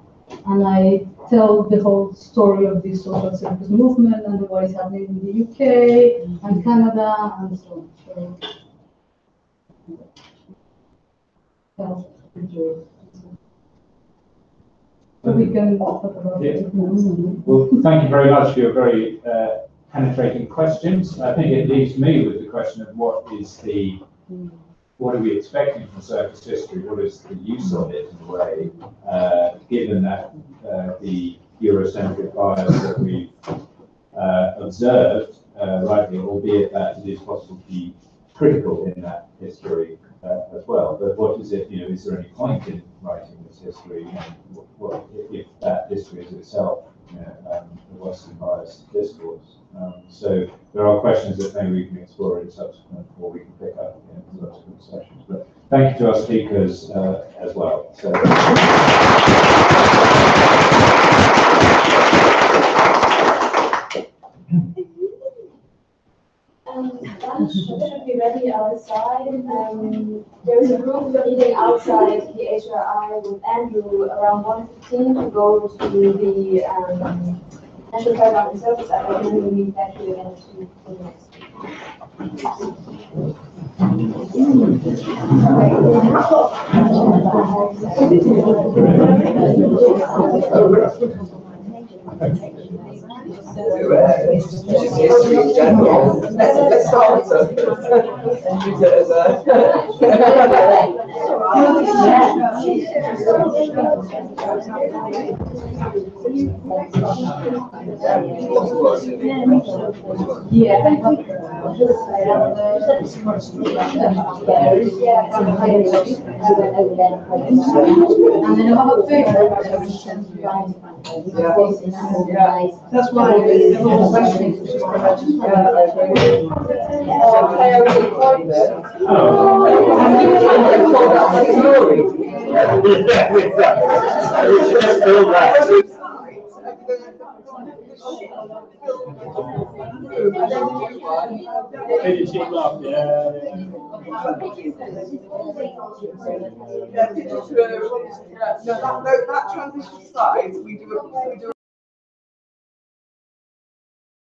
And I tell the whole story of this social circus movement and what is happening in the UK and Canada and so on. So we can talk about it. Well, thank you very much for your very penetrating questions. I think it leaves me with the question of what are we expecting from circus history? What is the use of it in a way, given that the Eurocentric bias that we've observed, rightly, albeit that it is possible to be critical in that history as well. But what is it? Is there any point in writing this history? What if that history is itself a Western biased discourse? So there are questions that maybe we can explore in subsequent, or we can pick up in subsequent sessions. But thank you to our speakers as well. So. Lunch should be ready outside. There is a group meeting outside the HRI with Andrew around 1:15 to go to the National Fairground and Circus. I will be back here again for the next History in general. Let's start with and use it as That's why everyone's questioning. Maybe cheap love, yeah. No, that transition slides, we do